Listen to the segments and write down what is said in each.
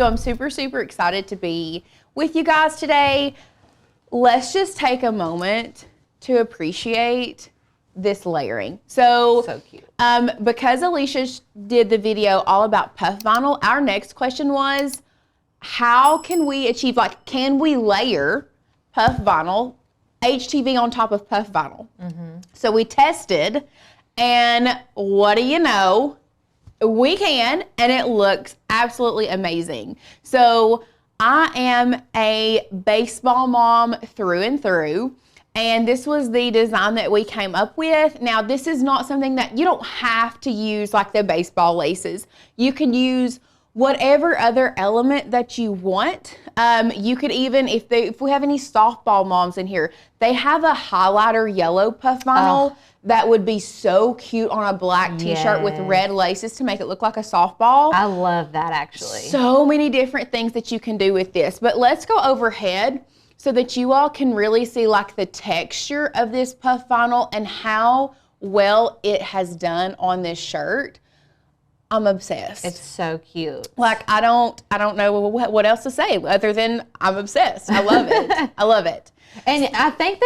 So I'm super, super excited to be with you guys today. Let's just take a moment to appreciate this layering. So cute. Because Alicia did the video all about puff vinyl, our next question was, how can we achieve, like, can we layer puff vinyl, HTV on top of puff vinyl? So we tested, and what do you know? We can, and it looks absolutely amazing. So I am a baseball mom through and through, and this was the design that we came up with. Now, this is not something that you don't have to use like the baseball laces. You can use whatever other element that you want. You could even, if we have any softball moms in here, they have a highlighter yellow puff vinyl that would be so cute on a black t-shirt with red laces to make it look like a softball. I love that, actually. So many different things that you can do with this. But let's go overhead so that you all can really see like the texture of this puff vinyl and how well it has done on this shirt. I'm obsessed. It's so cute. Like, I don't know what else to say other than I'm obsessed. I love it. I love it. And I think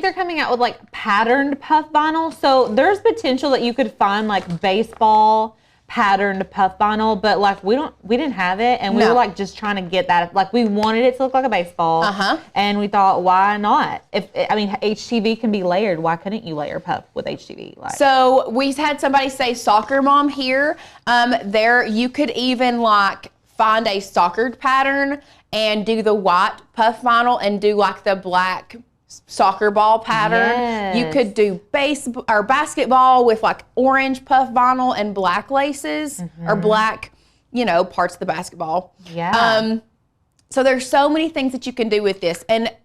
they're coming out with like patterned puff vinyl. So there's potential that you could find like baseball patterned puff vinyl, but like we didn't have it, and we were like just trying to get that. Like, we wanted it to look like a baseball, and we thought, why not? HTV can be layered. Why couldn't you layer puff with HTV? Like, so we had somebody say soccer mom here. There you could even like find a soccer pattern and do the white puff vinyl and do like the black soccer ball pattern. Yes. You could do baseball or basketball with like orange puff vinyl and black laces or black, parts of the basketball. Yeah. So there's so many things that you can do with this, and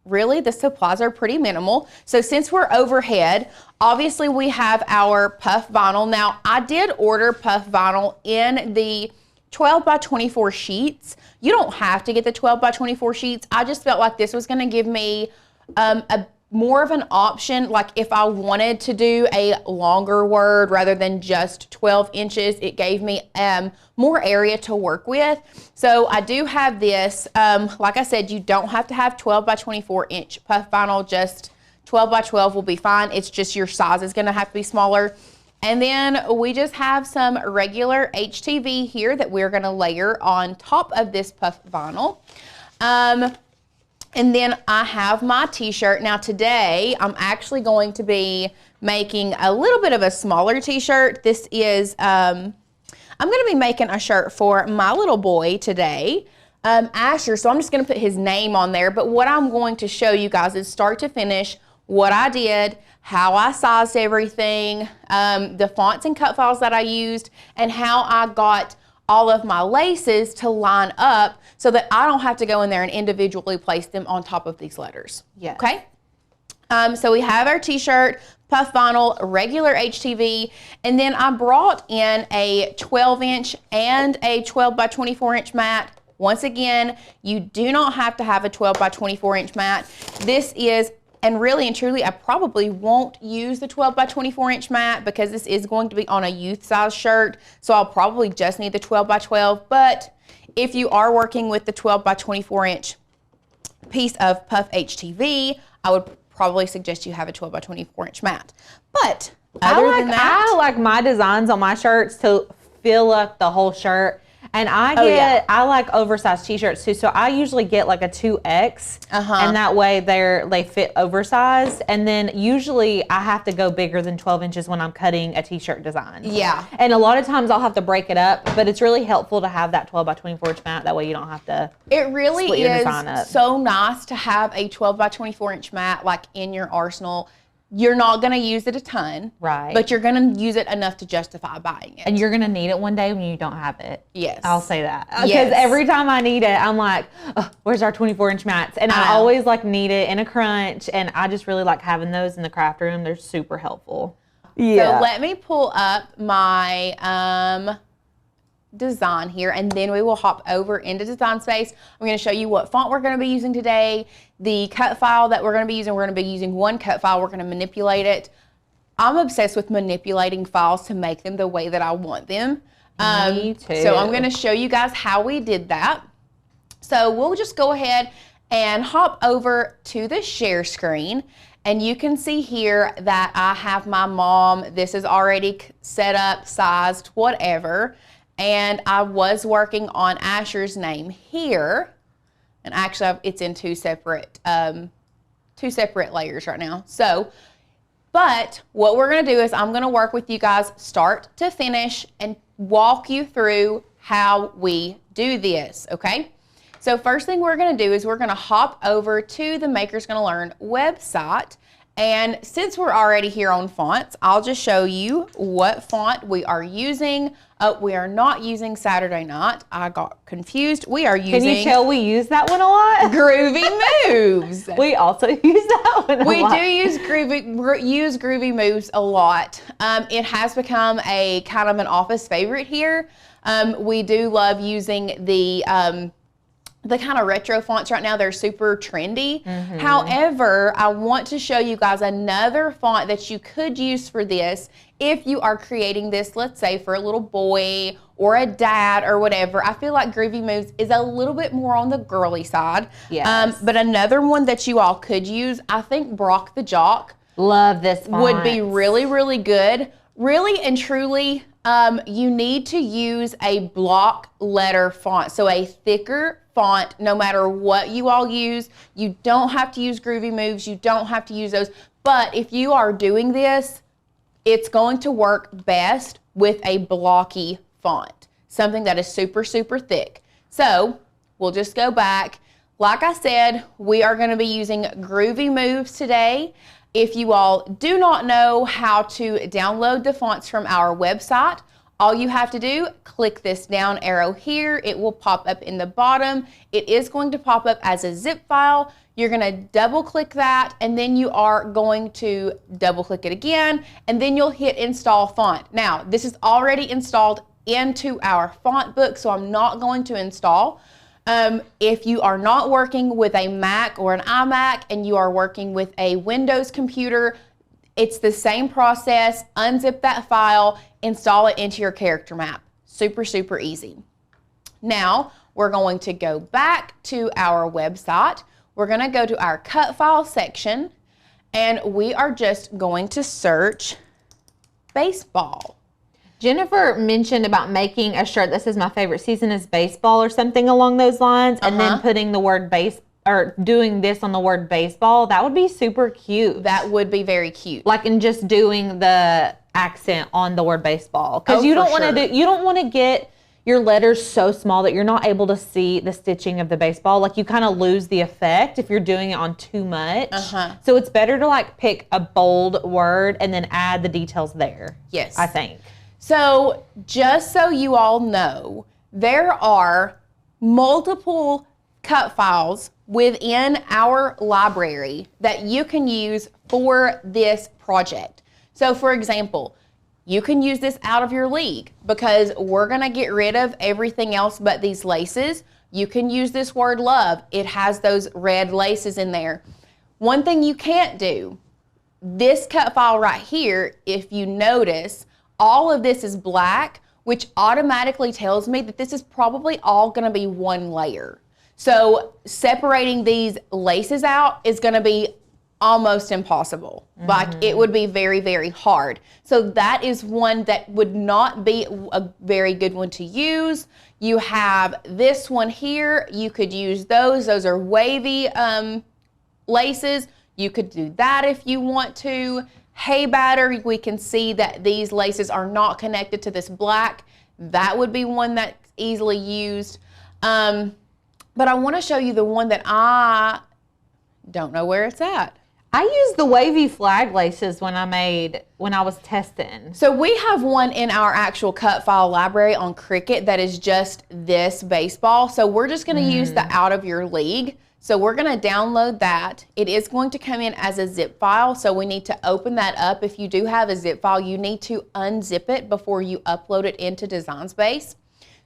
really the supplies are pretty minimal. So since we're overhead, obviously we have our puff vinyl. Now, I did order puff vinyl in the 12 by 24 sheets. You don't have to get the 12 by 24 sheets. I just felt like this was going to give me a more of an option. Like, if I wanted to do a longer word rather than just 12 inches, it gave me more area to work with. So I do have this. Like I said, you don't have to have 12 by 24 inch puff vinyl. Just 12 by 12 will be fine. It's just your size is going to have to be smaller. And then we just have some regular HTV here that we're gonna layer on top of this puff vinyl. And then I have my t-shirt. Now today, I'm actually going to be making a little bit of a smaller t-shirt. This is, I'm gonna be making a shirt for my little boy today, Asher. So I'm just gonna put his name on there. But what I'm going to show you guys is start to finish what I did, how I sized everything, the fonts and cut files that I used, and how I got all of my laces to line up so that I don't have to go in there and individually place them on top of these letters. Yeah. Okay? So we have our t-shirt, puff vinyl, regular HTV, and then I brought in a 12-inch and a 12 by 24-inch mat. Once again, you do not have to have a 12 by 24-inch mat. This is, and really and truly, I probably won't use the 12 by 24-inch mat because this is going to be on a youth size shirt. So I'll probably just need the 12 by 12. But if you are working with the 12 by 24-inch piece of puff HTV, I would probably suggest you have a 12 by 24-inch mat. But other than that, I like my designs on my shirts to fill up the whole shirt. And I like oversized t-shirts too. So I usually get like a 2X, and that way they fit oversized. And then usually I have to go bigger than 12 inches when I'm cutting a t-shirt design. Yeah. And a lot of times I'll have to break it up, but it's really helpful to have that 12 by 24 inch mat. That way you don't have to. It really is so nice to have a 12 by 24 inch mat like in your arsenal. You're not going to use it a ton. Right. But you're going to use it enough to justify buying it. And you're going to need it one day when you don't have it. Yes. I'll say that. Because every time I need it, I'm like, oh, where's our 24-inch mats? And I always like need it in a crunch. And I just really like having those in the craft room. They're super helpful. Yeah. So let me pull up my design here, and then we will hop over into Design Space. I'm going to show you what font we're going to be using today, the cut file that we're going to be using. We're going to be using one cut file. We're going to manipulate it. I'm obsessed with manipulating files to make them the way that I want them. Me too. So I'm going to show you guys how we did that. So we'll just go ahead and hop over to the share screen. And you can see here that I have my mom. This is already set up, sized, whatever. And I was working on Asher's name here. And actually, it's in two separate layers right now. So, but what we're going to do is I'm going to work with you guys start to finish and walk you through how we do this, okay? So first thing we're going to do is we're going to hop over to the Maker's Gonna Learn website. And since we're already here on fonts, I'll just show you what font we are using. We are not using Saturday Night. I got confused. We are using... Can you tell we use that one a lot? Groovy Moves. We also use that one a lot. We do use Groovy Moves a lot. It has become a kind of an office favorite here. We do love using the kind of retro fonts right now. They're super trendy. However, I want to show you guys another font that you could use for this if you are creating this, let's say for a little boy or a dad or whatever. I feel like Groovy Moves is a little bit more on the girly side. Yes. But another one that you all could use, I think Brock the Jock. Love this font. Would be really, really good. Really and truly, you need to use a block letter font, so a thicker font, no matter what you all use. You don't have to use Groovy Moves. You don't have to use those. But if you are doing this, it's going to work best with a blocky font, something that is super, super thick. So we'll just go back. Like I said, we are going to be using Groovy Moves today. If you all do not know how to download the fonts from our website, all you have to do, click this down arrow here. It will pop up in the bottom. It is going to pop up as a zip file. You're going to double click that, and then you are going to double click it again, and then you'll hit install font. Now, this is already installed into our font book, so I'm not going to install. If you are not working with a Mac or an iMac and you are working with a Windows computer, it's the same process. Unzip that file, install it into your character map. Super, super easy. Now, we're going to go back to our website. We're going to go to our cut file section, and we are just going to search baseball. Jennifer mentioned about making a shirt that says my favorite season is baseball or something along those lines, and then putting the word base or doing this on the word baseball. That would be super cute. That would be very cute. Like, and just doing the accent on the word baseball, because you don't want to you don't want to get your letters so small that you're not able to see the stitching of the baseball. Like, you kind of lose the effect if you're doing it on too much. So it's better to like pick a bold word and then add the details there. Yes, I think. So just so you all know, there are multiple cut files within our library that you can use for this project. So for example, you can use this out of your league because we're gonna get rid of everything else but these laces. You can use this word love. It has those red laces in there. One thing you can't do, this cut file right here, if you notice, all of this is black, which automatically tells me that this is probably all gonna be one layer. So separating these laces out is gonna be almost impossible. Like, it would be very, very hard. So that is one that would not be a very good one to use. You have this one here. You could use those. Those are wavy laces. You could do that if you want to. Hay batter, we can see that these laces are not connected to this black. That would be one that's easily used. But I want to show you the one that I don't know where it's at. I used the wavy flag laces when I was testing. So we have one in our actual cut file library on Cricut that is just this baseball. So we're just going to use the out of your league. So we're going to download that. It is going to come in as a zip file. So we need to open that up. If you do have a zip file, you need to unzip it before you upload it into Design Space.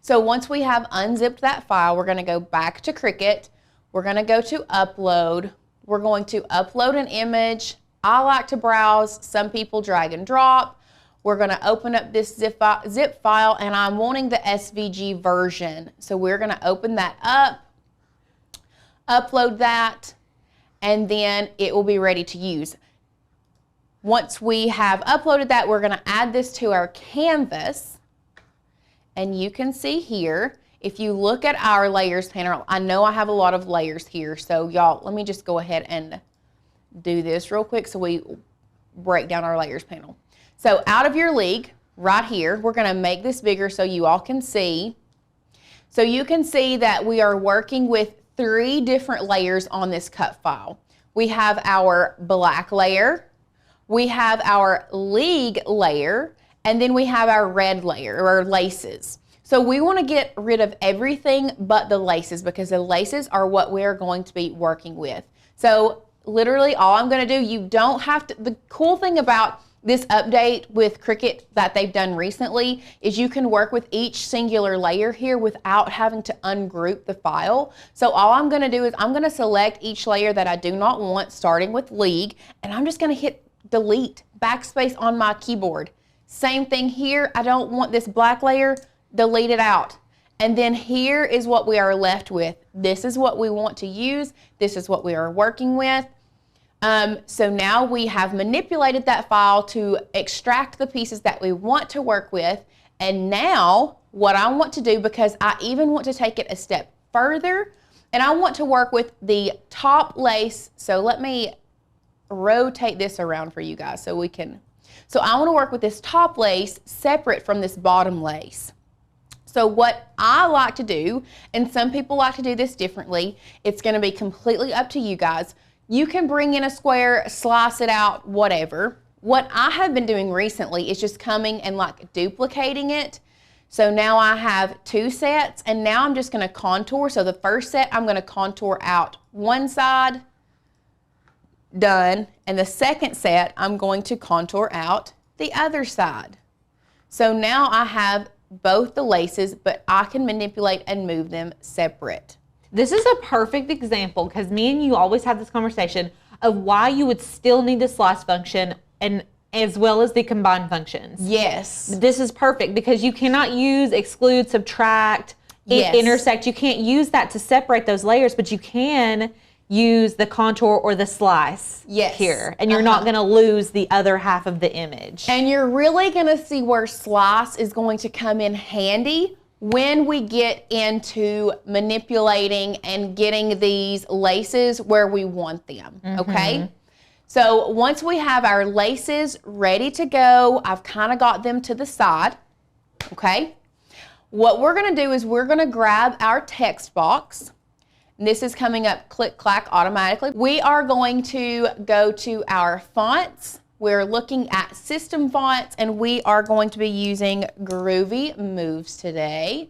So once we have unzipped that file, we're going to go back to Cricut. We're going to go to upload. We're going to upload an image. I like to browse. Some people drag and drop. We're gonna open up this zip file, and I'm wanting the SVG version. So we're gonna open that up, upload that, and then it will be ready to use. Once we have uploaded that, we're gonna add this to our canvas. And you can see here, if you look at our layers panel, I know I have a lot of layers here. So y'all, let me just go ahead and do this real quick so we break down our layers panel. So out of your league, right here, we're gonna make this bigger so you all can see. So you can see that we are working with 3 different layers on this cut file. We have our black layer, we have our league layer, and then we have our red layer, or laces. So we wanna get rid of everything but the laces, because the laces are what we're going to be working with. So literally all I'm gonna do, you don't have to, the cool thing about this update with Cricut that they've done recently is you can work with each singular layer here without having to ungroup the file. So all I'm gonna do is I'm gonna select each layer that I do not want, starting with league, and I'm just gonna hit delete, backspace on my keyboard. Same thing here, I don't want this black layer, delete it out. And then here is what we are left with. This is what we want to use, this is what we are working with. So now we have manipulated that file to extract the pieces that we want to work with. And now what I want to do, because I even want to take it a step further, and I want to work with the top lace. So let me rotate this around for you guys so we can, so I want to work with this top lace separate from this bottom lace. So what I like to do, and some people like to do this differently, it's going to be completely up to you guys. You can bring in a square, slice it out, whatever. What I have been doing recently is just coming and like duplicating it. So now I have 2 sets, and now I'm just gonna contour. So the first set, I'm gonna contour out one side, done. And the second set, I'm going to contour out the other side. So now I have both the laces, but I can manipulate and move them separate. This is a perfect example, because me and you always have this conversation of why you would still need the slice function, and as well as the combine functions. Yes. This is perfect because you cannot use exclude, subtract, Yes. intersect. You can't use that to separate those layers, but you can use the contour or the slice here, and you're not going to lose the other half of the image. And you're really going to see where slice is going to come in handy when we get into manipulating and getting these laces where we want them, okay? So once we have our laces ready to go, I've kind of got them to the side, okay? What we're gonna do is we're gonna grab our text box. And this is coming up click, clack automatically. We are going to go to our fonts. We're looking at system fonts, and we are going to be using Groovy Moves today.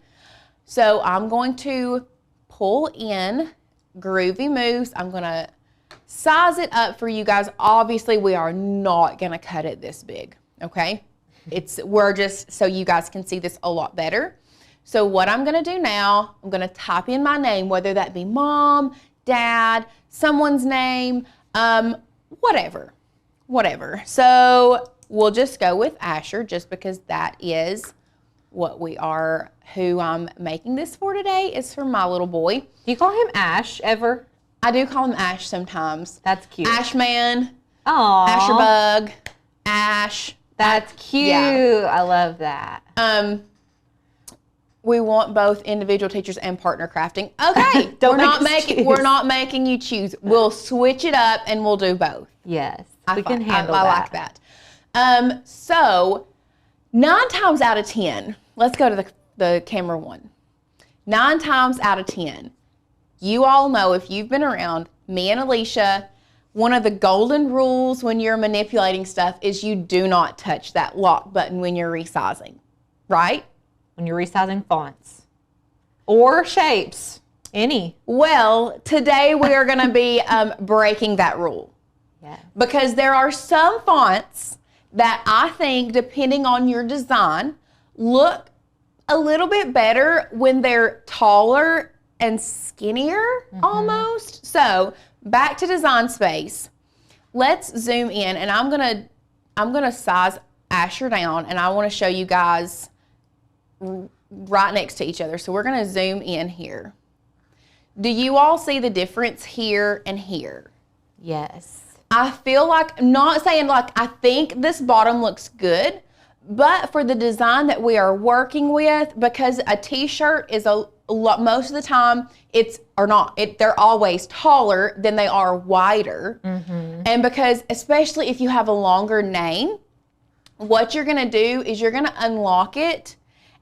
So I'm going to pull in Groovy Moves. I'm gonna size it up for you guys. Obviously, we are not gonna cut it this big, okay? We're just so you guys can see this a lot better. So what I'm gonna do now, I'm gonna type in my name, whether that be mom, dad, someone's name, whatever. So we'll just go with Asher, just because that is what we are, who I'm making this for today is for my little boy. Do you call him Ash ever? I do call him Ash sometimes. That's cute. Ashman, Aww. Asherbug, Ash. That's cute. Yeah. I love that. We want both individual teachers and partner crafting. Okay, Don't we're not making you choose. We'll switch it up and we'll do both. Yes, we can handle I that. like that. So 9 times out of 10, let's go to the camera one. 9 times out of 10, you all know, if you've been around me and Alicia, one of the golden rules when you're manipulating stuff is you do not touch that lock button when you're resizing, right? When you're resizing fonts or shapes, any. Well, today we are going to be breaking that rule. Yes. Because there are some fonts that I think, depending on your design, look a little bit better when they're taller and skinnier almost. So back to Design Space. Let's zoom in, and I'm gonna size Asher down, and I want to show you guys right next to each other. So we're going to zoom in here. Do you all see the difference here and here? Yes. I feel like, I'm not saying like I think this bottom looks good, but for the design that we are working with, because a t-shirt is a lot, most of the time they're always taller than they are wider. And because, especially if you have a longer name, what you're gonna do is you're gonna unlock it,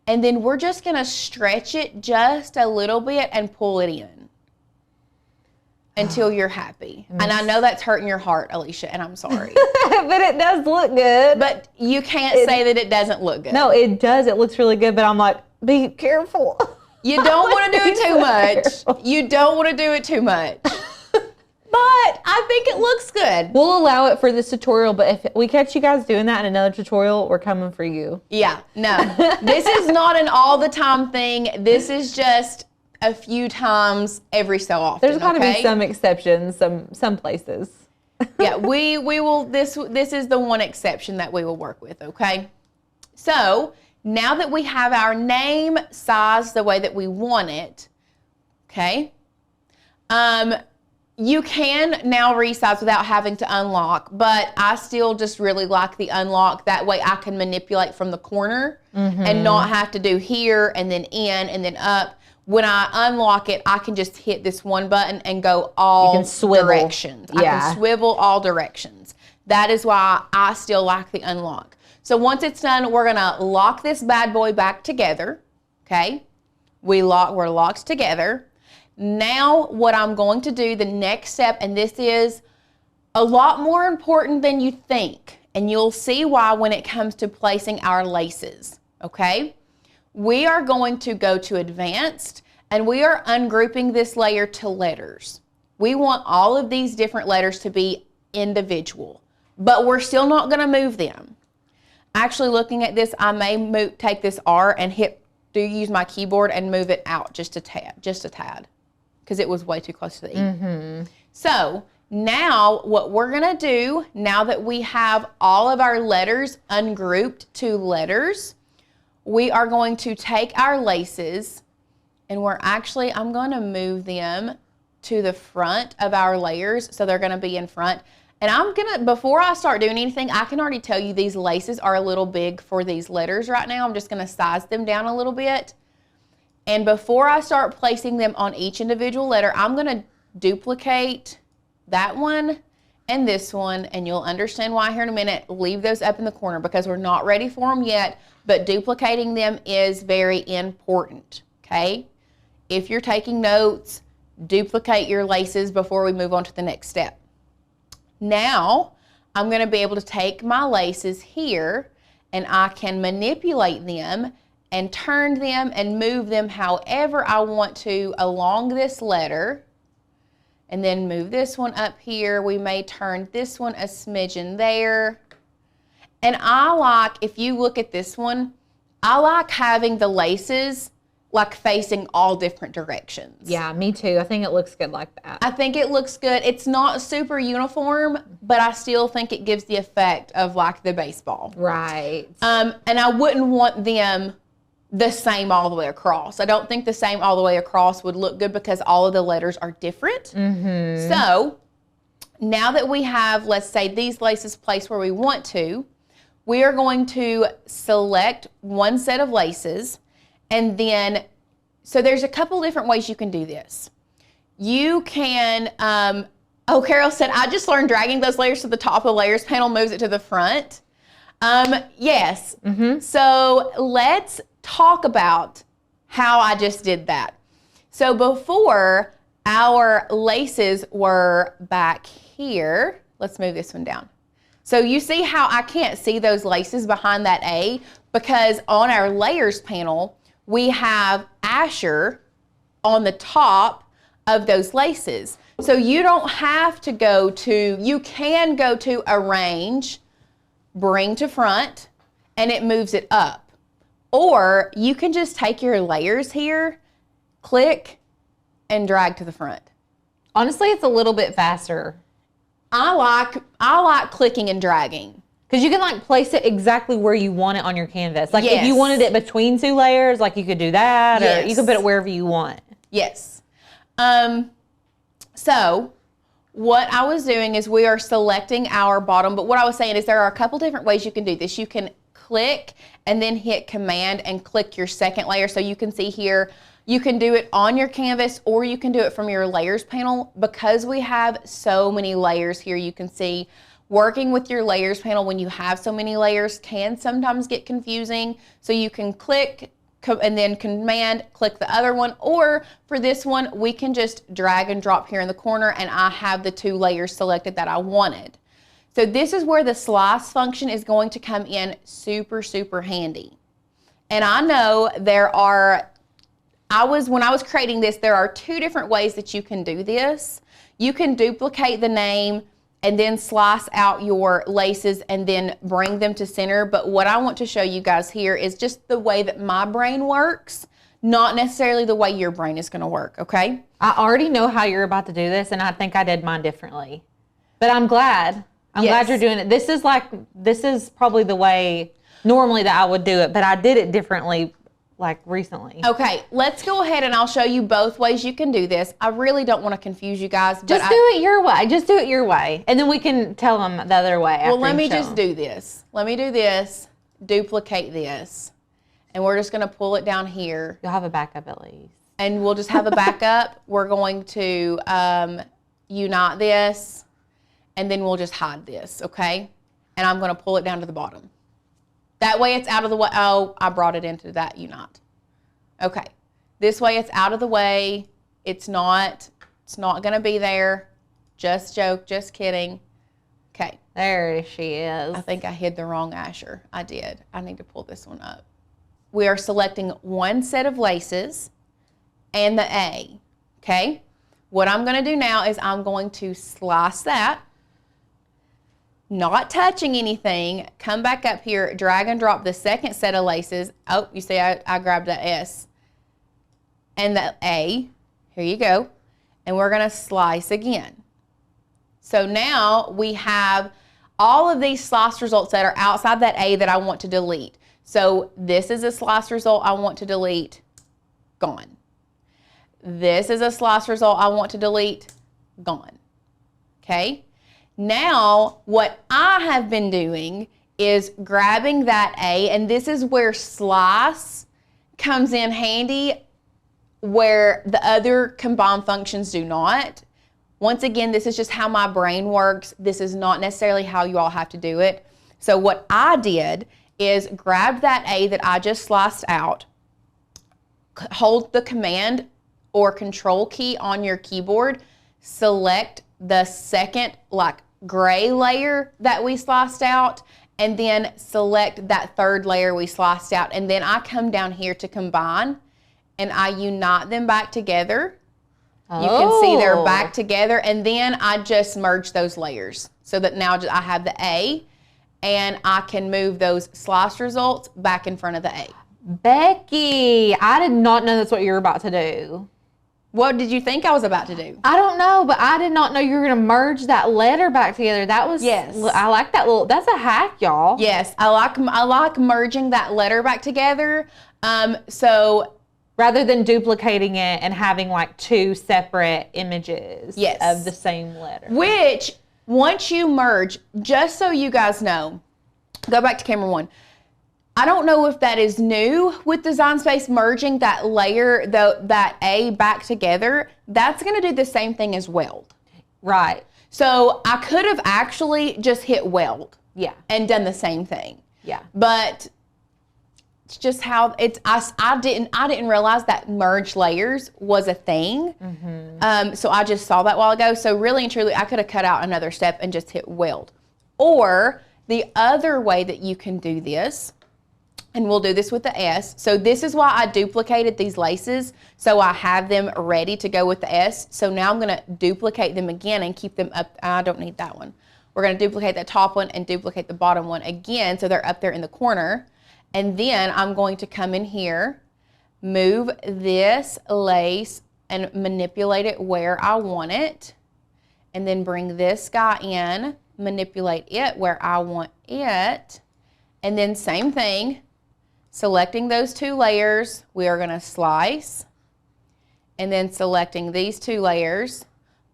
and then we're just gonna stretch it just a little bit and pull it in until you're happy. And I know that's hurting your heart, Alicia, and I'm sorry. But it does look good. But you can't say that it doesn't look good. No, it does. It looks really good, but I'm like, be careful. You don't want to do it too much. You don't want to do it too much. But I think it looks good. We'll allow it for this tutorial, but if we catch you guys doing that in another tutorial, we're coming for you. Yeah, no. This is not an all the time thing. This is just a few times every so often. There's got to be some exceptions, some places. Yeah, we will, this is the one exception that we will work with, okay? So, now that we have our name sized the way that we want it, okay, you can now resize without having to unlock, but I still just really like the unlock. That way I can manipulate from the corner and not have to do here and then in and then up. When I unlock it, I can just hit this one button and go all directions. I can swivel all directions. That is why I still like the unlock. So once it's done, we're gonna lock this bad boy back together, okay? We're locked together. Now what I'm going to do, the next step, and this is a lot more important than you think, and you'll see why when it comes to placing our laces, okay? We are going to go to advanced, and we are ungrouping this layer to letters. We want all of these different letters to be individual, but we're still not gonna move them. Actually, looking at this, I may take this R and use my keyboard and move it out just a tad, because it was way too close to the E. So now what we're gonna do, now that we have all of our letters ungrouped to letters, we are going to take our laces, and I'm gonna move them to the front of our layers, so they're gonna be in front. And before I start doing anything, I can already tell you these laces are a little big for these letters right now. I'm just gonna size them down a little bit. And before I start placing them on each individual letter, I'm gonna duplicate that one and this one, and you'll understand why here in a minute. Leave those up in the corner because we're not ready for them yet, but duplicating them is very important, okay? If you're taking notes, duplicate your laces before we move on to the next step. Now, I'm gonna be able to take my laces here, and I can manipulate them and turn them and move them however I want to along this letter, and then move this one up here. We may turn this one a smidgen there. And I like, if you look at this one, I like having the laces like facing all different directions. Yeah, me too. I think it looks good like that. I think it looks good. It's not super uniform, but I still think it gives the effect of like the baseball. Right. And I wouldn't want them the same all the way across. I don't think the same all the way across would look good because all of the letters are different. So now that we have, let's say, these laces placed where we want to, we are going to select one set of laces, and then, so there's a couple different ways you can do this. You can, Carol said, I just learned dragging those layers to the top of the layers panel moves it to the front. Yes. So let's talk about how I just did that. So before, our laces were back here. Let's move this one down. So you see how I can't see those laces behind that A because on our layers panel, we have Asher on the top of those laces. So you don't have to go to, you can go to arrange, bring to front, and it moves it up. Or you can just take your layers here, click, and drag to the front. Honestly, it's a little bit faster. I like clicking and dragging. Because you can like place it exactly where you want it on your canvas. Like if you Yes. wanted it between 2 layers, like you could do that, or you Yes. could put it wherever you want. Yes. So what I was doing is we are selecting our bottom, but what I was saying is there are a couple different ways you can do this. You can click and then hit Command and click your second layer. So you can see here, you can do it on your canvas or you can do it from your layers panel. Because we have so many layers here, you can see working with your layers panel when you have so many layers can sometimes get confusing. So you can click and then Command, click the other one, or for this one, we can just drag and drop here in the corner and I have the 2 layers selected that I wanted. So this is where the slice function is going to come in super, super handy. And I know when I was creating this, there are 2 different ways that you can do this. You can duplicate the name and then slice out your laces and then bring them to center. But what I want to show you guys here is just the way that my brain works, not necessarily the way your brain is gonna work, okay? I already know how you're about to do this, and I think I did mine differently. But I'm glad. I'm glad you're doing it. This is probably the way normally that I would do it, but I did it differently like recently. Okay, let's go ahead and I'll show you both ways you can do this. I really don't want to confuse you guys. But Just do it your way. Just do it your way. And then we can tell them the other way. Well, let me just do this. Let me do this, duplicate this, and we're just gonna pull it down here. You'll have a backup at least. And we'll just have a backup. We're going to unite this, and then we'll just hide this, okay? And I'm gonna pull it down to the bottom. That way it's out of the way. Oh, I brought it into that unite. Okay, this way it's out of the way. It's not gonna be there. Just joke, just kidding. Okay. There she is. I think I hid the wrong Asher. I did. I need to pull this one up. We are selecting one set of laces and the A, okay? What I'm gonna do now is I'm going to slice that, not touching anything, come back up here, drag and drop the second set of laces. Oh, you see I grabbed the S and the A. Here you go. And we're gonna slice again. So now we have all of these slice results that are outside that A that I want to delete. So this is a slice result I want to delete, gone. This is a slice result I want to delete, gone. Okay? Now, what I have been doing is grabbing that A, and this is where slice comes in handy, where the other combined functions do not. Once again, this is just how my brain works. This is not necessarily how you all have to do it. So what I did is grab that A that I just sliced out, hold the Command or Control key on your keyboard, select the second gray layer that we sliced out, and then select that third layer we sliced out, and then I come down here to combine and I unite them back together. You can see they're back together, and then I just merge those layers so that now I have the A, and I can move those slice results back in front of the A. Becky, I did not know that's what you were about to do. What did you think I was about to do? I don't know, but I did not know you were going to merge that letter back together. That was, yes. I like that that's a hack, y'all. Yes, I like merging that letter back together. So rather than duplicating it and having like 2 separate images of the same letter. Which, once you merge, just so you guys know, go back to camera 1. I don't know if that is new with Design Space, merging that layer, that A back together. That's gonna do the same thing as weld. Right. So I could have actually just hit weld. Yeah. And done the same thing. Yeah. But it's just how I didn't realize that merge layers was a thing. Mm-hmm. So I just saw that a while ago. So really and truly, I could have cut out another step and just hit weld. Or the other way that you can do this, and we'll do this with the S. So this is why I duplicated these laces, so I have them ready to go with the S. So now I'm gonna duplicate them again and keep them up. I don't need that one. We're gonna duplicate the top one and duplicate the bottom one again, so they're up there in the corner. And then I'm going to come in here, move this lace and manipulate it where I want it. And then bring this guy in manipulate it where I want it. And then same thing, selecting those 2 layers, we are gonna slice. And then selecting these 2 layers,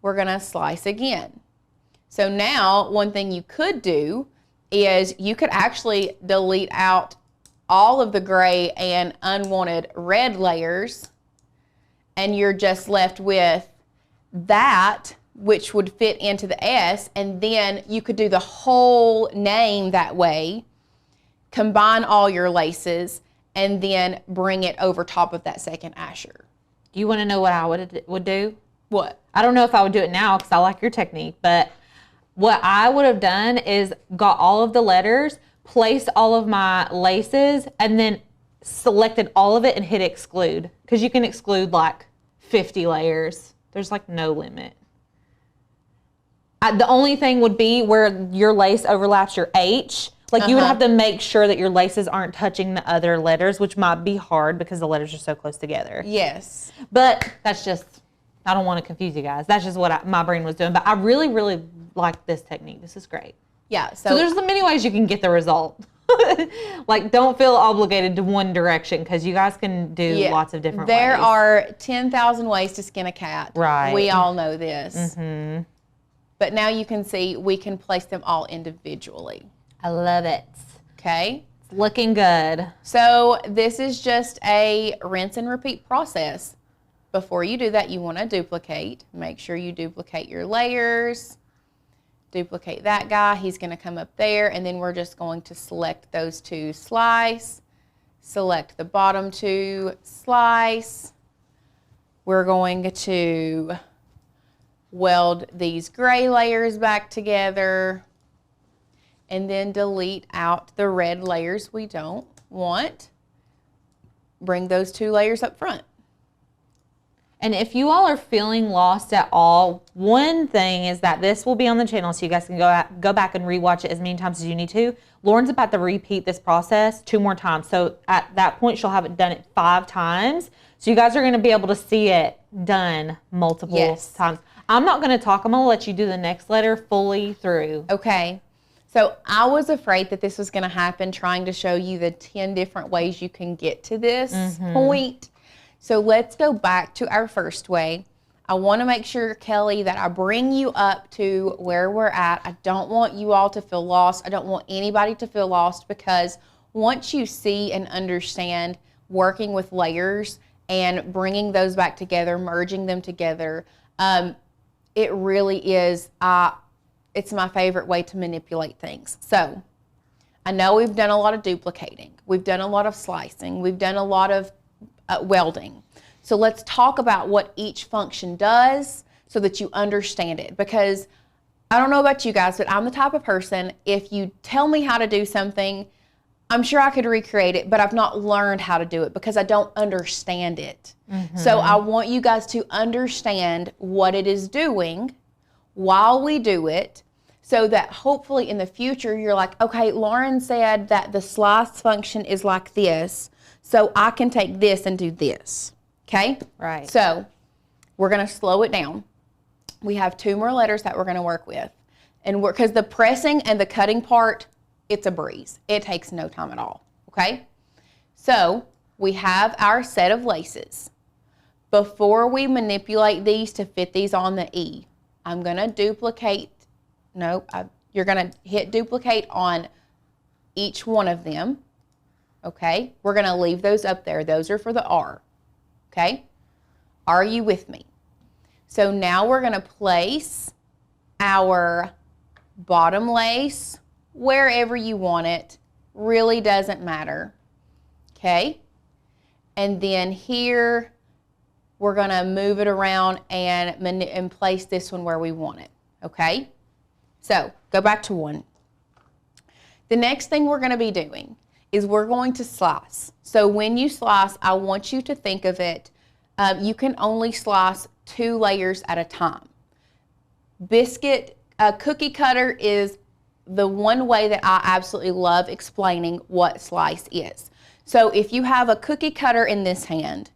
we're gonna slice again. So now, one thing you could do is you could actually delete out all of the gray and unwanted red layers, and you're just left with that, which would fit into the S, and then you could do the whole name that way, combine all your laces, and then bring it over top of that second Asher. Do you want to know what I would do? What? I don't know if I would do it now because I like your technique, but what I would have done is got all of the letters, placed all of my laces, and then selected all of it and hit exclude. Because you can exclude like 50 layers. There's like no limit. The only thing would be where your lace overlaps your H. Like you would have to make sure that your laces aren't touching the other letters, which might be hard because the letters are so close together. Yes. But that's just, I don't want to confuse you guys. That's just what my brain was doing. But I really, really like this technique. This is great. Yeah. So there's many ways you can get the result. Like, don't feel obligated to one direction because you guys can do lots of different ways. There are 10,000 ways to skin a cat. Right. We all know this. Mm-hmm. But now you can see we can place them all individually. I love it. Okay. It's looking good. So this is just a rinse and repeat process. Before you do that, you want to duplicate. Make sure you duplicate your layers. Duplicate that guy. He's going to come up there, and then we're just going to select those 2, slice. Select the bottom 2, slice. We're going to weld these gray layers back together, and then delete out the red layers we don't want. Bring those 2 layers up front. And if you all are feeling lost at all, one thing is that this will be on the channel so you guys can go back and rewatch it as many times as you need to. Lauren's about to repeat this process 2 more times. So at that point, she'll have it done 5 times. So you guys are going to be able to see it done multiple times. I'm not going to talk. I'm going to let you do the next letter fully through. Okay. So I was afraid that this was going to happen, trying to show you the 10 different ways you can get to this point. So let's go back to our first way. I want to make sure, Kelly, that I bring you up to where we're at. I don't want you all to feel lost. I don't want anybody to feel lost, because once you see and understand working with layers and bringing those back together, merging them together, it really is, it's my favorite way to manipulate things. So I know we've done a lot of duplicating. We've done a lot of slicing. We've done a lot of welding. So let's talk about what each function does so that you understand it. Because I don't know about you guys, but I'm the type of person, if you tell me how to do something, I'm sure I could recreate it, but I've not learned how to do it because I don't understand it. So I want you guys to understand what it is doing while we do it, so that hopefully in the future you're like, okay, Lauren said that the slice function is like this, so I can take this and do this, okay? Right. So we're going to slow it down. We have 2 more letters that we're going to work with. And because the pressing and the cutting part, it's a breeze. It takes no time at all, okay? So we have our set of laces. Before we manipulate these to fit these on the E, I'm going to duplicate. You're going to hit duplicate on each one of them. Okay, we're going to leave those up there. Those are for the R. Okay, are you with me? So now we're going to place our bottom lace wherever you want it. Really doesn't matter. Okay, and then here we're going to move it around and place this one where we want it. Okay, so go back to 1. The next thing we're going to be doing is we're going to slice. So when you slice, I want you to think of it, you can only slice 2 layers at a time. Cookie cutter is the one way that I absolutely love explaining what slice is. So if you have a cookie cutter in this hand,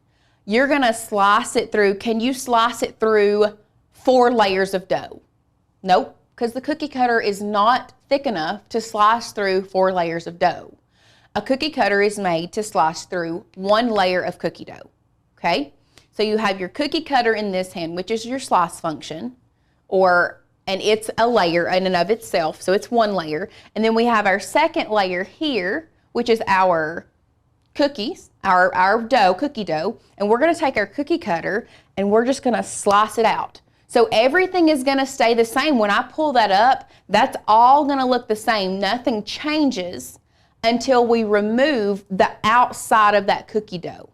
you're gonna slice it through. Can you slice it through 4 layers of dough? Nope, because the cookie cutter is not thick enough to slice through 4 layers of dough. A cookie cutter is made to slice through 1 layer of cookie dough, okay? So you have your cookie cutter in this hand, which is your slice function, and it's a layer in and of itself, so it's 1 layer. And then we have our second layer here, which is our cookies, our dough, cookie dough, and we're gonna take our cookie cutter and we're just gonna slice it out. So everything is gonna stay the same. When I pull that up, that's all gonna look the same. Nothing changes until we remove the outside of that cookie dough.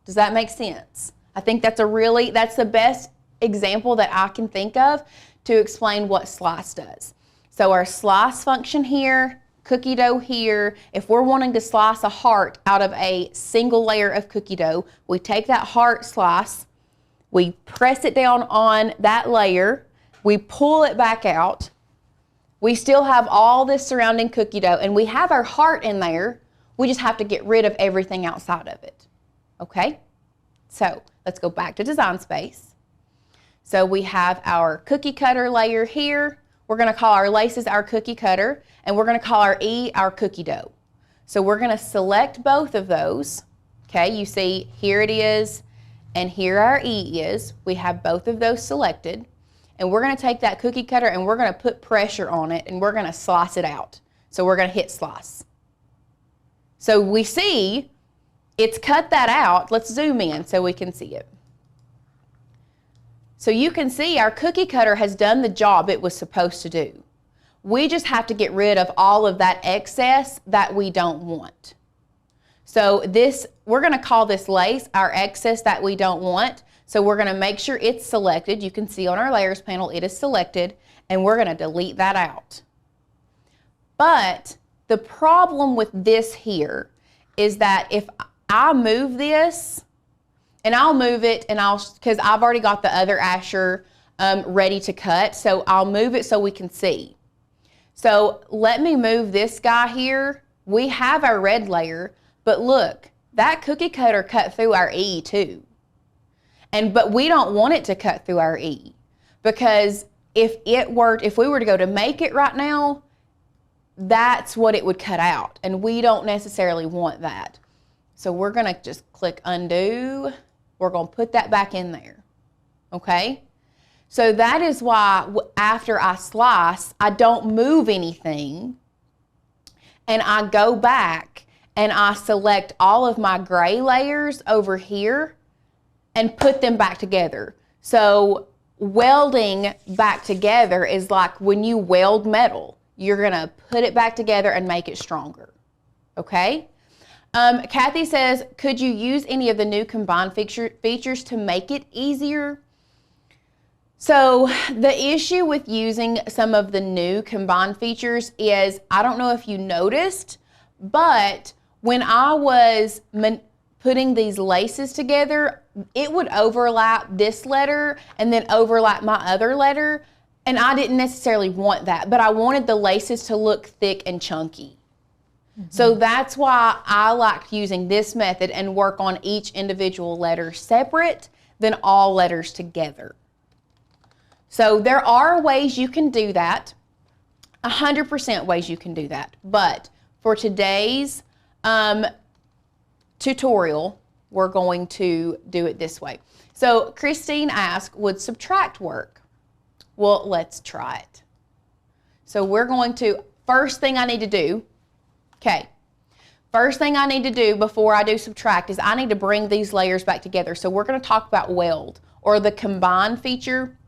Does that make sense? I think that's the best example that I can think of to explain what slice does. So our slice function here, cookie dough here, if we're wanting to slice a heart out of a single layer of cookie dough, we take that heart slice, we press it down on that layer, we pull it back out, we still have all this surrounding cookie dough, and we have our heart in there, we just have to get rid of everything outside of it. Okay, so let's go back to Design Space. So we have our cookie cutter layer here. We're gonna call our laces our cookie cutter, and we're gonna call our E our cookie dough. So we're gonna select both of those. Okay, you see here it is, and here our E is. We have both of those selected, and we're gonna take that cookie cutter and we're gonna put pressure on it, and we're gonna slice it out. So we're gonna hit slice. So we see it's cut that out. Let's zoom in so we can see it. So you can see our cookie cutter has done the job it was supposed to do. We just have to get rid of all of that excess that we don't want. So we're gonna call this lace our excess that we don't want. So we're gonna make sure it's selected. You can see on our layers panel, it is selected, and we're gonna delete that out. But the problem with this here is that if I move this, and I'll move it, and because I've already got the other Asher ready to cut, so I'll move it so we can see. So let me move this guy here. We have our red layer, but look, that cookie cutter cut through our E too. But we don't want it to cut through our E, because if we were to go to make it right now, that's what it would cut out, and we don't necessarily want that. So we're gonna just click undo. We're gonna put that back in there, okay? So that is why after I slice, I don't move anything, and I go back and I select all of my gray layers over here and put them back together. So welding back together is like when you weld metal, you're gonna put it back together and make it stronger, okay? Kathy says, could you use any of the new combined features to make it easier? So the issue with using some of the new combined features is, I don't know if you noticed, but when I was putting these laces together, it would overlap this letter and then overlap my other letter, and I didn't necessarily want that, but I wanted the laces to look thick and chunky. So that's why I like using this method and work on each individual letter separate than all letters together. So there are ways you can do that, 100% ways you can do that. But for today's tutorial, we're going to do it this way. So Christine asked, would subtract work? Well, let's try it. So we're going to, first thing I need to do before I do subtract is I need to bring these layers back together. So we're going to talk about weld or the combine feature.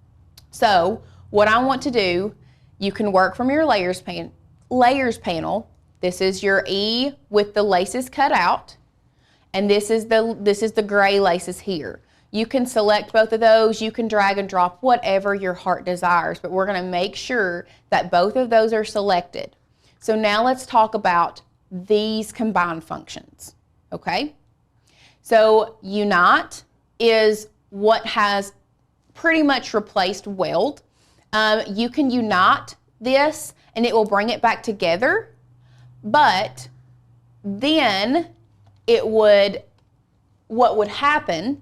So what I want to do, you can work from your layers panel. This is your E with the laces cut out, and this is the gray laces here. You can select both of those. You can drag and drop whatever your heart desires, but we're going to make sure that both of those are selected. So now let's talk about these combined functions, okay? So unite is what has pretty much replaced weld. You can unite this and it will bring it back together, but then what would happen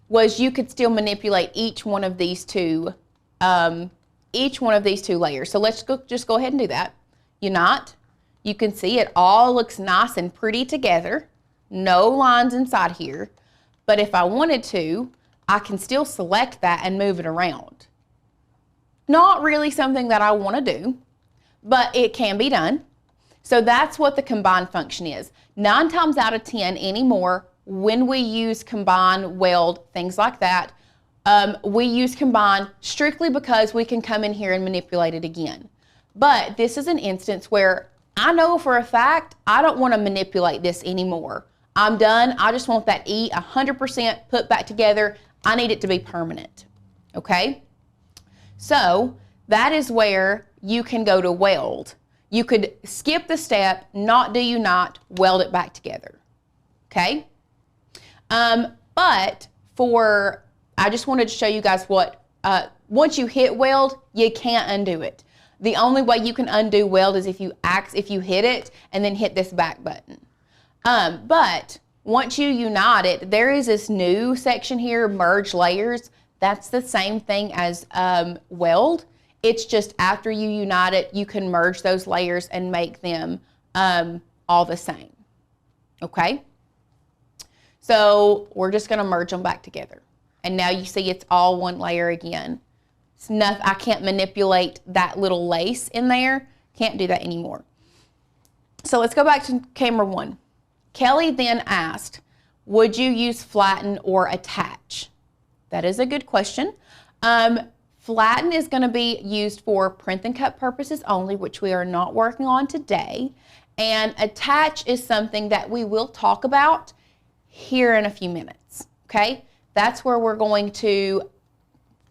was you could still manipulate each one of these two each one of these 2 layers. So let's just go ahead and do that. Unite. You can see it all looks nice and pretty together. No lines inside here. But if I wanted to, I can still select that and move it around. Not really something that I want to do, but it can be done. So that's what the combine function is. 9 times out of 10 anymore, when we use combine, weld, things like that, we use combine strictly because we can come in here and manipulate it again. But this is an instance where I know for a fact I don't want to manipulate this anymore. I'm done. I just want that E 100% put back together. I need it to be permanent. Okay? So that is where you can go to weld. You could skip the step, not do unite, weld it back together. Okay? But I just wanted to show you guys what, once you hit weld, you can't undo it. The only way you can undo weld is if you hit it and then hit this back button. But once you unite it, there is this new section here, merge layers. That's the same thing as weld. It's just after you unite it, you can merge those layers and make them all the same. Okay? So we're just going to merge them back together. And now you see it's all one layer again. It's enough. I can't manipulate that little lace in there. Can't do that anymore. So let's go back to camera 1. Kelly then asked, would you use flatten or attach? That is a good question. Flatten is going to be used for print and cut purposes only, which we are not working on today. And attach is something that we will talk about here in a few minutes, okay? That's where we're going to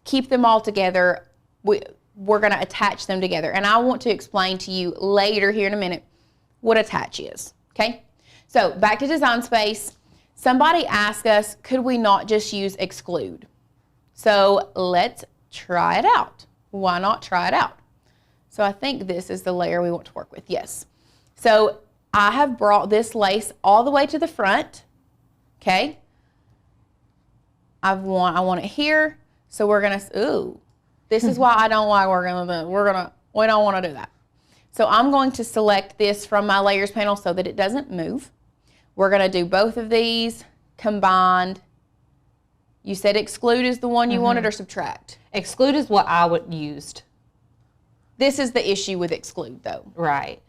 keep them all together. We're going to attach them together. And I want to explain to you later here in a minute what attach is, okay? So back to Design Space. Somebody asked us, could we not just use exclude? So let's try it out. Why not try it out? So I think this is the layer we want to work with. Yes. So I have brought this lace all the way to the front. Okay. I want it here. So we're gonna, this is why I don't like working with it. We don't want to do that. So I'm going to select this from my layers panel so that it doesn't move. We're gonna do both of these combined. You said exclude is the one you wanted, or subtract? Exclude is what I would used. This is the issue with exclude though. Right.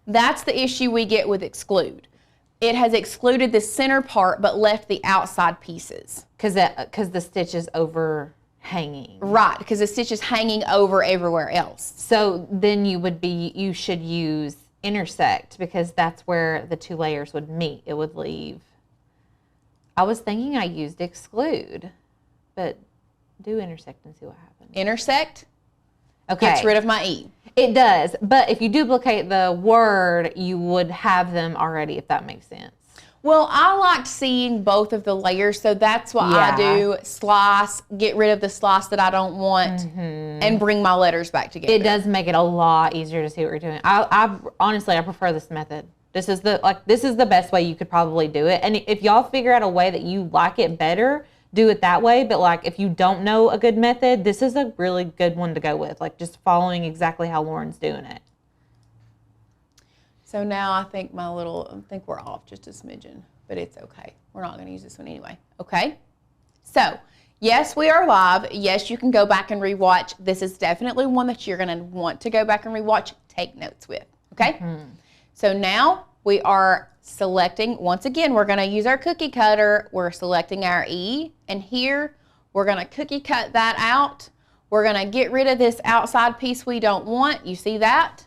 That's the issue we get with exclude. It has excluded the center part but left the outside pieces. Because the stitch is overhanging. Right, because the stitch is hanging over everywhere else. So then you should use intersect, because that's where the 2 layers would meet. It would leave. I was thinking I used exclude, but do intersect and see what happens. Intersect Okay. gets rid of my E. It does, but if you duplicate the word, you would have them already, if that makes sense. Well, I liked seeing both of the layers, so that's what I do. Slice, get rid of the slice that I don't want, and bring my letters back together. It does make it a lot easier to see what you're doing. I honestly, I prefer this method. This is the best way you could probably do it. And if y'all figure out a way that you like it better, do it that way. But like, if you don't know a good method, this is a really good one to go with. Like, just following exactly how Lauren's doing it. So now I think we're off just a smidgen, but it's okay. We're not going to use this one anyway. Okay. So yes, we are live. Yes, you can go back and rewatch. This is definitely one that you're going to want to go back and rewatch, take notes with. Okay. So now we are selecting, once again, we're going to use our cookie cutter. We're selecting our E, and here we're going to cookie cut that out. We're going to get rid of this outside piece we don't want. You see that?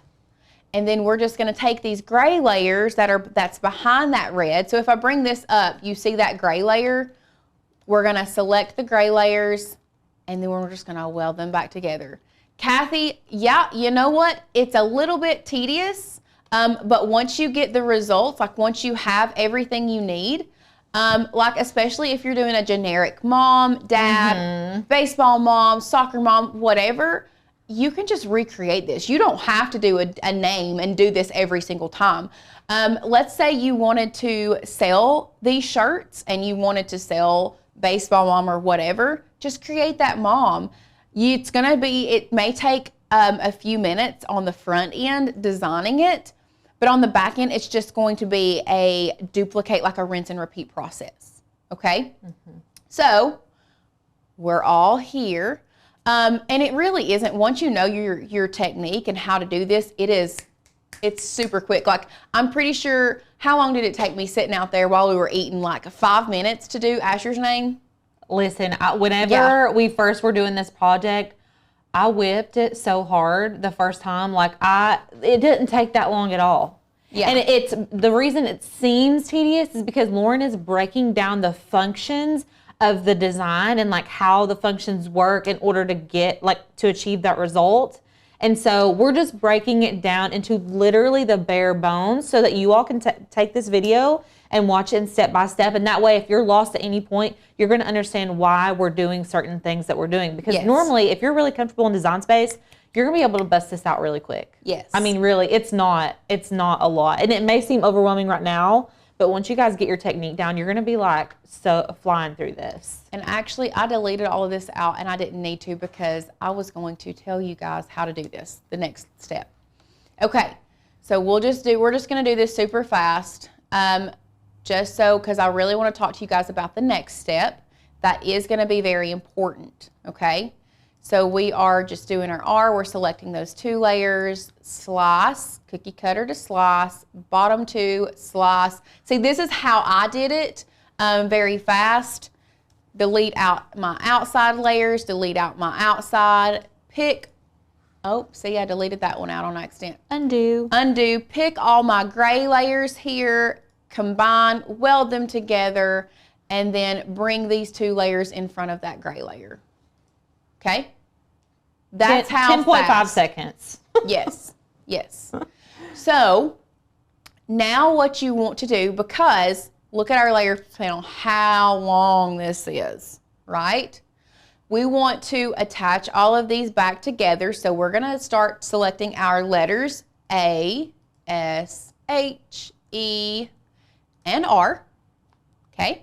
And then we're just going to take these gray layers that's behind that red. So if I bring this up, you see that gray layer? We're going to select the gray layers, and then we're just going to weld them back together. Kathy, yeah, you know what? It's a little bit tedious. But once you get the results, like once you have everything you need, like especially if you're doing a generic mom, dad, baseball mom, soccer mom, whatever, you can just recreate this. You don't have to do a name and do this every single time. Let's say you wanted to sell these shirts and you wanted to sell baseball mom or whatever, just create that mom. It's going to be, it may take a few minutes on the front end designing it, but on the back end, it's just going to be a duplicate, like a rinse and repeat process. Okay? So we're all here. And it really isn't, once you know your technique and how to do this, it's super quick. Like, I'm pretty sure, how long did it take me sitting out there while we were eating? Like 5 minutes to do Asher's name? Listen, whenever we first were doing this project, I whipped it so hard the first time. Like, it didn't take that long at all. Yeah. And it's the reason it seems tedious is because Lauren is breaking down the functions of the design and like how the functions work in order to get to achieve that result. And so we're just breaking it down into literally the bare bones so that you all can take this video and watch it step by step. And that way, if you're lost at any point, you're going to understand why we're doing certain things that we're doing. Because normally, if you're really comfortable in design space, you're going to be able to bust this out really quick. Yes. I mean, really, it's not a lot. And it may seem overwhelming right now, but once you guys get your technique down, you're going to be like so flying through this. And actually, I deleted all of this out, and I didn't need to because I was going to tell you guys how to do this, the next step. Okay, so we're just going to do this super fast, just so, because I really want to talk to you guys about the next step. That is going to be very important, okay? So we are just doing our R. We're selecting those 2 layers, slice, cookie cutter to slice, bottom 2, slice. See, this is how I did it very fast. Delete out my outside layers, delete out my outside, pick, oh, see, I deleted that one out on accident. Undo. Undo, pick all my gray layers here, combine, weld them together, and then bring these 2 layers in front of that gray layer. Okay? That's how 10.5 seconds. Yes, yes. So now what you want to do, because look at our layer panel, how long this is, right? We want to attach all of these back together. So we're going to start selecting our letters A, S, H, E, and R. Okay?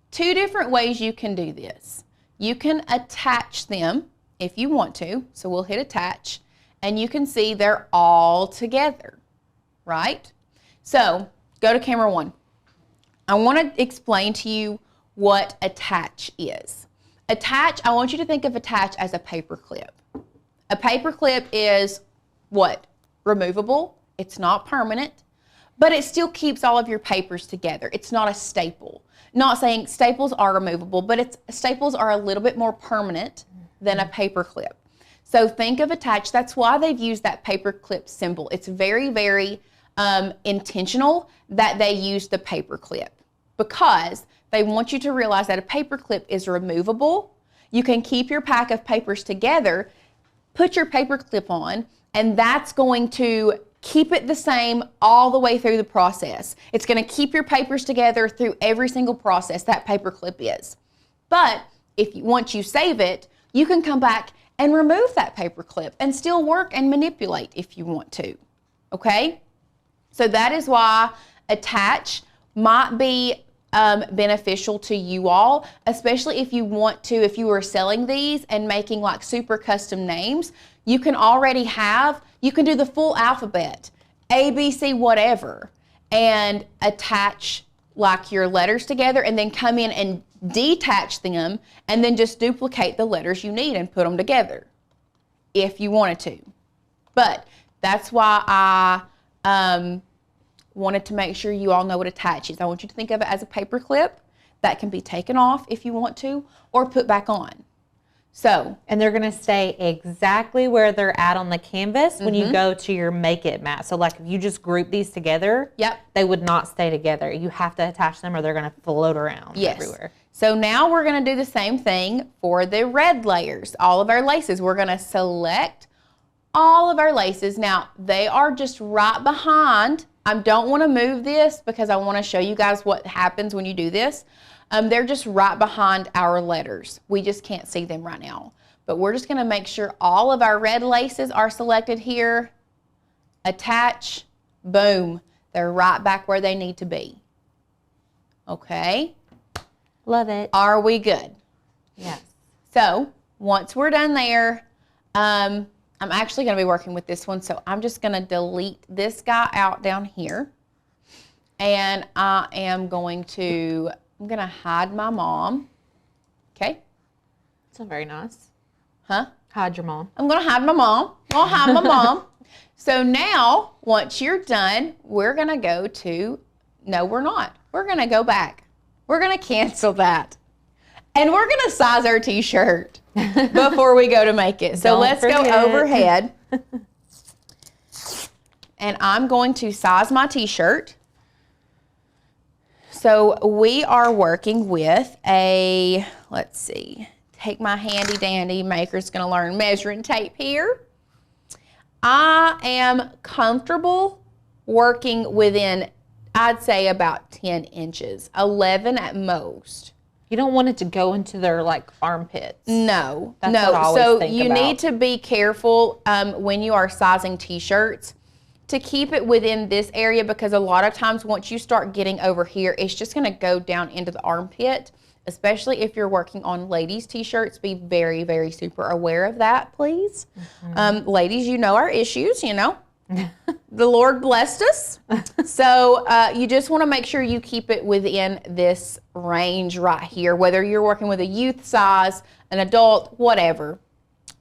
2 different ways you can do this. You can attach them if you want to. So we'll hit attach, and you can see they're all together, right? So go to camera 1. I want to explain to you what attach is. Attach, I want you to think of attach as a paper clip. A paper clip is what? Removable. It's not permanent, but it still keeps all of your papers together. It's not a staple. Not saying staples are removable, but staples are a little bit more permanent than a paper clip. So think of attach. That's why they've used that paper clip symbol. It's very, very intentional that they use the paper clip, because they want you to realize that a paper clip is removable. You can keep your pack of papers together, put your paper clip on, and that's going to keep it the same all the way through the process. It's going to keep your papers together through every single process that paper clip is. But once you save it, you can come back and remove that paper clip and still work and manipulate if you want to. Okay? So that is why attach might be beneficial to you all, especially if you want to, if you are selling these and making like super custom names, you can already have, you can do the full alphabet, A, B, C, whatever, and attach like your letters together, and then come in and detach them, and then just duplicate the letters you need and put them together if you wanted to. But that's why I wanted to make sure you all know what attach is. I want you to think of it as a paper clip that can be taken off if you want to, or put back on. So, and they're going to stay exactly where they're at on the canvas when you go to your make it mat. So like if you just group these together, they would not stay together. You have to attach them or they're going to float around everywhere. So now we're going to do the same thing for the red layers. All of our laces, we're going to select all of our laces. Now they are just right behind. I don't want to move this because I want to show you guys what happens when you do this. They're just right behind our letters. We just can't see them right now. But we're just going to make sure all of our red laces are selected here. Attach. Boom. They're right back where they need to be. Okay. Love it. Are we good? Yes. So once we're done there, I'm actually going to be working with this one, so I'm just going to delete this guy out down here. And I'm going to hide my mom. Okay? That's not very nice. Huh? Hide your mom. I'm going to hide my mom. I'll hide my mom. So now, once you're done, we're going to go to, no, we're not. We're going to go back. We're going to cancel that. And we're going to size our t-shirt before we go to make it. So let's go overhead. And I'm going to size my t-shirt. So we are working with a, let's see, take my handy dandy maker's going to learn measuring tape here. I am comfortable working within, I'd say, about 10 inches, 11 at most. You don't want it to go into their like armpits. No, That's what I always think you about. need to be careful when you are sizing t-shirts to keep it within this area, because a lot of times once you start getting over here, it's just going to go down into the armpit, especially if you're working on ladies t-shirts. Be very, very super aware of that, please. Ladies, you know our issues, you know. The Lord blessed us. So you just want to make sure you keep it within this range right here, whether you're working with a youth size, an adult, whatever.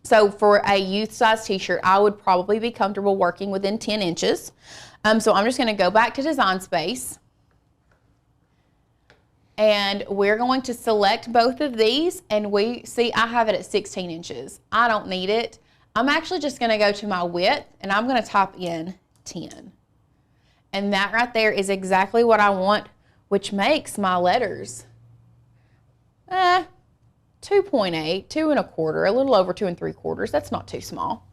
So for a youth size t-shirt, I would probably be comfortable working within 10 inches. So I'm just going to go back to Design Space. And we're going to select both of these, and we see I have it at 16 inches. I don't need it. I'm actually just going to go to my width, and I'm going to type in 10. And that right there is exactly what I want, which makes my letters 2.8, 2 1/4, a little over 2 3/4. That's not too small.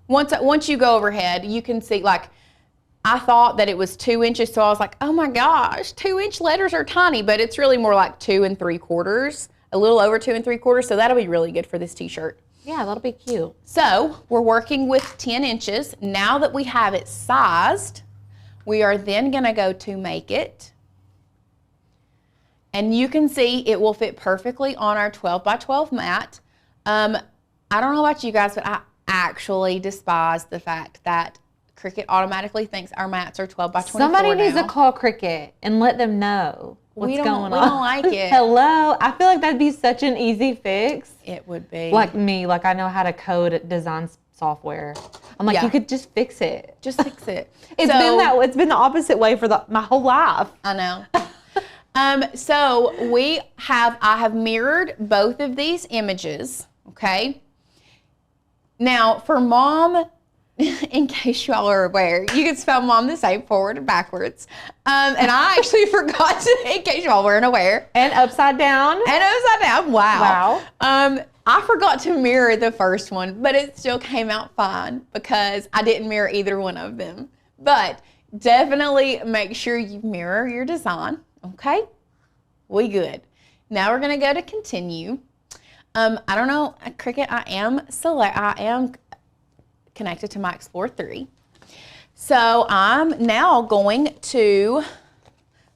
Once you go overhead, you can see, like, I thought that it was 2 inches, so I was like, oh my gosh, 2-inch letters are tiny, but it's really more like 2 3/4, a little over 2 3/4, so that'll be really good for this t-shirt. Yeah, that'll be cute. So we're working with 10 inches. Now that we have it sized, we are then gonna go to make it. And you can see it will fit perfectly on our 12 by 12 mat. I don't know about you guys, but I actually despise the fact that Cricut automatically thinks our mats are 12 by 24 Somebody needs now. to call Cricut and let them know what's going on. We don't like it. Hello? I feel like that'd be such an easy fix. It would be. Like me, like I know how to code design software. I'm like, Yeah. you could just fix it. Just fix it. It's been the opposite way for my whole life. I know. So I have mirrored both of these images, okay? Now, for mom, in case y'all are aware, you can spell mom the same forward and backwards. And I actually forgot to, in case y'all weren't aware. And upside down. And upside down, wow. I forgot to mirror the first one, but it still came out fine because I didn't mirror either one of them. But definitely make sure you mirror your design, okay? We good. Now we're gonna go to continue. I don't know, Cricut, I am connected to my Explore 3. So I'm now going to,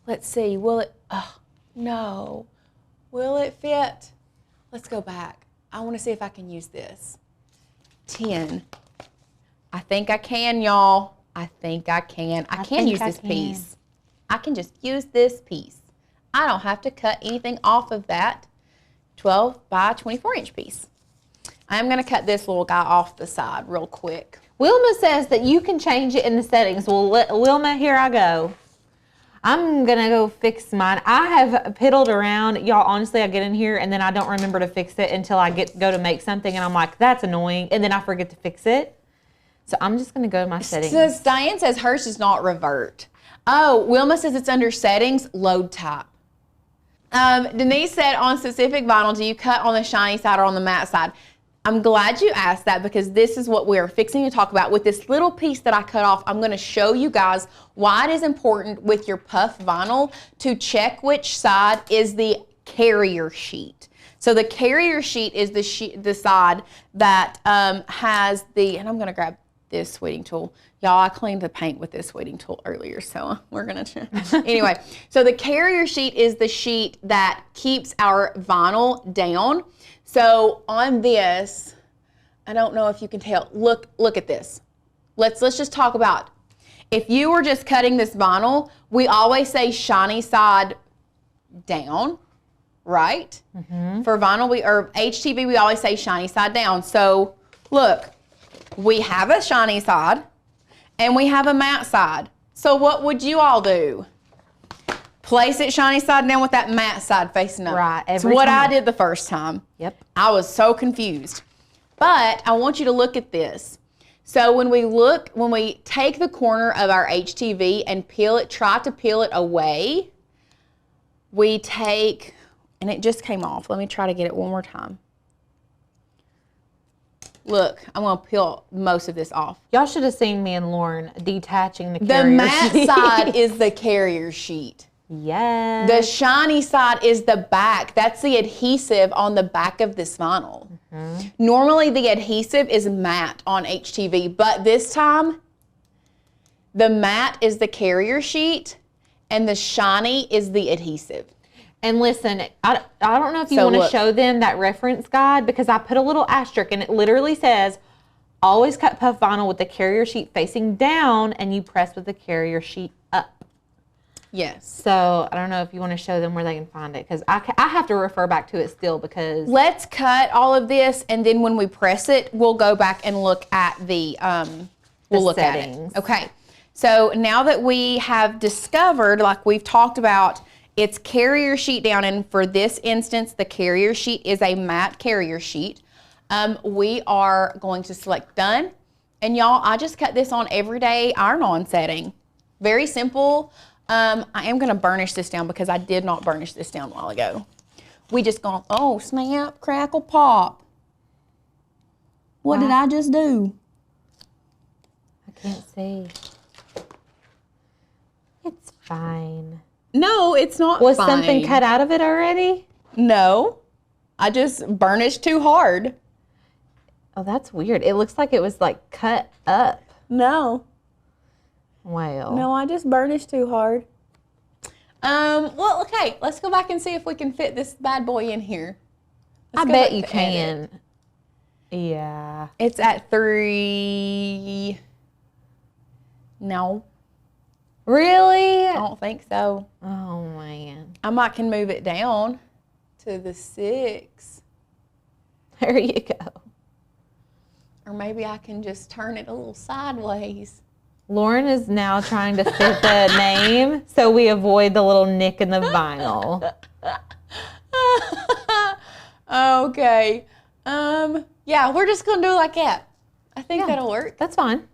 let's see, will it fit? Let's go back. I want to see if I can use this. 10. I think I can, y'all. I think I can. I can use this piece. I can just use this piece. I don't have to cut anything off of that 12 by 24 inch piece. I'm going to cut this little guy off the side real quick. Wilma says that you can change it in the settings. Well, Wilma, here I go. I'm going to go fix mine. I have piddled around. Y'all, honestly, I get in here and then I don't remember to fix it until I go to make something and I'm like, that's annoying. And then I forget to fix it. So I'm just going to go to my settings. So Diane says hers does not revert. Oh, Wilma says it's under settings, load type. Denise said on specific vinyl, do you cut on the shiny side or on the matte side? I'm glad you asked that because this is what we're fixing to talk about. With this little piece that I cut off, I'm going to show you guys why it is important with your puff vinyl to check which side is the carrier sheet. So the carrier sheet is the side that has the, and I'm going to grab this weeding tool. Y'all, I cleaned the paint with this weeding tool earlier, so we're going to, anyway. So the carrier sheet is the sheet that keeps our vinyl down. So on this, I don't know if you can tell. Look at this. Let's just talk about, if you were just cutting this vinyl, we always say shiny side down, right? For vinyl, or HTV, we always say shiny side down. So look, we have a shiny side and we have a matte side. So what would you all do? Place it shiny side down with that matte side facing up. Right. It's what I did the first time. Yep. I was so confused. But I want you to look at this. So when we take the corner of our HTV and peel it, try to peel it away, we take, and it just came off. Let me try to get it one more time. Look, I'm gonna peel most of this off. Y'all should have seen me and Lauren detaching the The carrier matte sheet. side is the carrier sheet. Yes. The shiny side is the back. That's the adhesive on the back of this vinyl. Normally the adhesive is matte on HTV, but this time the matte is the carrier sheet and the shiny is the adhesive. And listen, I don't know if you want to show them that reference guide, because I put a little asterisk and it literally says, always cut puff vinyl with the carrier sheet facing down and you press with the carrier sheet up. Yes. So I don't know if you want to show them where they can find it, because I have to refer back to it still, because. Let's cut all of this, and then when we press it, we'll go back and look at the settings. At it. Okay. So now that we have discovered, like we've talked about, it's carrier sheet down, and for this instance, the carrier sheet is a matte carrier sheet. We are going to select done, and y'all, I just cut this on everyday iron-on setting. Very simple. I am going to burnish this down because I did not burnish this down a while ago. We just gone, oh, snap, crackle, pop. What did I just do? I can't see. It's fine. No, it's not Was fine. something cut out of it already? No. I just burnished too hard. Oh, that's weird. It looks like it was like cut up. No. Well. No, I just burnished too hard. Well, okay, let's go back and see if we can fit this bad boy in here. I bet you can. Yeah. It's at 3. No. Really? I don't think so. Oh, man. I might can move it down to the 6. There you go. Or maybe I can just turn it a little sideways. Lauren is now trying to fit the name so we avoid the little nick in the vinyl. Okay. Yeah, we're just going to do it like that. I think that'll work. That's fine.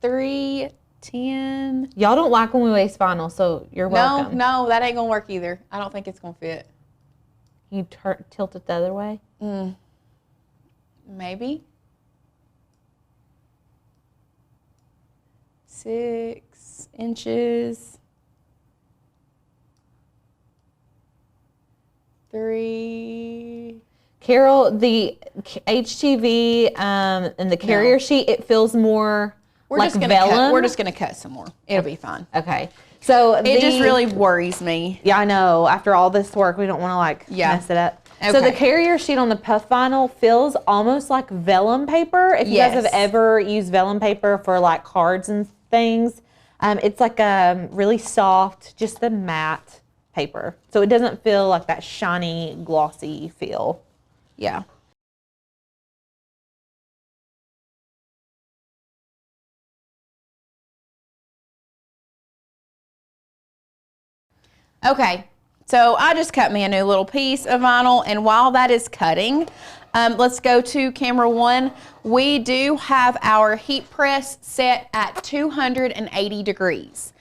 3, 10. Y'all don't like when we waste vinyl, so you're welcome. No, that ain't going to work either. I don't think it's going to fit. You tilt it the other way? Maybe. 6 inches. 3. Carol, the HTV and the carrier sheet, it feels more like vellum. We're just gonna cut some more. It'll be fine. Okay. So it just really worries me. Yeah, I know. After all this work, we don't want to mess it up. Okay. So the carrier sheet on the puff vinyl feels almost like vellum paper. If you guys have ever used vellum paper for like cards and things, it's like a really soft, just the matte paper. So it doesn't feel like that shiny, glossy feel. Yeah. Okay, so I just cut me a new little piece of vinyl, and while that is cutting, let's go to camera 1. We do have our heat press set at 280 degrees.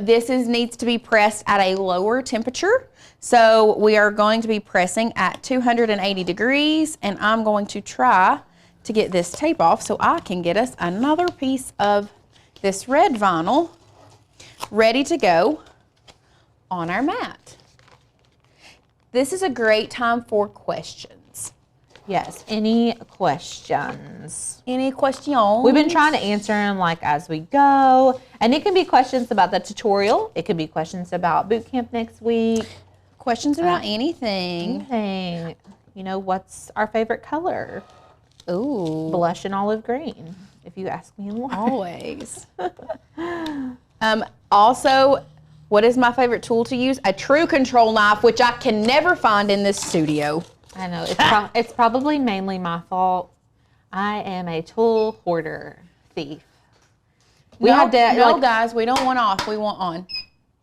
This needs to be pressed at a lower temperature, so we are going to be pressing at 280 degrees, and I'm going to try to get this tape off so I can get us another piece of this red vinyl ready to go on our mat. This is a great time for questions. Yes, any questions? Any questions? We've been trying to answer them like as we go. And it can be questions about the tutorial. It could be questions about boot camp next week. Questions about anything. you know, what's our favorite color? Ooh. Blush and olive green, if you ask me and Lauren. Always. Also, what is my favorite tool to use? A true control knife, which I can never find in this studio. I know, it's probably mainly my fault. I am a tool hoarder thief. Guys, we don't want off, we want on.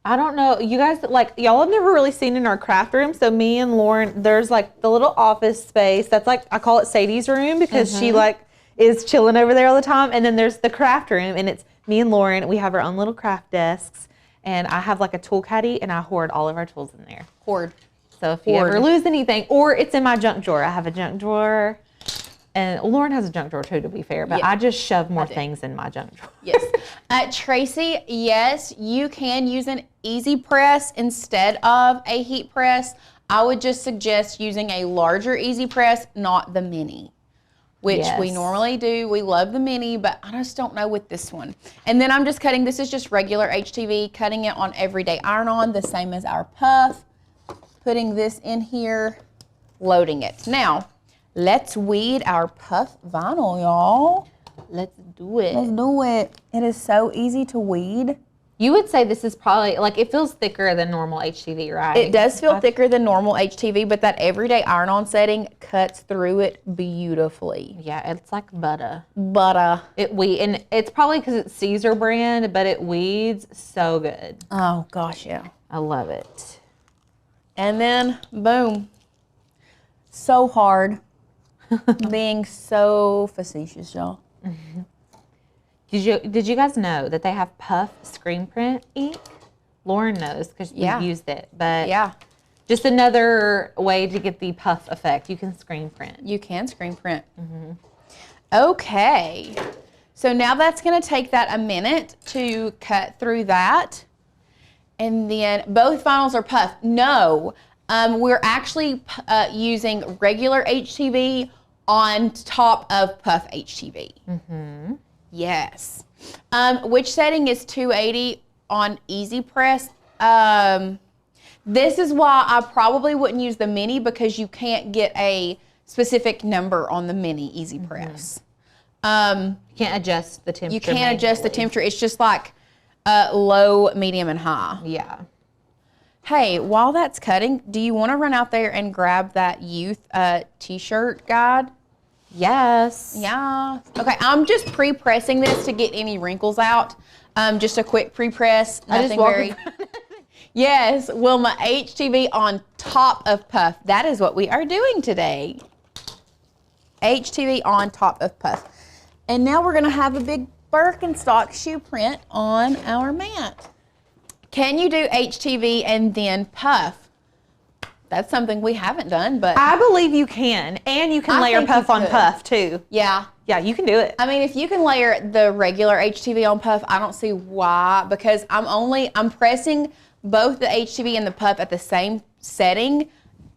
I don't know. You guys, like, y'all have never really seen in our craft room. So me and Lauren, there's like the little office space. That's like, I call it Sadie's room because she like is chilling over there all the time. And then there's the craft room and it's me and Lauren. We have our own little craft desks. And I have like a tool caddy and I hoard all of our tools in there. Hoard. So if you ever lose anything, or it's in my junk drawer. I have a junk drawer. And Lauren has a junk drawer too, to be fair, but I just shove more things in my junk drawer. Yes. Tracy, yes, you can use an easy press instead of a heat press. I would just suggest using a larger easy press, not the mini, which we normally do. We love the mini, but I just don't know with this one. And then I'm just cutting, this is just regular HTV, cutting it on everyday iron-on, the same as our puff. Putting this in here, loading it. Now, let's weed our puff vinyl, y'all. Let's do it. Let's do it. It is so easy to weed. You would say this is probably, like, it feels thicker than normal HTV, right? It does feel thicker than normal HTV, but that everyday iron-on setting cuts through it beautifully. Yeah, it's like butter. Butter. And it's probably because it's Caesar brand, but it weeds so good. Oh, gosh, yeah. I love it. And then, boom. So hard. Being so facetious, y'all. Mm-hmm. Did you guys know that they have puff screen print ink? Lauren knows because we've used it, but just another way to get the puff effect. You can screen print. You can screen print. Okay, so now that's going to take that a minute to cut through that, and then both vinyls are puff. No, we're actually using regular HTV on top of puff HTV. Yes. Which setting is 280 on easy press? This is why I probably wouldn't use the mini because you can't get a specific number on the mini easy press. You can't adjust the temperature. You can't adjust the temperature. It's just like low, medium, and high. Yeah. Hey, while that's cutting, do you want to run out there and grab that youth t-shirt guide? Yes. Yeah. Okay, I'm just pre-pressing this to get any wrinkles out. Just a quick pre-press. Nothing very. Yes. Well, my HTV on top of puff. That is what we are doing today. HTV on top of puff. And now we're going to have a big Birkenstock shoe print on our mat. Can you do HTV and then puff? That's something we haven't done, but I believe you can, and you can layer puff on puff too. Yeah. Yeah, you can do it. I mean, if you can layer the regular HTV on puff, I don't see why, because I'm pressing both the HTV and the puff at the same setting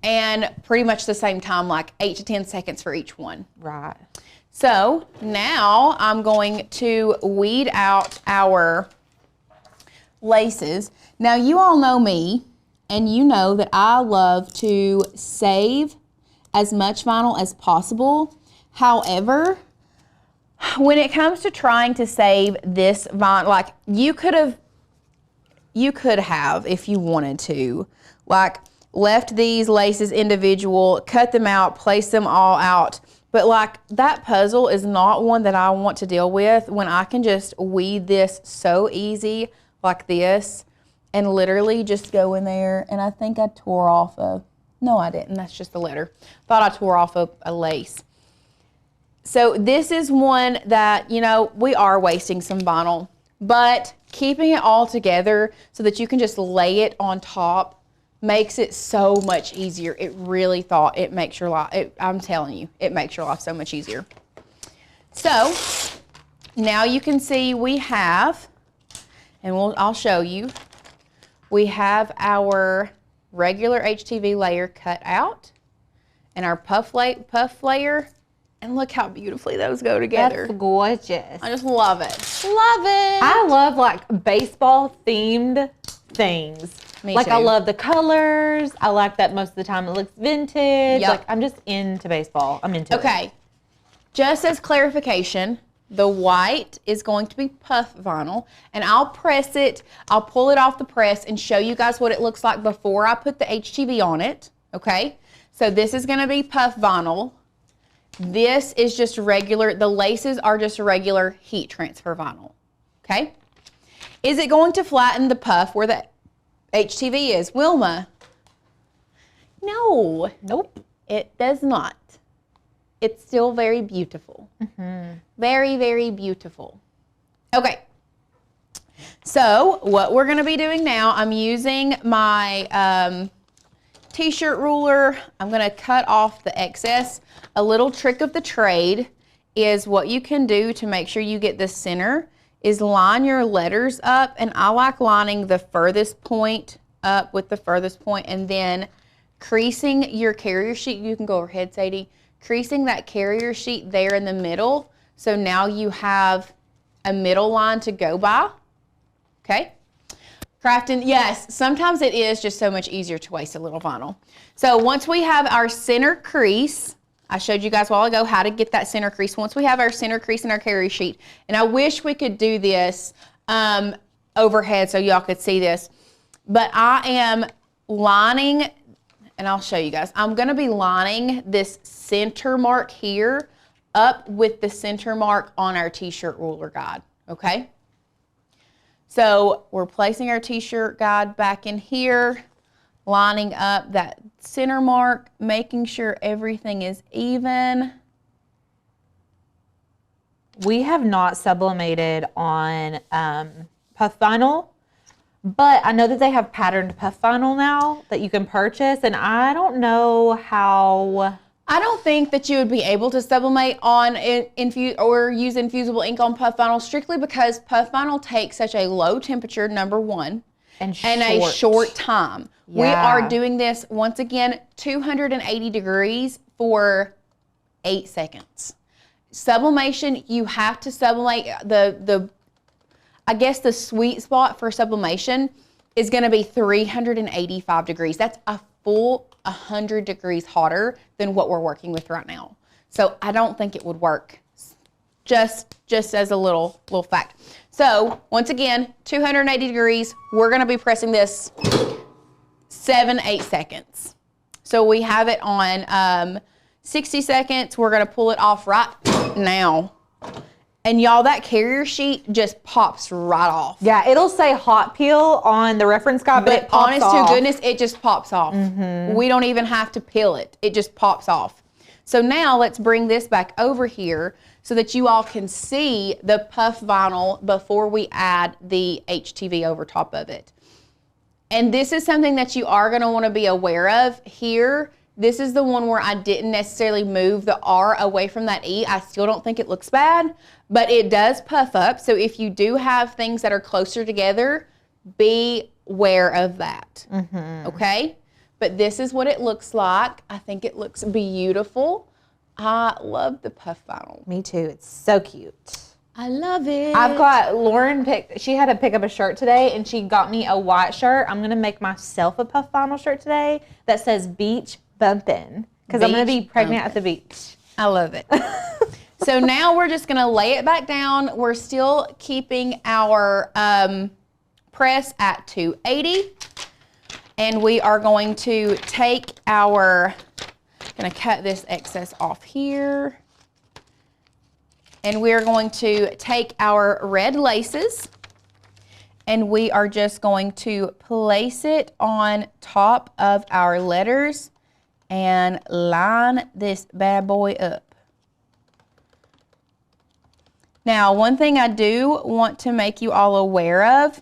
and pretty much the same time, like 8 to 10 seconds for each one. Right. So now I'm going to weed out our laces. Now you all know me, and you know that I love to save as much vinyl as possible. However, when it comes to trying to save this vinyl, like you could have, if you wanted to, like left these laces individual, cut them out, place them all out. But like that puzzle is not one that I want to deal with when I can just weed this so easy like this and literally just go in there. And I think I tore off no I didn't, that's just the letter. Thought I tore off a lace. So this is one that, you know, we are wasting some vinyl, but keeping it all together so that you can just lay it on top makes it so much easier. It really it makes your life, I'm telling you, it makes your life so much easier. So now you can see we have, and I'll show you, we have our regular HTV layer cut out and our puff layer, and look how beautifully those go together. That's gorgeous. I just love it. Love it. I love like baseball themed things. Me like too. I love the colors. I like that most of the time it looks vintage. Yep. Like I'm just into baseball. I'm into it. Okay. Just as clarification, the white is going to be puff vinyl, and I'll press it, I'll pull it off the press and show you guys what it looks like before I put the HTV on it, okay? So this is gonna be puff vinyl. This is just regular, the laces are just regular heat transfer vinyl, okay? Is it going to flatten the puff where the HTV is? Wilma? No. Nope. It does not. It's still very beautiful. Very, very beautiful. Okay. So what we're going to be doing now, I'm using my t-shirt ruler. I'm going to cut off the excess. A little trick of the trade is what you can do to make sure you get the center is line your letters up. And I like lining the furthest point up with the furthest point and then creasing your carrier sheet. You can go overhead, Sadie. Creasing that carrier sheet there in the middle. So now you have a middle line to go by. Okay. Crafting, yes, sometimes it is just so much easier to waste a little vinyl. So once we have our center crease, I showed you guys a while ago how to get that center crease. Once we have our center crease in our carrier sheet, and I wish we could do this overhead so y'all could see this, but I am lining, and I'll show you guys. I'm gonna be lining this center mark here up with the center mark on our t-shirt ruler guide, okay? So we're placing our t-shirt guide back in here, lining up that center mark, making sure everything is even. We have not sublimated on puff vinyl, but I know that they have patterned puff vinyl now that you can purchase, and I don't know how. I don't think that you would be able to sublimate on or use infusible ink on puff vinyl strictly because puff vinyl takes such a low temperature, number one, and a short time. Yeah. We are doing this, once again, 280 degrees for 8 seconds. Sublimation, you have to sublimate. I guess the sweet spot for sublimation is going to be 385 degrees. That's a full 100 degrees hotter than what we're working with right now. So I don't think it would work. Just as a little fact. So once again, 280 degrees. We're going to be pressing this 7-8 seconds. So we have it on 60 seconds. We're going to pull it off right now. And y'all, that carrier sheet just pops right off. Yeah, it'll say hot peel on the reference guide, but it pops honest off. to goodness, it just pops off. We don't even have to peel it. It just pops off. So now let's bring this back over here so that you all can see the puff vinyl before we add the HTV over top of it. And this is something that you are going to want to be aware of here. This is the one where I didn't necessarily move the R away from that E. I still don't think it looks bad, but it does puff up. So if you do have things that are closer together, be aware of that, okay? But this is what it looks like. I think it looks beautiful. I love the puff vinyl. Me too. It's so cute. I love it. I've got she had to pick up a shirt today, and she got me a white shirt. I'm going to make myself a puff vinyl shirt today that says beach bumpin', because I'm going to be pregnant at the beach. I love it. So now we're just going to lay it back down. We're still keeping our press at 280. And we are going to take our, going to cut this excess off here. And we're going to take our red laces and we are just going to place it on top of our letters and line this bad boy up. Now, one thing I do want to make you all aware of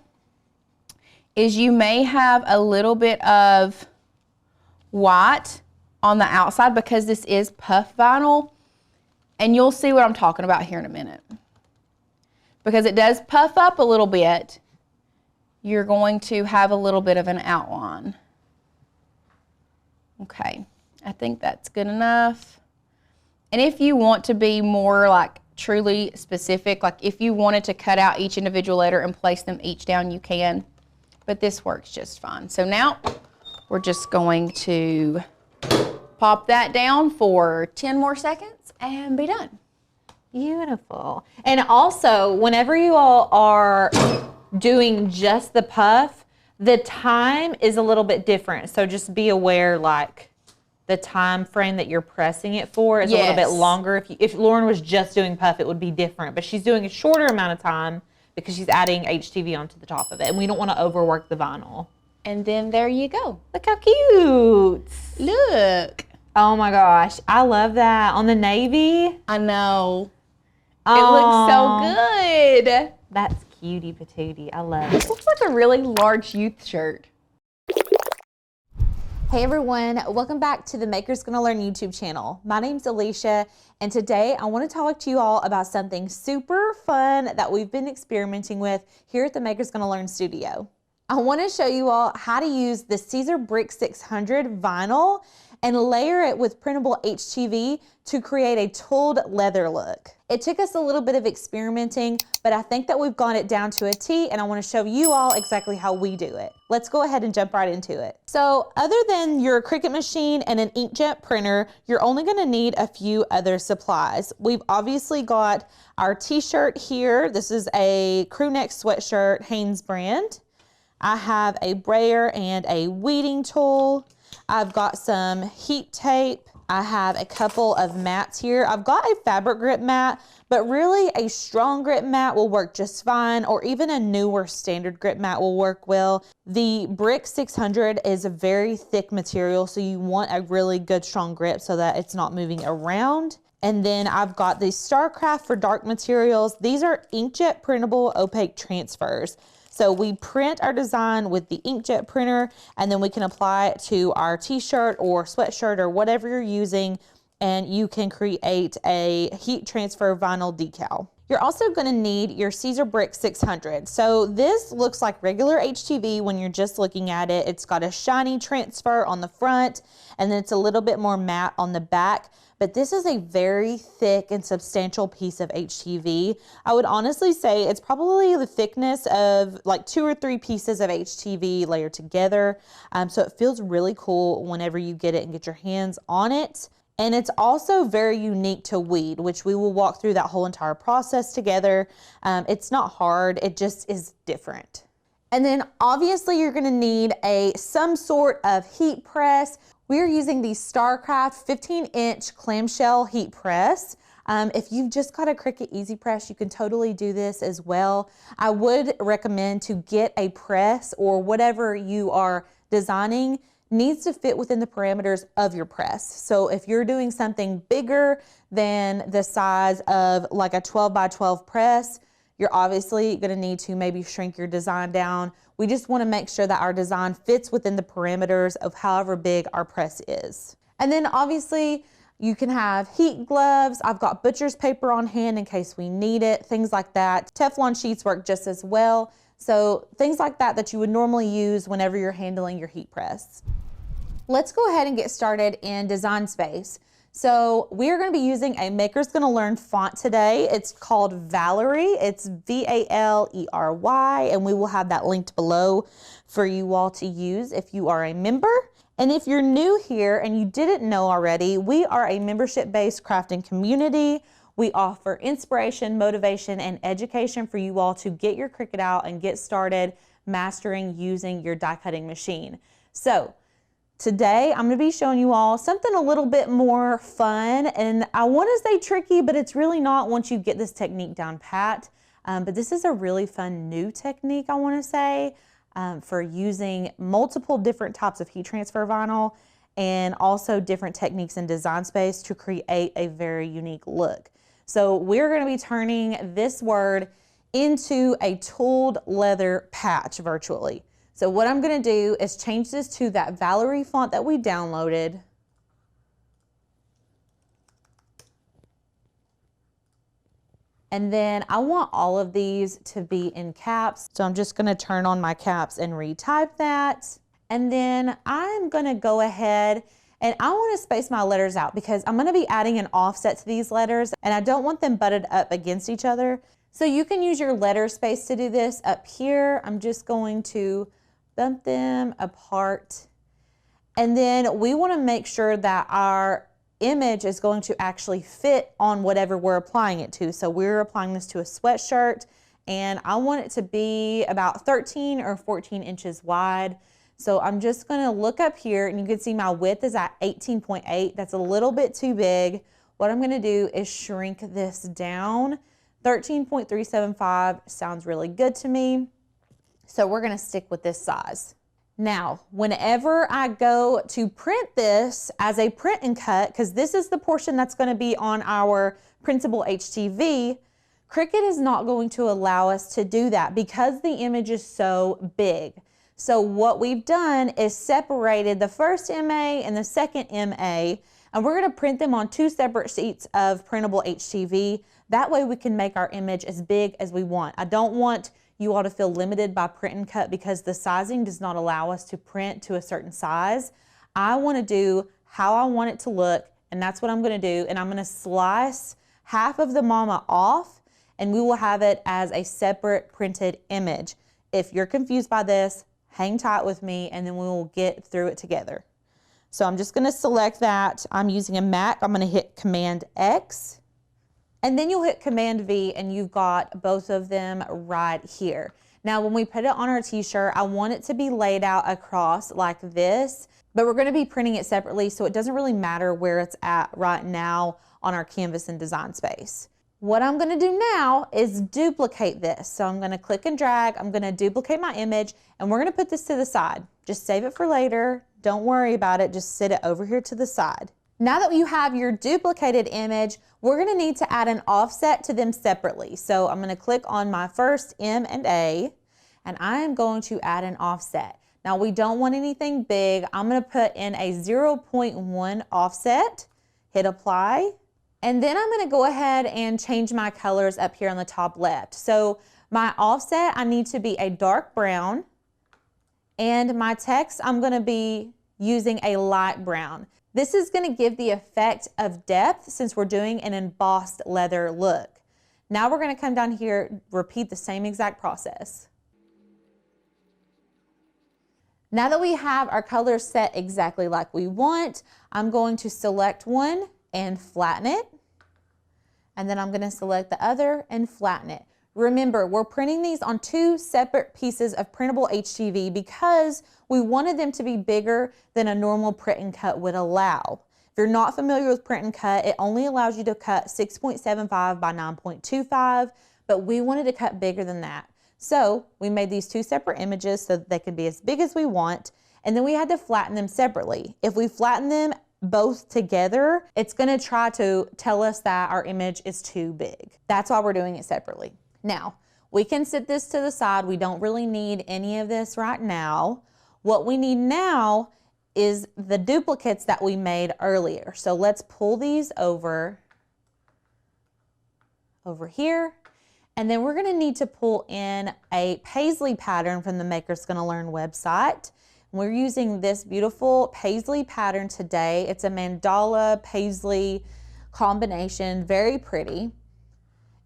is you may have a little bit of white on the outside because this is puff vinyl, and you'll see what I'm talking about here in a minute. Because it does puff up a little bit, you're going to have a little bit of an outline. Okay, I think that's good enough. And if you want to be more like truly specific, like if you wanted to cut out each individual letter and place them each down, you can. but this works just fine. So now we're just going to pop that down for 10 more seconds and be done. Beautiful. And also, whenever you all are doing just the puff, the time is a little bit different. So just be aware, like, the time frame that you're pressing it for is a little bit longer. If Lauren was just doing puff, it would be different. But she's doing a shorter amount of time because she's adding HTV onto the top of it. And we don't want to overwork the vinyl. And then there you go. Look how cute. Look. Oh my gosh. I love that. On the navy. I know. It looks so good. That's cutie patootie. I love This it. looks like a really large youth shirt. Hey everyone, welcome back to the Makers Gonna Learn YouTube channel. My name's Alicia, and today I want to talk to you all about something super fun that we've been experimenting with here at the Makers Gonna Learn studio. I want to show you all how to use the Caesar Brick 600 vinyl and layer it with printable HTV to create a tooled leather look. It took us a little bit of experimenting, but I think that we've got it down to a T, and I want to show you all exactly how we do it. Let's go ahead and jump right into it. So other than your Cricut machine and an inkjet printer, you're only going to need a few other supplies. We've obviously got our t-shirt here. This is a crew neck sweatshirt, Hanes brand. I have a brayer and a weeding tool. I've got some heat tape. I have a couple of mats here. I've got a fabric grip mat, but really a strong grip mat will work just fine, or even a newer standard grip mat will work well. The Brick 600 is a very thick material, so you want a really good strong grip so that it's not moving around. And then I've got the Starcraft for dark materials. These are inkjet printable opaque transfers. So we print our design with the inkjet printer, and then we can apply it to our t-shirt or sweatshirt or whatever you're using, and you can create a heat transfer vinyl decal. You're also going to need your Caesar Brick 600. So this looks like regular HTV when you're just looking at it. It's got a shiny transfer on the front, and then it's a little bit more matte on the back. But this is a very thick and substantial piece of HTV. I would honestly say it's probably the thickness of like 2 or 3 pieces of HTV layered together. So it feels really cool whenever you get it and get your hands on it. And it's also very unique to weed, which we will walk through that whole entire process together. It's not hard, it just is different. And then obviously you're gonna need some sort of heat press. We're using the Starcraft 15-inch clamshell heat press. If you've just got a Cricut Easy Press, you can totally do this as well. I would recommend to get a press, or whatever you are designing needs to fit within the parameters of your press. So if you're doing something bigger than the size of like a 12 by 12 press, you're obviously going to need to maybe shrink your design down. We just want to make sure that our design fits within the parameters of however big our press is. And then obviously you can have heat gloves. I've got butcher's paper on hand in case we need it, things like that. Teflon sheets work just as well. So things like that that you would normally use whenever you're handling your heat press. Let's go ahead and get started in Design Space. So we're going to be using a Makers Gonna Learn font today. It's called Valerie. It's V-A-L-E-R-Y, and we will have that linked below for you all to use if you are a member. And if you're new here and you didn't know already, we are a membership-based crafting community. We offer inspiration, motivation, and education for you all to get your Cricut out and get started mastering using your die cutting machine. So today, I'm going to be showing you all something a little bit more fun, and I want to say tricky, but it's really not once you get this technique down pat. But this is a really fun new technique, I want to say, for using multiple different types of heat transfer vinyl and also different techniques in Design Space to create a very unique look. So we're going to be turning this word into a tooled leather patch virtually. So what I'm going to do is change this to that Valerie font that we downloaded. And then I want all of these to be in caps. So I'm just going to turn on my caps and retype that. And then I'm going to go ahead and I want to space my letters out because I'm going to be adding an offset to these letters and I don't want them butted up against each other. So you can use your letter space to do this. Up here, I'm just going to bump them apart. And then we want to make sure that our image is going to actually fit on whatever we're applying it to. So we're applying this to a sweatshirt, and I want it to be about 13 or 14 inches wide. So I'm just going to look up here, and you can see my width is at 18.8. That's a little bit too big. What I'm going to do is shrink this down. 13.375 sounds really good to me. So we're going to stick with this size. Now, whenever I go to print this as a print and cut, because this is the portion that's going to be on our printable HTV, Cricut is not going to allow us to do that because the image is so big. So what we've done is separated the first MA and the second MA, and we're going to print them on 2 separate sheets of printable HTV. That way we can make our image as big as we want. I don't want you all to feel limited by print and cut because the sizing does not allow us to print to a certain size. I want to do how I want it to look, and that's what I'm going to do. And I'm going to slice half of the mama off, and we will have it as a separate printed image. If you're confused by this, hang tight with me, and then we will get through it together. So I'm just going to select that. I'm using a Mac. I'm going to hit Command X. And then you'll hit Command V, and you've got both of them right here. Now, when we put it on our t-shirt, I want it to be laid out across like this, but we're going to be printing it separately, so it doesn't really matter where it's at right now on our canvas and design space. What I'm going to do now is duplicate this. So I'm going to click and drag. I'm going to duplicate my image, and we're going to put this to the side. Just save it for later. Don't worry about it. Just sit it over here to the side. Now that you have your duplicated image, we're going to need to add an offset to them separately. So I'm going to click on my first M and A, and I am going to add an offset. Now we don't want anything big. I'm going to put in a 0.1 offset, hit apply, and then I'm going to go ahead and change my colors up here on the top left. So my offset, I need to be a dark brown, and my text, I'm going to be using a light brown. This is going to give the effect of depth since we're doing an embossed leather look. Now we're going to come down here, repeat the same exact process. Now that we have our colors set exactly like we want, I'm going to select one and flatten it. And then I'm going to select the other and flatten it. Remember, we're printing these on 2 separate pieces of printable HTV because we wanted them to be bigger than a normal print and cut would allow. If you're not familiar with print and cut, it only allows you to cut 6.75 by 9.25, but we wanted to cut bigger than that. So we made these 2 separate images so that they can be as big as we want, and then we had to flatten them separately. If we flatten them both together, it's going to try to tell us that our image is too big. That's why we're doing it separately. Now, we can set this to the side. We don't really need any of this right now. What we need now is the duplicates that we made earlier. So let's pull these over here. And then we're going to need to pull in a paisley pattern from the Maker's Gonna Learn website. We're using this beautiful paisley pattern today. It's a mandala paisley combination, very pretty.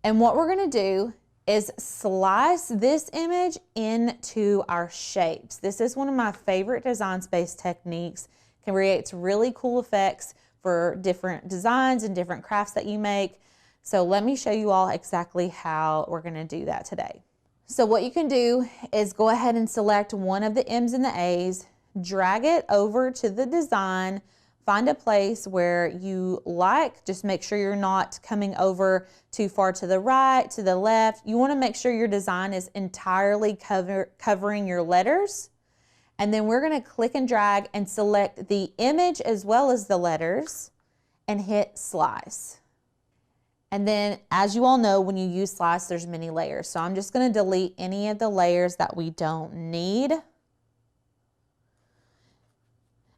And what we're going to do is slice this image into our shapes. This is one of my favorite design space techniques. It creates really cool effects for different designs and different crafts that you make. So let me show you all exactly how we're going to do that today. So what you can do is go ahead and select one of the M's and the A's, drag it over to the design, find a place where you like, just make sure you're not coming over too far to the right, to the left. You want to make sure your design is entirely covering your letters. And then we're going to click and drag and select the image as well as the letters and hit slice. And then as you all know, when you use slice, there's many layers. So I'm just going to delete any of the layers that we don't need.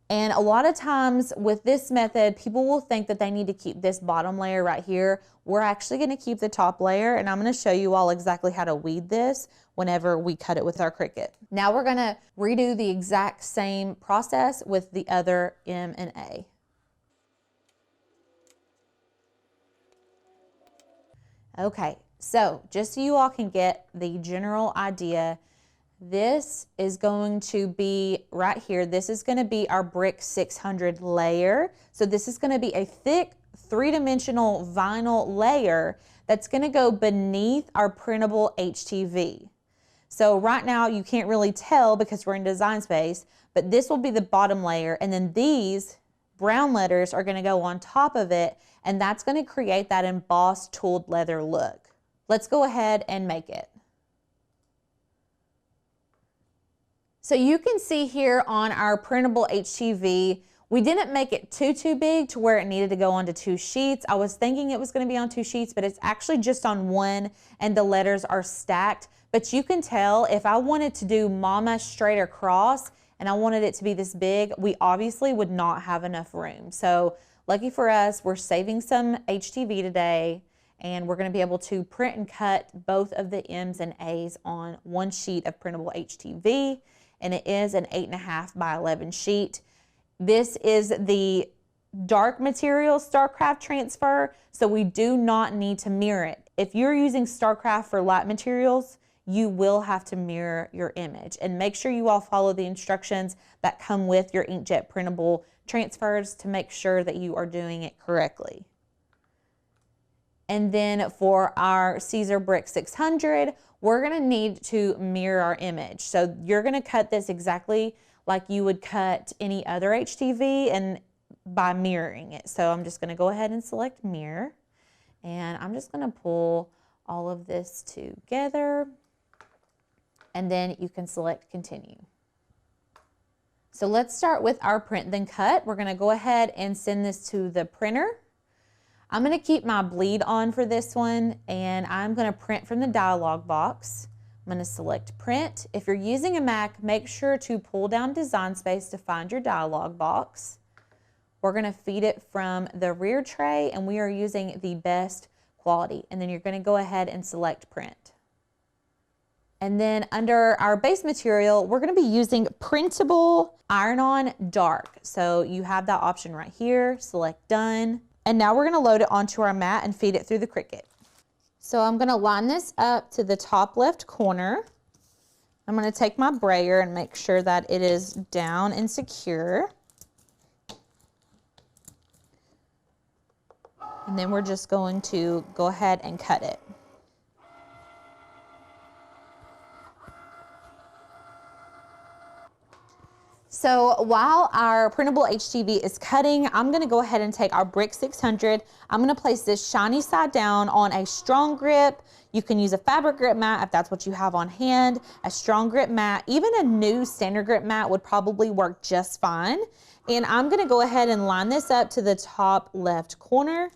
And a lot of times with this method, people will think that they need to keep this bottom layer right here. We're actually going to keep the top layer, and I'm going to show you all exactly how to weed this whenever we cut it with our Cricut. Now we're going to redo the exact same process with the other M and A. Okay, so just so you all can get the general idea, This is going to be right here. This is going to be our brick 600 layer. So this is going to be a thick 3-dimensional vinyl layer that's going to go beneath our printable HTV. So right now you can't really tell because we're in Design Space, but this will be the bottom layer, and then these brown letters are going to go on top of it, and that's going to create that embossed tooled leather look. Let's go ahead and make it. So you can see here on our printable HTV, we didn't make it too big to where it needed to go onto 2 sheets. I was thinking it was going to be on 2 sheets, but it's actually just on 1, and the letters are stacked. But you can tell if I wanted to do Mama straight across and I wanted it to be this big, we obviously would not have enough room. So lucky for us, we're saving some HTV today, and we're going to be able to print and cut both of the M's and A's on 1 sheet of printable HTV. And it is an 8.5 by 11 sheet. This is the dark material StarCraft transfer, so we do not need to mirror it. If you're using StarCraft for light materials, you will have to mirror your image. And make sure you all follow the instructions that come with your inkjet printable transfers to make sure that you are doing it correctly. And then for our Caesar Brick 600, we're gonna need to mirror our image. So you're gonna cut this exactly like you would cut any other HTV and by mirroring it. So I'm just gonna go ahead and select mirror, and I'm just gonna pull all of this together, and then you can select continue. So let's start with our print then cut. We're gonna go ahead and send this to the printer. I'm going to keep my bleed on for this one, and I'm going to print from the dialog box. I'm going to select print. If you're using a Mac, make sure to pull down Design Space to find your dialog box. We're going to feed it from the rear tray, and we are using the best quality. And then you're going to go ahead and select print. And then under our base material, we're going to be using printable iron-on dark. So you have that option right here. Select done. And now we're going to load it onto our mat and feed it through the Cricut. So I'm going to line this up to the top left corner. I'm going to take my brayer and make sure that it is down and secure. And then we're just going to go ahead and cut it. So while our printable HTV is cutting, I'm gonna go ahead and take our Brick 600. I'm gonna place this shiny side down on a strong grip. You can use a fabric grip mat if that's what you have on hand, a strong grip mat, even a new standard grip mat would probably work just fine. And I'm gonna go ahead and line this up to the top left corner,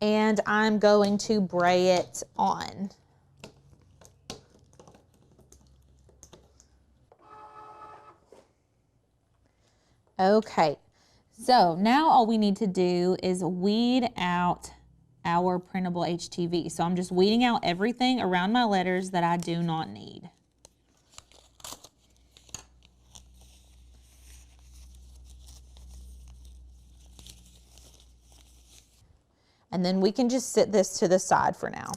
and I'm going to bray it on. Okay, so now all we need to do is weed out our printable HTV. So I'm just weeding out everything around my letters that I do not need. And then we can just sit this to the side for now.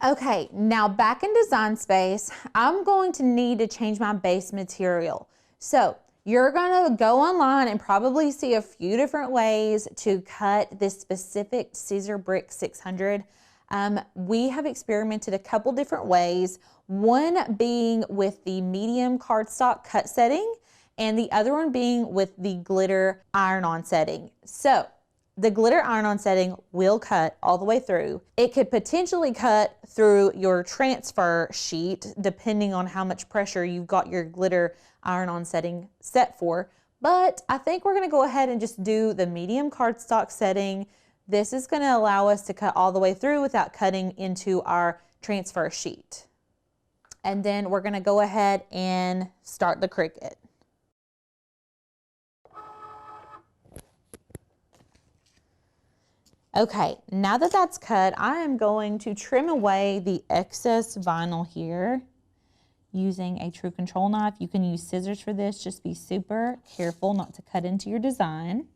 Okay, now back in Design Space, I'm going to need to change my base material. So you're gonna go online and probably see a few different ways to cut this specific Caesar Brick 600. We have experimented a couple different ways, one being with the medium cardstock cut setting and the other one being with the glitter iron-on setting. So the glitter iron-on setting will cut all the way through. It could potentially cut through your transfer sheet depending on how much pressure you've got your glitter iron-on setting set for. But I think we're gonna go ahead and just do the medium cardstock setting. This is gonna allow us to cut all the way through without cutting into our transfer sheet. And then we're gonna go ahead and start the Cricut. Okay, now that that's cut, I am going to trim away the excess vinyl here using a true control knife. You can use scissors for this. Just be super careful not to cut into your design.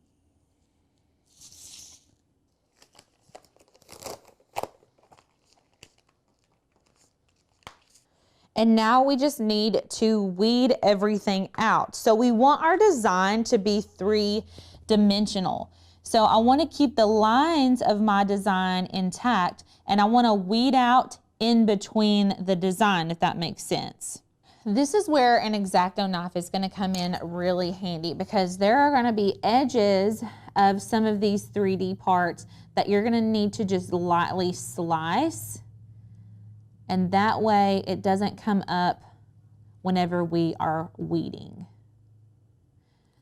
And now we just need to weed everything out. So we want our design to be 3-dimensional. So I want to keep the lines of my design intact, and I want to weed out in between the design, if that makes sense. This is where an X-Acto knife is going to come in really handy, because there are going to be edges of some of these 3D parts that you're going to need to just lightly slice, and that way it doesn't come up whenever we are weeding.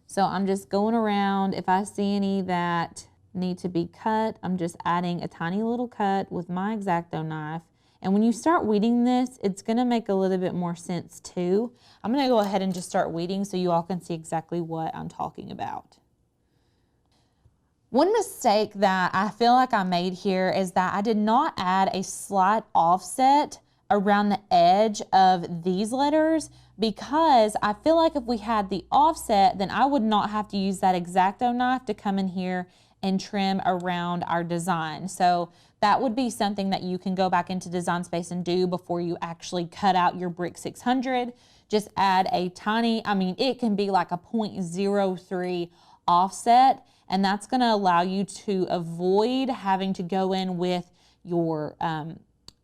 So I'm just going around. If I see any that need to be cut, I'm just adding a tiny little cut with my X-Acto knife. And when you start weeding this, it's gonna make a little bit more sense too. I'm gonna go ahead and just start weeding so you all can see exactly what I'm talking about. One mistake that I feel like I made here is that I did not add a slight offset around the edge of these letters, because I feel like if we had the offset, then I would not have to use that X-Acto knife to come in here and trim around our design. So that would be something that you can go back into Design Space and do before you actually cut out your brick 600. Just add a tiny, I mean, it can be like a 0.03 offset, and that's gonna allow you to avoid having to go in with your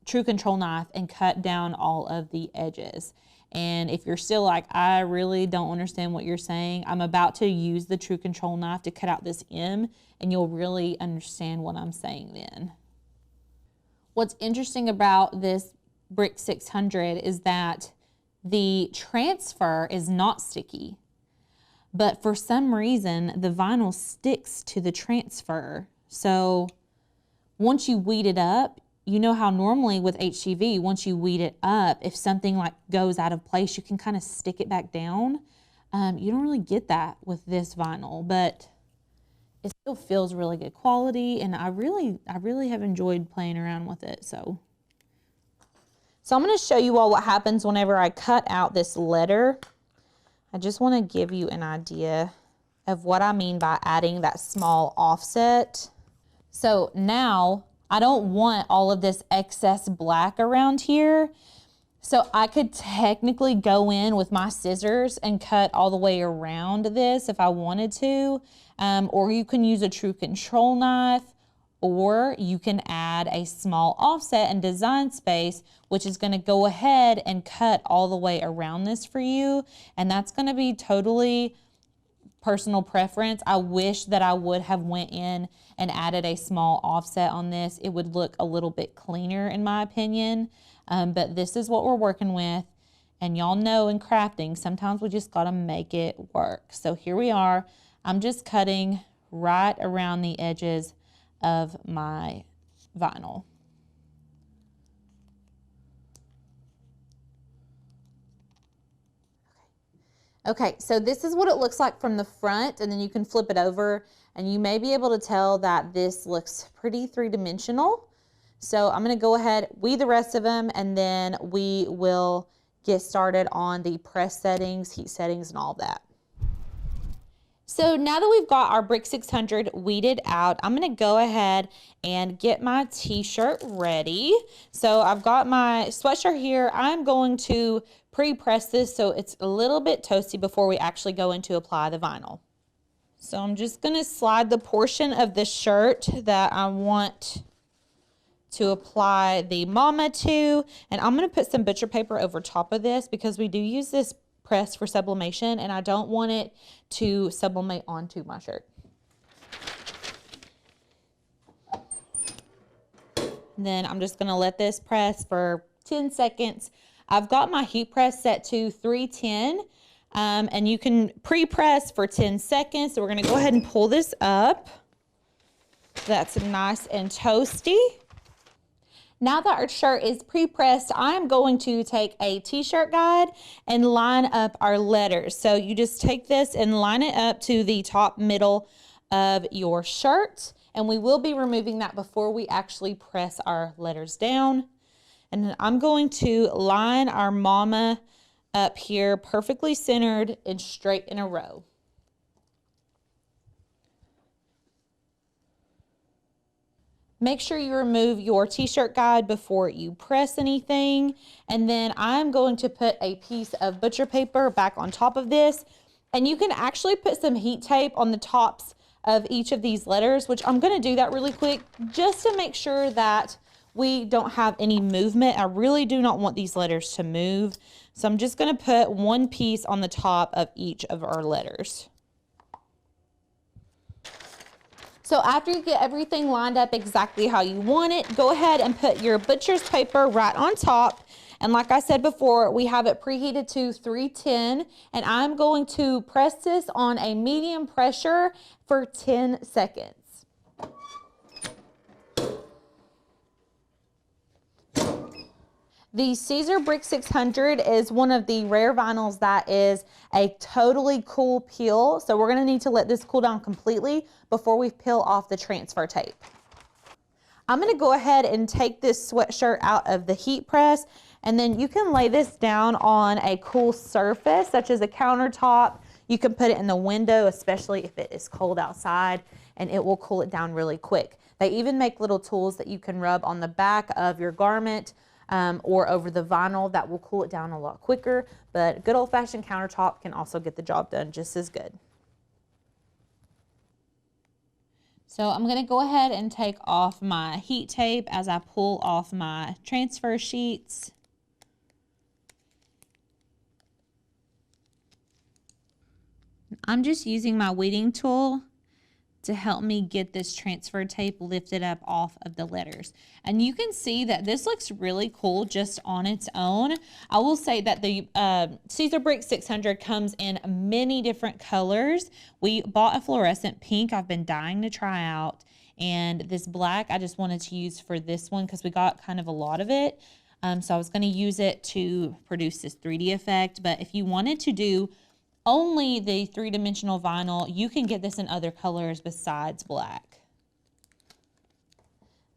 True Control knife and cut down all of the edges. And if you're still like, I really don't understand what you're saying, I'm about to use the True Control knife to cut out this M, and you'll really understand what I'm saying then. What's interesting about this brick 600 is that the transfer is not sticky, but for some reason the vinyl sticks to the transfer. So once you weed it up, you know how normally with HTV, once you weed it up, if something like goes out of place, you can kind of stick it back down. You don't really get that with this vinyl, but it still feels really good quality, and I really have enjoyed playing around with it. So I'm going to show you all what happens whenever I cut out this letter. I just want to give you an idea of what I mean by adding that small offset. So now I don't want all of this excess black around here. So I could technically go in with my scissors and cut all the way around this if I wanted to. Or you can use a True Control knife, or you can add a small offset in Design Space, which is going to go ahead and cut all the way around this for you. And that's going to be totally personal preference. I wish that I would have went in and added a small offset on this. It would look a little bit cleaner in my opinion, but this is what we're working with. And y'all know in crafting, sometimes we just gotta make it work. So here we are. I'm just cutting right around the edges of my vinyl. Okay, so this is what it looks like from the front, and then you can flip it over and you may be able to tell that this looks pretty 3-dimensional. So I'm gonna go ahead, weed the rest of them, and then we will get started on the press settings, heat settings, and all that. So now that we've got our brick 600 weeded out, I'm gonna go ahead and get my t-shirt ready. So I've got my sweatshirt here. I'm going to pre-press this so it's a little bit toasty before we actually go in to apply the vinyl. So I'm just gonna slide the portion of the shirt that I want to apply the mama to, and I'm gonna put some butcher paper over top of this because we do use this press for sublimation, and I don't want it to sublimate onto my shirt. And then I'm just gonna let this press for 10 seconds. I've got my heat press set to 310, and you can pre-press for 10 seconds. So we're gonna go ahead and pull this up. That's nice and toasty. Now that our shirt is pre-pressed, I'm going to take a t-shirt guide and line up our letters. So you just take this and line it up to the top middle of your shirt. And we will be removing that before we actually press our letters down. And then I'm going to line our mama up here perfectly centered and straight in a row. Make sure you remove your t-shirt guide before you press anything. And then I'm going to put a piece of butcher paper back on top of this. And you can actually put some heat tape on the tops of each of these letters, which I'm gonna do that really quick just to make sure that we don't have any movement. I really do not want these letters to move. So I'm just gonna put one piece on the top of each of our letters. So after you get everything lined up exactly how you want it, go ahead and put your butcher's paper right on top. And like I said before, we have it preheated to 310, and I'm going to press this on a medium pressure for 10 seconds. The Caesar Brick 600 is one of the rare vinyls that is a totally cool peel. So we're gonna need to let this cool down completely before we peel off the transfer tape. I'm gonna go ahead and take this sweatshirt out of the heat press, and then you can lay this down on a cool surface, such as a countertop. You can put it in the window, especially if it is cold outside, and it will cool it down really quick. They even make little tools that you can rub on the back of your garment or over the vinyl that will cool it down a lot quicker, but good old-fashioned countertop can also get the job done just as good. So I'm gonna go ahead and take off my heat tape as I pull off my transfer sheets. I'm just using my weeding tool to help me get this transfer tape lifted up off of the letters. And you can see that this looks really cool just on its own. I will say that the Caesar Brick 600 comes in many different colors. We bought a fluorescent pink I've been dying to try out, and this black I just wanted to use for this one because we got kind of a lot of it. So I was gonna use it to produce this 3D effect, but if you wanted to do only the three-dimensional vinyl, you can get this in other colors besides black.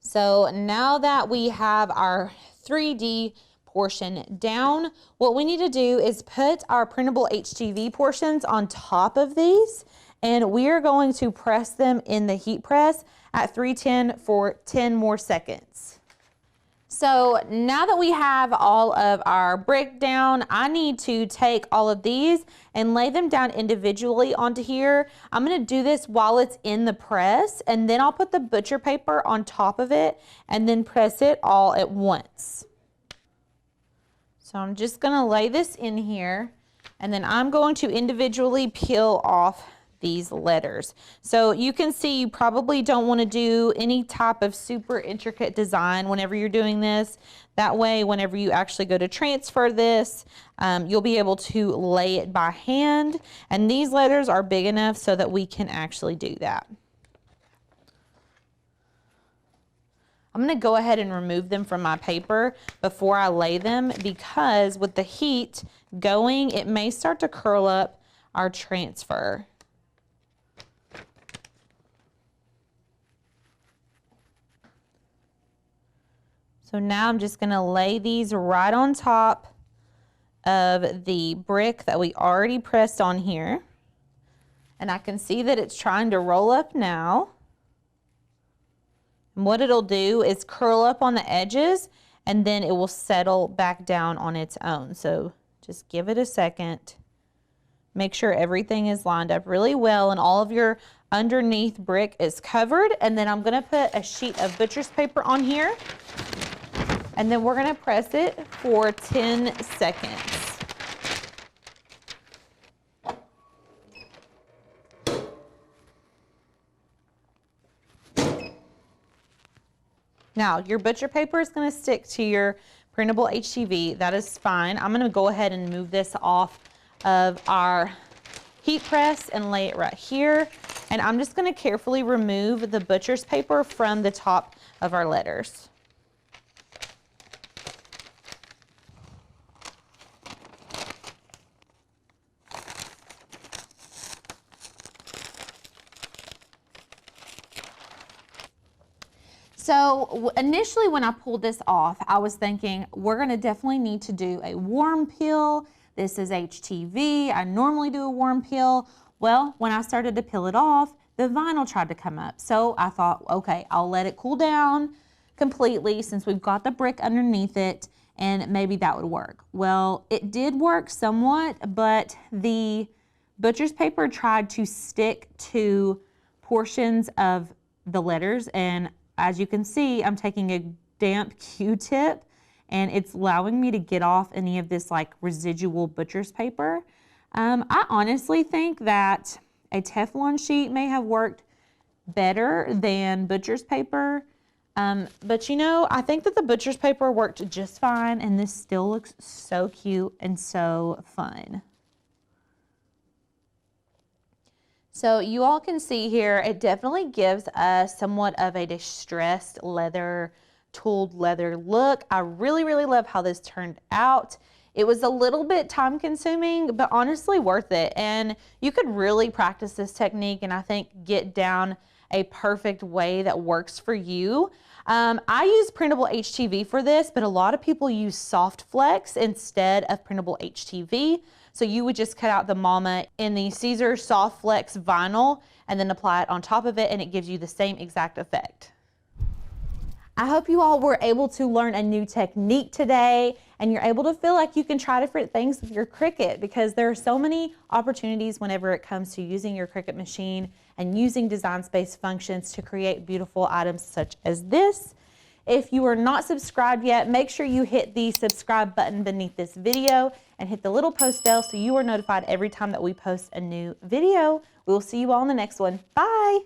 So now that we have our 3D portion down, what we need to do is put our printable HTV portions on top of these, and we are going to press them in the heat press at 310 for 10 more seconds. So now that we have all of our brick down, I need to take all of these and lay them down individually onto here. I'm gonna do this while it's in the press, and then I'll put the butcher paper on top of it and then press it all at once. So I'm just gonna lay this in here, and then I'm going to individually peel off these letters. So you can see you probably don't want to do any type of super intricate design whenever you're doing this. That way, whenever you actually go to transfer this, you'll be able to lay it by hand. And these letters are big enough so that we can actually do that. I'm gonna go ahead and remove them from my paper before I lay them, because with the heat going, it may start to curl up our transfer. So now I'm just gonna lay these right on top of the brick that we already pressed on here. And I can see that it's trying to roll up now. And what it'll do is curl up on the edges, and then it will settle back down on its own. So just give it a second. Make sure everything is lined up really well and all of your underneath brick is covered. And then I'm gonna put a sheet of butcher's paper on here. And then we're gonna press it for 10 seconds. Now, your butcher paper is gonna stick to your printable HTV. That is fine. I'm gonna go ahead and move this off of our heat press and lay it right here. And I'm just gonna carefully remove the butcher's paper from the top of our letters. So initially when I pulled this off, I was thinking we're gonna definitely need to do a warm peel. This is HTV, I normally do a warm peel. Well, when I started to peel it off, the vinyl tried to come up. So I thought, okay, I'll let it cool down completely since we've got the brick underneath it, and maybe that would work. Well, it did work somewhat, but the butcher's paper tried to stick to portions of the letters, and as you can see, I'm taking a damp Q-tip and it's allowing me to get off any of this like residual butcher's paper. I honestly think that a Teflon sheet may have worked better than butcher's paper. But you know, I think that the butcher's paper worked just fine, and this still looks so cute and so fun. So you all can see here, it definitely gives us somewhat of a distressed leather, tooled leather look. I really, really love how this turned out. It was a little bit time consuming, but honestly worth it. And you could really practice this technique and I think get down a perfect way that works for you. I use printable HTV for this, but a lot of people use soft flex instead of printable HTV. So you would just cut out the mama in the Caesar soft flex vinyl and then apply it on top of it, and it gives you the same exact effect. I hope you all were able to learn a new technique today and you're able to feel like you can try different things with your Cricut, because there are so many opportunities whenever it comes to using your Cricut machine and using design space functions to create beautiful items such as this. If you are not subscribed yet, make sure you hit the subscribe button beneath this video and hit the little post bell so you are notified every time that we post a new video. We will see you all in the next one. Bye.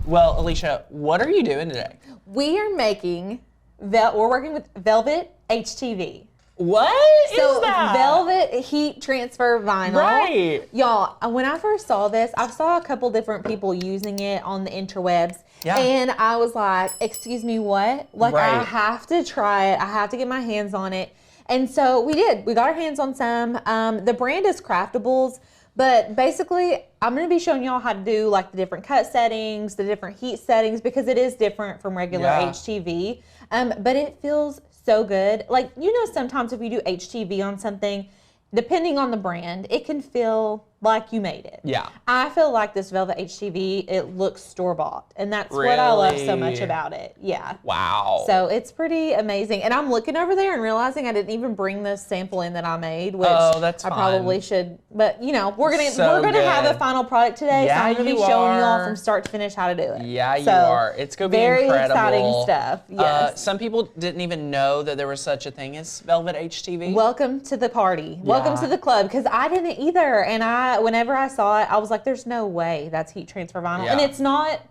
Well, Alicia, what are you doing today? We are making, we're working with Velvet HTV. What is that? Velvet heat transfer vinyl. Right. Y'all, when I first saw this, I saw a couple different people using it on the interwebs. Yeah. And I was like, excuse me, what? Like, I Right. have to try it. I have to get my hands on it. And so we did. We got our hands on some. The brand is Craftables. But basically, I'm going to be showing y'all how to do like the different cut settings, the different heat settings, because it is different from regular HTV. But it feels so good. Like, you know, sometimes if you do HTV on something, depending on the brand, it can feel like you made it. Yeah. I feel like this Velvet HTV, it looks store-bought. And that's what I love so much about it. Yeah. Wow. So it's pretty amazing. And I'm looking over there and realizing I didn't even bring this sample in that I made, which that's I fine. probably should. But you know, we're gonna So have a good. final product today. Yeah, so I'm gonna be you showing you all are. from start to finish how to do it. Yeah, you So, are. It's going to be very incredible. exciting stuff. Yes. Some people didn't even know that there was such a thing as Velvet HTV. Welcome to the party. Welcome Yeah. to the club, because I didn't either. And whenever I saw it, I was like, "There's no way that's heat transfer vinyl." Yeah. And it's not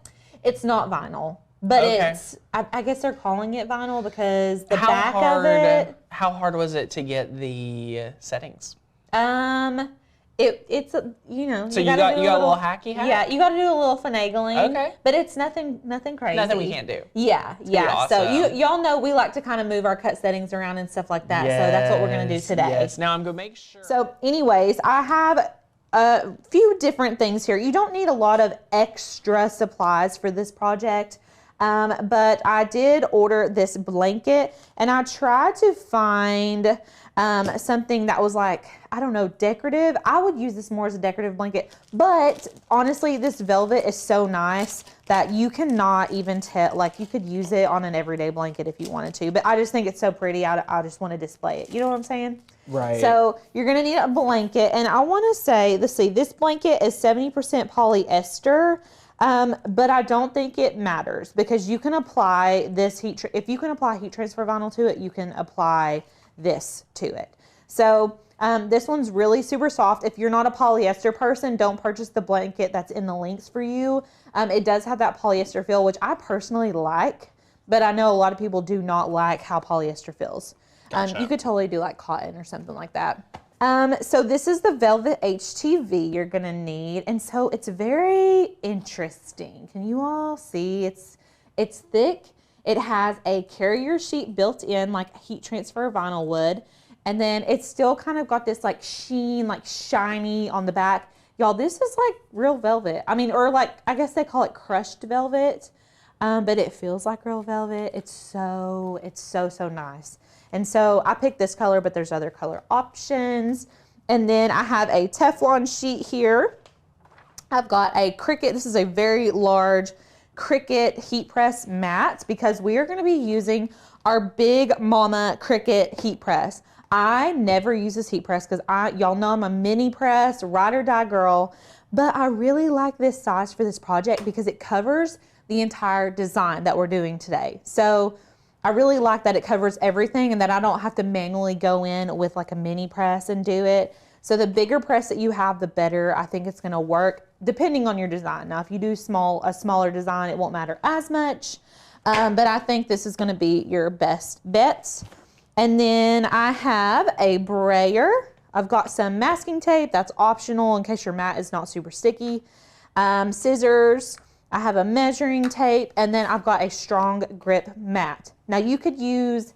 vinyl, but Okay. it's. I guess they're calling it vinyl because the how back hard, of it. How hard was it to get the settings? It's a, you know. So you gotta got do a little hacky hack? Yeah, you got to do a little finagling. Okay. But it's nothing crazy. Nothing we can't do. Yeah, yeah. awesome. So y'all know we like to kind of move our cut settings around and stuff like that. So that's what we're gonna do Yes, today. Yes. Now I'm gonna make sure. So anyways, I have a few different things here. You don't need a lot of extra supplies for this project. But I did order this blanket and I tried to find something that was like, I don't know, decorative. I would use this more as a decorative blanket, but honestly, this velvet is so nice that you cannot even tell, like you could use it on an everyday blanket if you wanted to, but I just think it's so pretty. I just want to display it. You know what I'm saying? Right. So you're going to need a blanket, and I want to say, let's see, this blanket is 70% polyester. But I don't think it matters because you can apply this if you can apply heat transfer vinyl to it, you can apply this to it. So this one's really super soft. If you're not a polyester person, don't purchase the blanket that's in the links for you. It does have that polyester feel, which I personally like, but I know a lot of people do not like how polyester feels. Gotcha. You could totally do like cotton or something like that. So this is the Velvet HTV you're gonna need, and so it's very interesting. Can you all see? It's thick. It has a carrier sheet built in, like heat transfer vinyl would, and then it's still kind of got this like sheen, like shiny on the back. Y'all, this is like real velvet. I mean, or like I guess they call it crushed velvet, but it feels like real velvet. It's so nice. And so I picked this color, but there's other color options. And then I have a Teflon sheet here. I've got a Cricut. This is a very large Cricut heat press mat because we are going to be using our Big Mama Cricut heat press. I never use this heat press because y'all know I'm a mini press, ride or die girl, but I really like this size for this project because it covers the entire design that we're doing today. So I really like that it covers everything and that I don't have to manually go in with like a mini press and do it. So the bigger press that you have, the better I think it's gonna work depending on your design. Now, if you do a smaller design, it won't matter as much, but I think this is gonna be your best bets. And then I have a brayer. I've got some masking tape, that's optional in case your mat is not super sticky. Scissors, I have a measuring tape, and then I've got a strong grip mat. Now you could use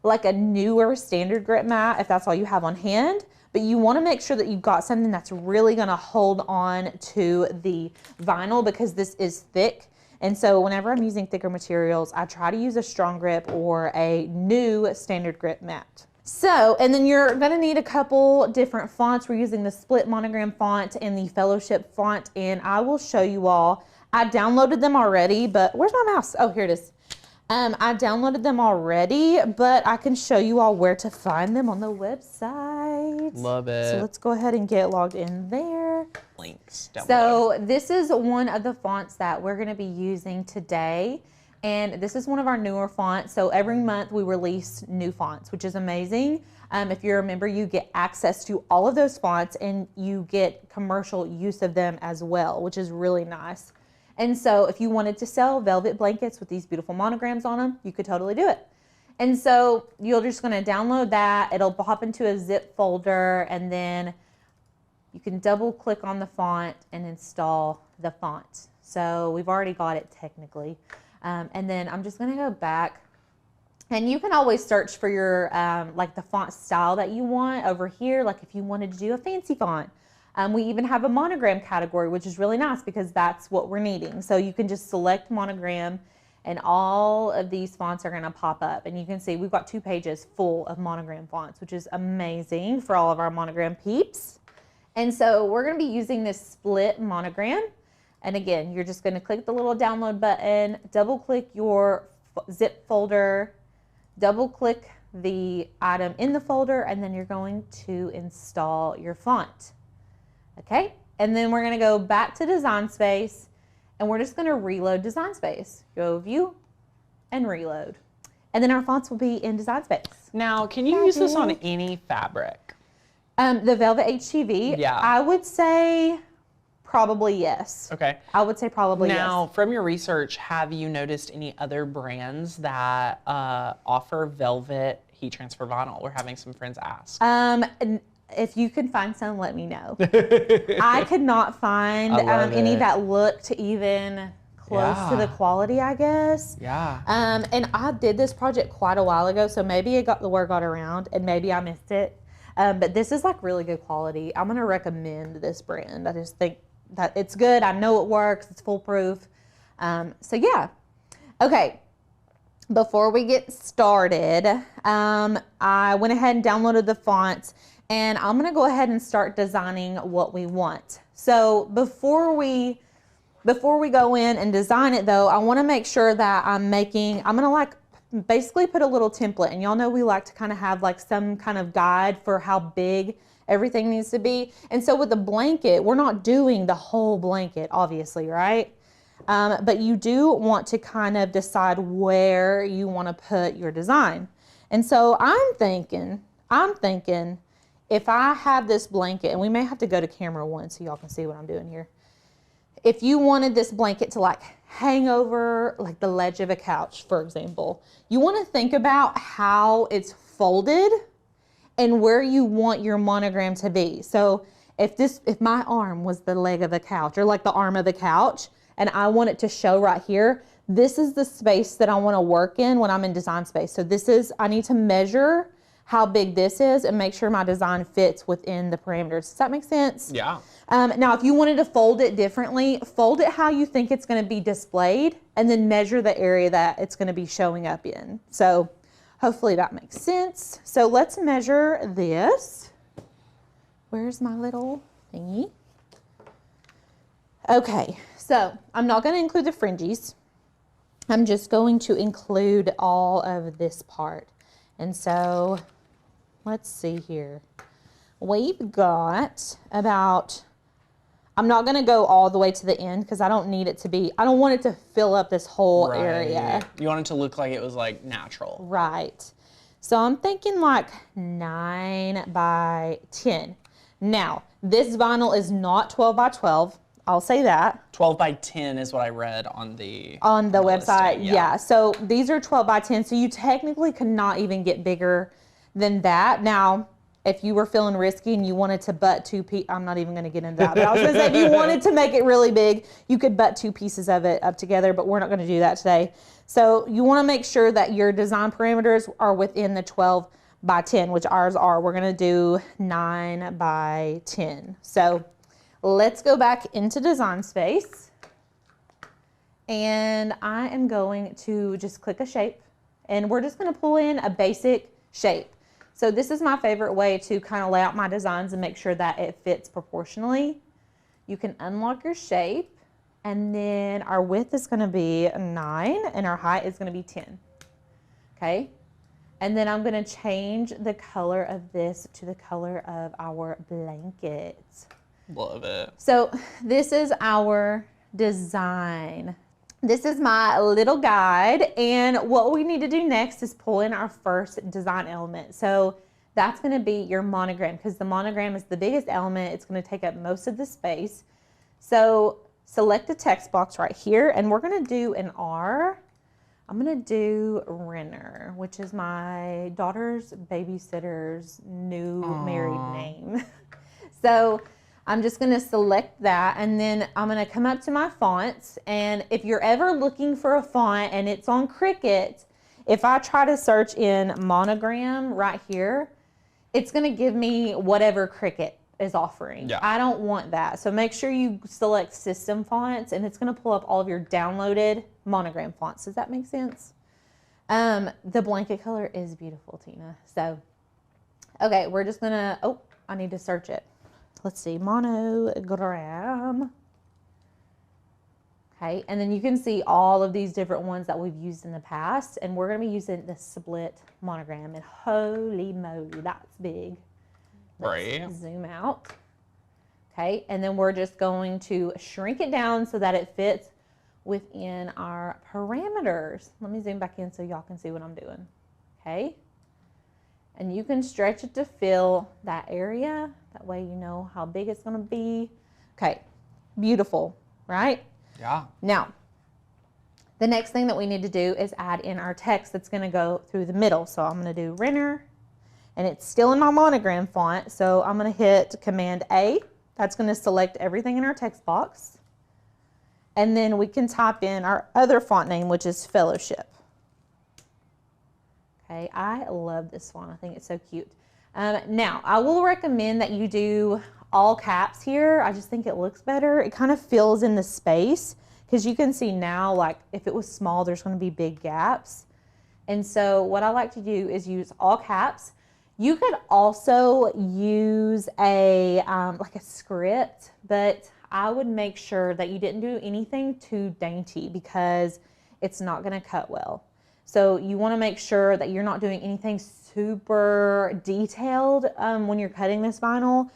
like a newer standard grip mat if that's all you have on hand, but you wanna make sure that you've got something that's really gonna hold on to the vinyl because this is thick. And so whenever I'm using thicker materials, I try to use a strong grip or a new standard grip mat. So, and then you're gonna need a couple different fonts. We're using the split monogram font and the fellowship font, and I will show you all. I downloaded them already, but where's my mouse? Oh, here it is. I downloaded them already, but I can show you all where to find them on the website. Love it. So let's go ahead and get logged in there. Links down below. So this is one of the fonts that we're gonna be using today. And this is one of our newer fonts. So every month we release new fonts, which is amazing. If you're a member, you get access to all of those fonts and you get commercial use of them as well, which is really nice. And so if you wanted to sell velvet blankets with these beautiful monograms on them, you could totally do it. And so you're just gonna download that. It'll pop into a zip folder, and then you can double click on the font and install the font. So we've already got it technically. And then I'm just gonna go back, and you can always search for your, like the font style that you want over here. Like if you wanted to do a fancy font. We even have a monogram category, which is really nice because that's what we're needing. So you can just select monogram and all of these fonts are gonna pop up. And you can see we've got 2 pages full of monogram fonts, which is amazing for all of our monogram peeps. And so we're gonna be using this split monogram. And again, you're just gonna click the little download button, double click your zip folder, double click the item in the folder, and then you're going to install your font. Okay, and then we're gonna go back to Design Space and we're just gonna reload Design Space. Go View and Reload. And then our fonts will be in Design Space. Now, can you use this on any fabric? The Velvet HTV, Yeah. I would say probably yes. Okay. I would say probably Now, yes. from your research, have you noticed any other brands that offer velvet heat transfer vinyl? We're having some friends ask. If you can find some, let me know. I could not find any it. that looked even close to the quality, I guess. Yeah. And I did this project quite a while ago, so maybe the word got around and maybe I missed it. But this is like really good quality. I'm gonna recommend this brand. I just think that it's good. I know it works. It's foolproof. So yeah. Okay. Before we get started, I went ahead and downloaded the fonts, and I'm gonna go ahead and start designing what we want. So before we go in and design it though, I wanna make sure that I'm gonna like basically put a little template, and y'all know we like to kind of have like some kind of guide for how big everything needs to be. And so with the blanket, we're not doing the whole blanket, obviously, right? But you do want to kind of decide where you want to put your design. And so I'm thinking if I have this blanket, and we may have to go to camera 1 so y'all can see what I'm doing here. If you wanted this blanket to like hang over like the ledge of a couch, for example, you want to think about how it's folded and where you want your monogram to be. So if my arm was the leg of the couch or like the arm of the couch, and I want it to show right here, this is the space that I want to work in when I'm in Design Space. So I need to measure how big this is and make sure my design fits within the parameters. Does that make sense? Yeah. Now, if you wanted to fold it differently, fold it how you think it's going to be displayed, and then measure the area that it's going to be showing up in. So hopefully that makes sense. So let's measure this. Where's my little thingy? Okay, so I'm not going to include the fringes. I'm just going to include all of this part. And so let's see here. We've got about, I'm not going to go all the way to the end because I don't need it to be, I don't want it to fill up this whole area. You want it to look like it was like natural. Right. So I'm thinking like 9 by 10. Now, this vinyl is not 12 by 12. I'll say that. 12 by 10 is what I read on the website. listing, Yeah. So these are 12 by 10. So you technically could not even get bigger than that. Now, if you were feeling risky and you wanted to butt two pieces, I'm not even going to get into that, but I was going to say if you wanted to make it really big, you could butt 2 pieces of it up together, but we're not going to do that today. So you want to make sure that your design parameters are within the 12 by 10, which ours are. We're going to do 9 by 10. So let's go back into Design Space. And I am going to just click a shape. And we're just going to pull in a basic shape. So this is my favorite way to kind of lay out my designs and make sure that it fits proportionally. You can unlock your shape. And then our width is going to be 9. And our height is going to be 10. Okay. And then I'm going to change the color of this to the color of our blanket. Love it. So this is our design. This is my little guide. And what we need to do next is pull in our first design element. So that's going to be your monogram because the monogram is the biggest element. It's going to take up most of the space. So select the text box right here and we're going to do an R. I'm going to do Renner, which is my daughter's babysitter's new married name. So I'm just going to select that and then I'm going to come up to my fonts. And if you're ever looking for a font and it's on Cricut, if I try to search in monogram right here, it's going to give me whatever Cricut is offering. Yeah. I don't want that. So make sure you select system fonts and it's going to pull up all of your downloaded monogram fonts. Does that make sense? The blanket color is beautiful, Tina. So, okay, we're just going to, oh, I need to search it. Let's see, monogram. Okay, and then you can see all of these different ones that we've used in the past, and we're going to be using the split monogram, and holy moly, that's big. Right. Zoom out. Okay, and then we're just going to shrink it down so that it fits within our parameters. Let me zoom back in so y'all can see what I'm doing. Okay. And you can stretch it to fill that area. That way you know how big it's going to be. Okay, beautiful, right? Yeah. Now, the next thing that we need to do is add in our text that's going to go through the middle. So I'm going to do Renner, and it's still in my monogram font. So I'm going to hit Command A. That's going to select everything in our text box. And then we can type in our other font name, which is Fellowship. Okay, I love this one. I think it's so cute. Now, I will recommend that you do all caps here. I just think it looks better. It kind of fills in the space because you can see now, like if it was small, there's going to be big gaps. And so what I like to do is use all caps. You could also use a like a script, but I would make sure that you didn't do anything too dainty because it's not going to cut well. So you want to make sure that you're not doing anything super detailed when you're cutting this vinyl.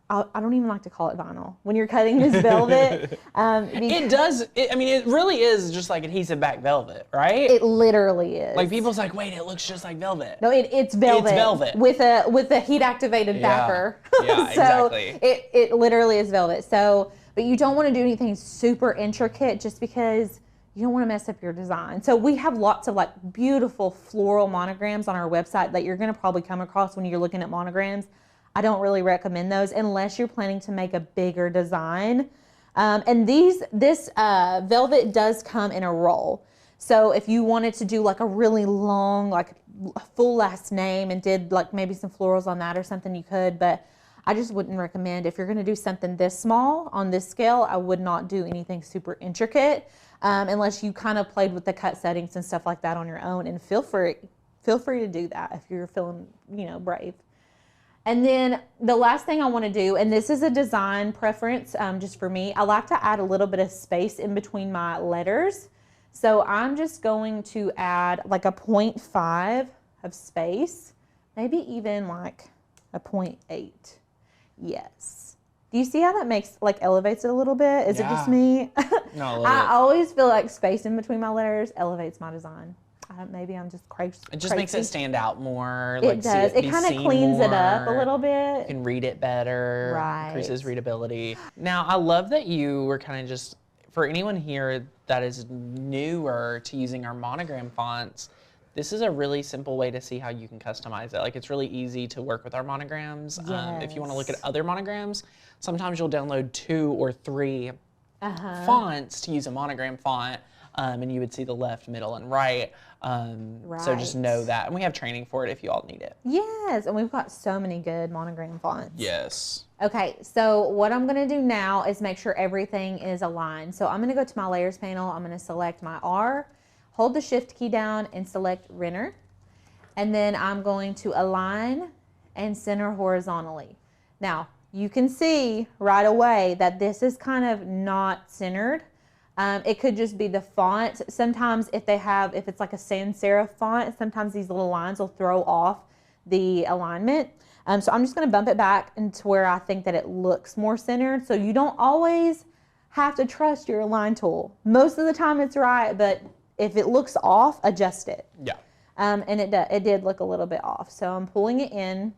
I don't even like to call it vinyl. When you're cutting this velvet. It does, I mean, it really is just like adhesive back velvet, right? It literally is. Like people's like, wait, it looks just like velvet. No, it's velvet. It's velvet. With a heat activated backer. Yeah, So exactly. it literally is velvet. So, but you don't want to do anything super intricate just because you don't want to mess up your design. So we have lots of like beautiful floral monograms on our website that you're going to probably come across when you're looking at monograms. I don't really recommend those unless you're planning to make a bigger design. And this velvet does come in a roll. So if you wanted to do like a really long, like full last name and did like maybe some florals on that or something, you could, but I just wouldn't recommend. If you're going to do something this small on this scale, I would not do anything super intricate unless you kind of played with the cut settings and stuff like that on your own. And feel free to do that if you're feeling, brave. And then the last thing I want to do, and this is a design preference just for me, I like to add a little bit of space in between my letters. So I'm just going to add like a 0.5 of space, maybe even like a 0.8. Yes. Do you see how that makes, like, elevates it a little bit? Is it just me? No, I always feel like space in between my letters elevates my design. Maybe I'm just crazy. It just makes it stand out more. It does. It kind of cleans it up a little bit. You can read it better. Right. Increases readability. Now, I love that you were kind of just, for anyone here that is newer to using our monogram fonts, this is a really simple way to see how you can customize it. Like, it's really easy to work with our monograms. If you want to look at other monograms, sometimes you'll download 2 or 3 fonts to use a monogram font. And you would see the left, middle, and right. So just know that. And we have training for it if you all need it. Yes, and we've got so many good monogram fonts. Yes. Okay, so what I'm gonna do now is make sure everything is aligned. So I'm gonna go to my layers panel. I'm gonna select my R, hold the shift key down and select render. And then I'm going to align and center horizontally. Now, you can see right away that this is kind of not centered. It could just be the font. Sometimes if it's like a sans serif font, sometimes these little lines will throw off the alignment. So I'm just gonna bump it back into where I think that it looks more centered. So you don't always have to trust your align tool. Most of the time it's right, but if it looks off, adjust it. Yeah. And it did look a little bit off. So I'm pulling it in.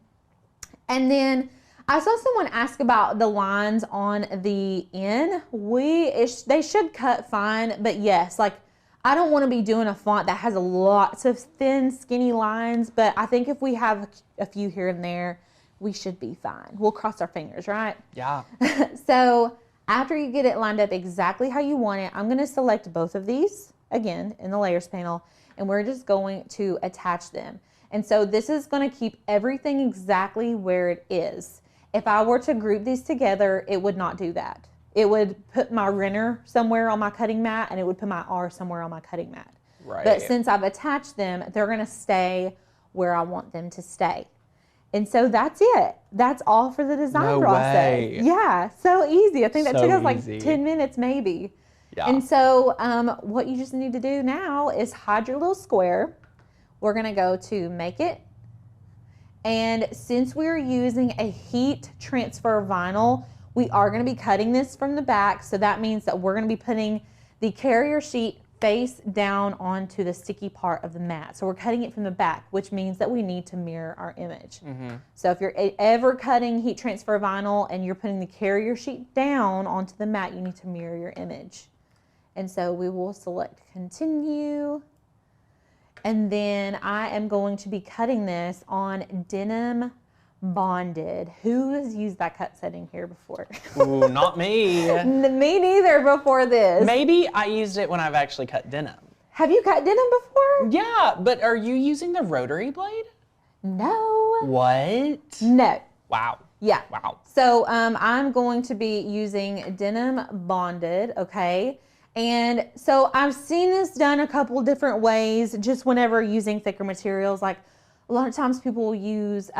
And then I saw someone ask about the lines on the N. They should cut fine, but yes, like, I don't want to be doing a font that has lots of thin, skinny lines, but I think if we have a few here and there, we should be fine. We'll cross our fingers, right? Yeah. So after you get it lined up exactly how you want it, I'm going to select both of these, again, in the layers panel, and we're just going to attach them. And so this is going to keep everything exactly where it is. If I were to group these together, it would not do that. It would put my render somewhere on my cutting mat and it would put my R somewhere on my cutting mat. Right. But since I've attached them, they're going to stay where I want them to stay. And so that's it. That's all for the design process. Way. Yeah, so easy. I think that So took us like easy. 10 minutes maybe. Yeah. And so what you just need to do now is hide your little square. We're going to go to Make It. And since we're using a heat transfer vinyl, we are going to be cutting this from the back. So that means that we're going to be putting the carrier sheet face down onto the sticky part of the mat. So we're cutting it from the back, which means that we need to mirror our image. So if you're ever cutting heat transfer vinyl and you're putting the carrier sheet down onto the mat, you need to mirror your image. And so we will select continue. And then I am going to be cutting this on denim bonded. Who has used that cut setting here before? Ooh, not me. Me neither before this. Maybe I used it when I've actually cut denim. Have you cut denim before? Yeah, but are you using the rotary blade? No. What? No. Wow. Yeah. Wow. So I'm going to be using denim bonded, okay? And so I've seen this done a couple different ways, just whenever using thicker materials. Like a lot of times people will use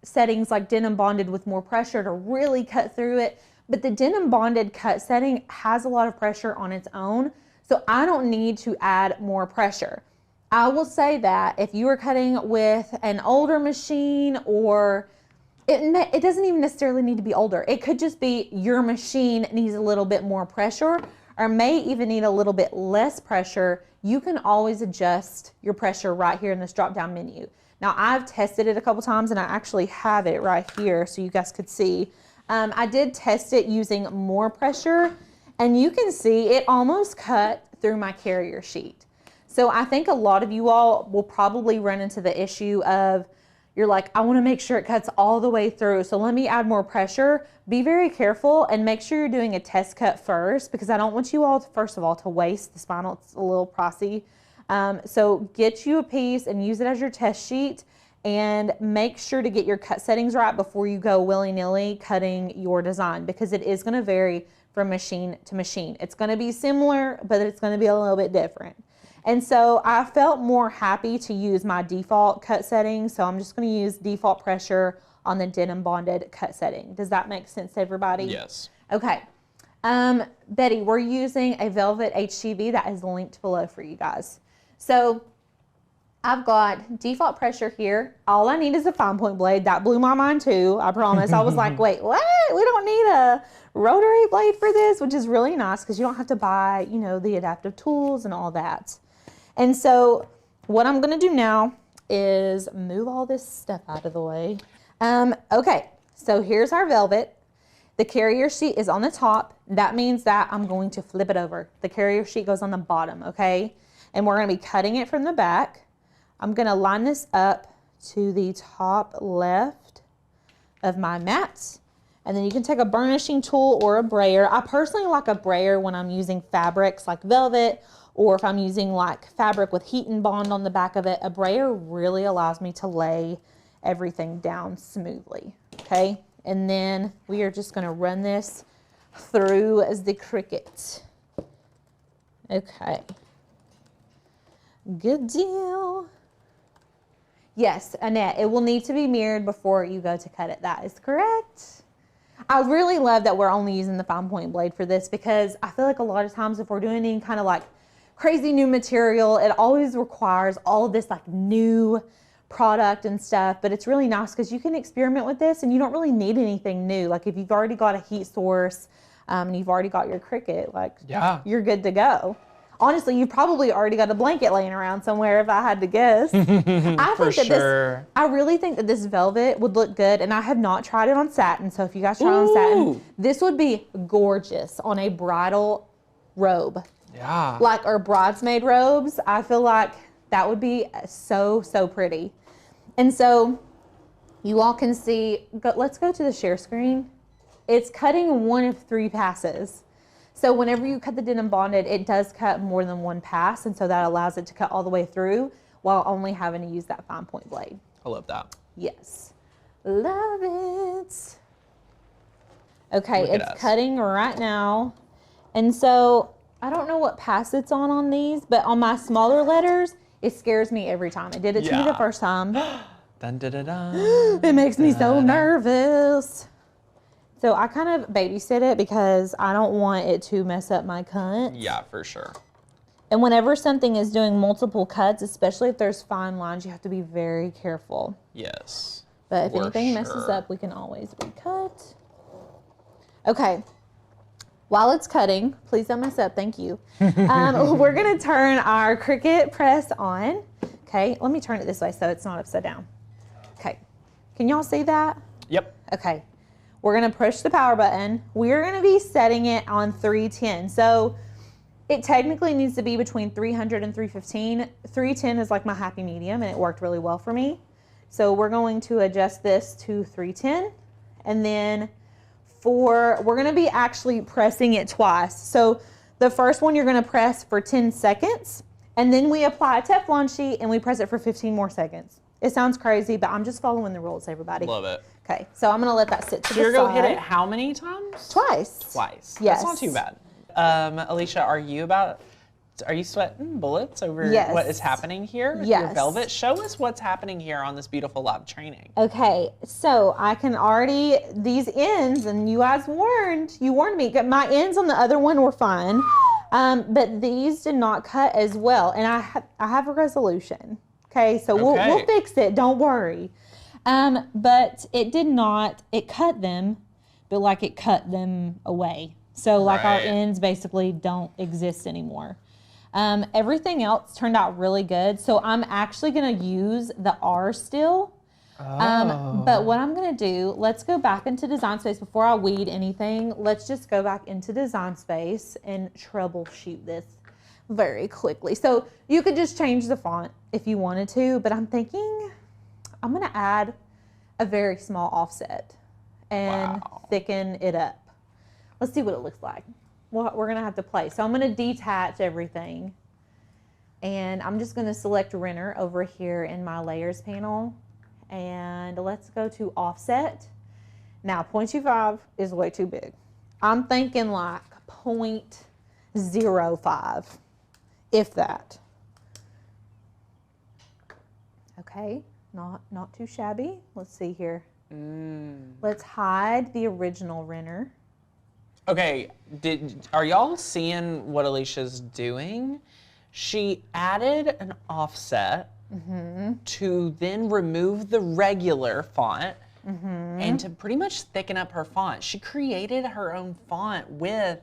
settings like denim bonded with more pressure to really cut through it. But the denim bonded cut setting has a lot of pressure on its own. So I don't need to add more pressure. I will say that if you are cutting with an older machine, or it doesn't even necessarily need to be older. It could just be your machine needs a little bit more pressure, or may even need a little bit less pressure. You can always adjust your pressure right here in this drop down menu. Now I've tested it a couple times and I actually have it right here so you guys could see. I did test it using more pressure and you can see it almost cut through my carrier sheet. So I think a lot of you all will probably run into the issue of, you're like, I want to make sure it cuts all the way through. So let me add more pressure. Be very careful and make sure you're doing a test cut first, because I don't want you all, first of all, to waste the spinal. It's a little pricey. So get you a piece and use it as your test sheet, and make sure to get your cut settings right before you go willy-nilly cutting your design, because it is going to vary from machine to machine. It's going to be similar, but it's going to be a little bit different. And so I felt more happy to use my default cut settings. So I'm just going to use default pressure on the denim bonded cut setting. Does that make sense to everybody? Yes. Okay. Betty, we're using a velvet HTV that is linked below for you guys. So I've got default pressure here. All I need is a fine point blade. That blew my mind too, I promise. I was like, wait, what? We don't need a rotary blade for this, which is really nice because you don't have to buy, you know, the adaptive tools and all that. And so what I'm gonna do now is move all this stuff out of the way. Okay, so here's our velvet. The carrier sheet is on the top. That means that I'm going to flip it over. The carrier sheet goes on the bottom, okay? And we're gonna be cutting it from the back. I'm gonna line this up to the top left of my mat. And then you can take a burnishing tool or a brayer. I personally like a brayer when I'm using fabrics like velvet, or if I'm using like fabric with heat and bond on the back of it. A brayer really allows me to lay everything down smoothly, okay? And then we are just gonna run this through as the Cricut. Okay. Good deal. Yes, Annette, it will need to be mirrored before you go to cut it. That is correct. I really love that we're only using the fine point blade for this because I feel like a lot of times if we're doing any kind of like crazy new material, it always requires all of this like new product and stuff, but it's really nice because you can experiment with this and you don't really need anything new. Like if you've already got a heat source and you've already got your Cricut, like you're good to go. Honestly, you probably already got a blanket laying around somewhere if I had to guess. I really think that this velvet would look good, and I have not tried it on satin, so if you guys try it on satin, this would be gorgeous on a bridal robe. Yeah. Like, or bridesmaid robes. I feel like that would be so, so pretty. And so you all can see, let's go to the share screen. It's cutting one of 3 passes. So whenever you cut the denim bonded, it does cut more than one pass, and so that allows it to cut all the way through while only having to use that fine point blade. I love that. Yes. Love it. Okay, it's cutting right now. And so I don't know what pass it's on these, but on my smaller letters, it scares me every time. It did it to me the first time. Dun, dun, dun, dun. It makes me so nervous. So I kind of babysit it because I don't want it to mess up my cut. Yeah, for sure. And whenever something is doing multiple cuts, especially if there's fine lines, you have to be very careful. Yes. But if anything messes up, we can always recut. Okay. While it's cutting, please don't mess up. Thank you. We're going to turn our Cricut press on. Okay. Let me turn it this way so it's not upside down. Okay. Can y'all see that? Yep. Okay. We're going to push the power button. We're going to be setting it on 310. So it technically needs to be between 300 and 315. 310 is like my happy medium, and it worked really well for me. So we're going to adjust this to 310. And then we're going to be actually pressing it twice. So the first one you're going to press for 10 seconds, and then we apply a Teflon sheet and we press it for 15 more seconds. It sounds crazy, but I'm just following the rules, everybody. Love it. Okay, so I'm going to let that sit to the side. You're going to hit it how many times? Twice. Twice. Yes. That's not too bad. Alicia, are you sweating bullets over what is happening here with your velvet? Show us what's happening here on this beautiful live training. Okay, so I can already, these ends, and you guys you warned me, my ends on the other one were fine, but these did not cut as well, and I have a resolution. Okay, so we'll fix it, don't worry. But it did not, it cut them, but like it cut them away. So like our ends basically don't exist anymore. Everything else turned out really good. So I'm actually gonna use the R still. But what I'm gonna do, let's go back into Design Space before I weed anything. Let's just go back into Design Space and troubleshoot this very quickly. So you could just change the font if you wanted to, but I'm thinking I'm gonna add a very small offset and thicken it up. Let's see what it looks like. Well, we're gonna have to play. So I'm gonna detach everything, and I'm just gonna select render over here in my layers panel, and let's go to offset. Now 0.25 is way too big. I'm thinking like 0.05, if that. Okay, not too shabby. Let's see here. Let's hide the original Renner. Okay, are y'all seeing what Alicia's doing? She added an offset to then remove the regular font and to pretty much thicken up her font. She created her own font with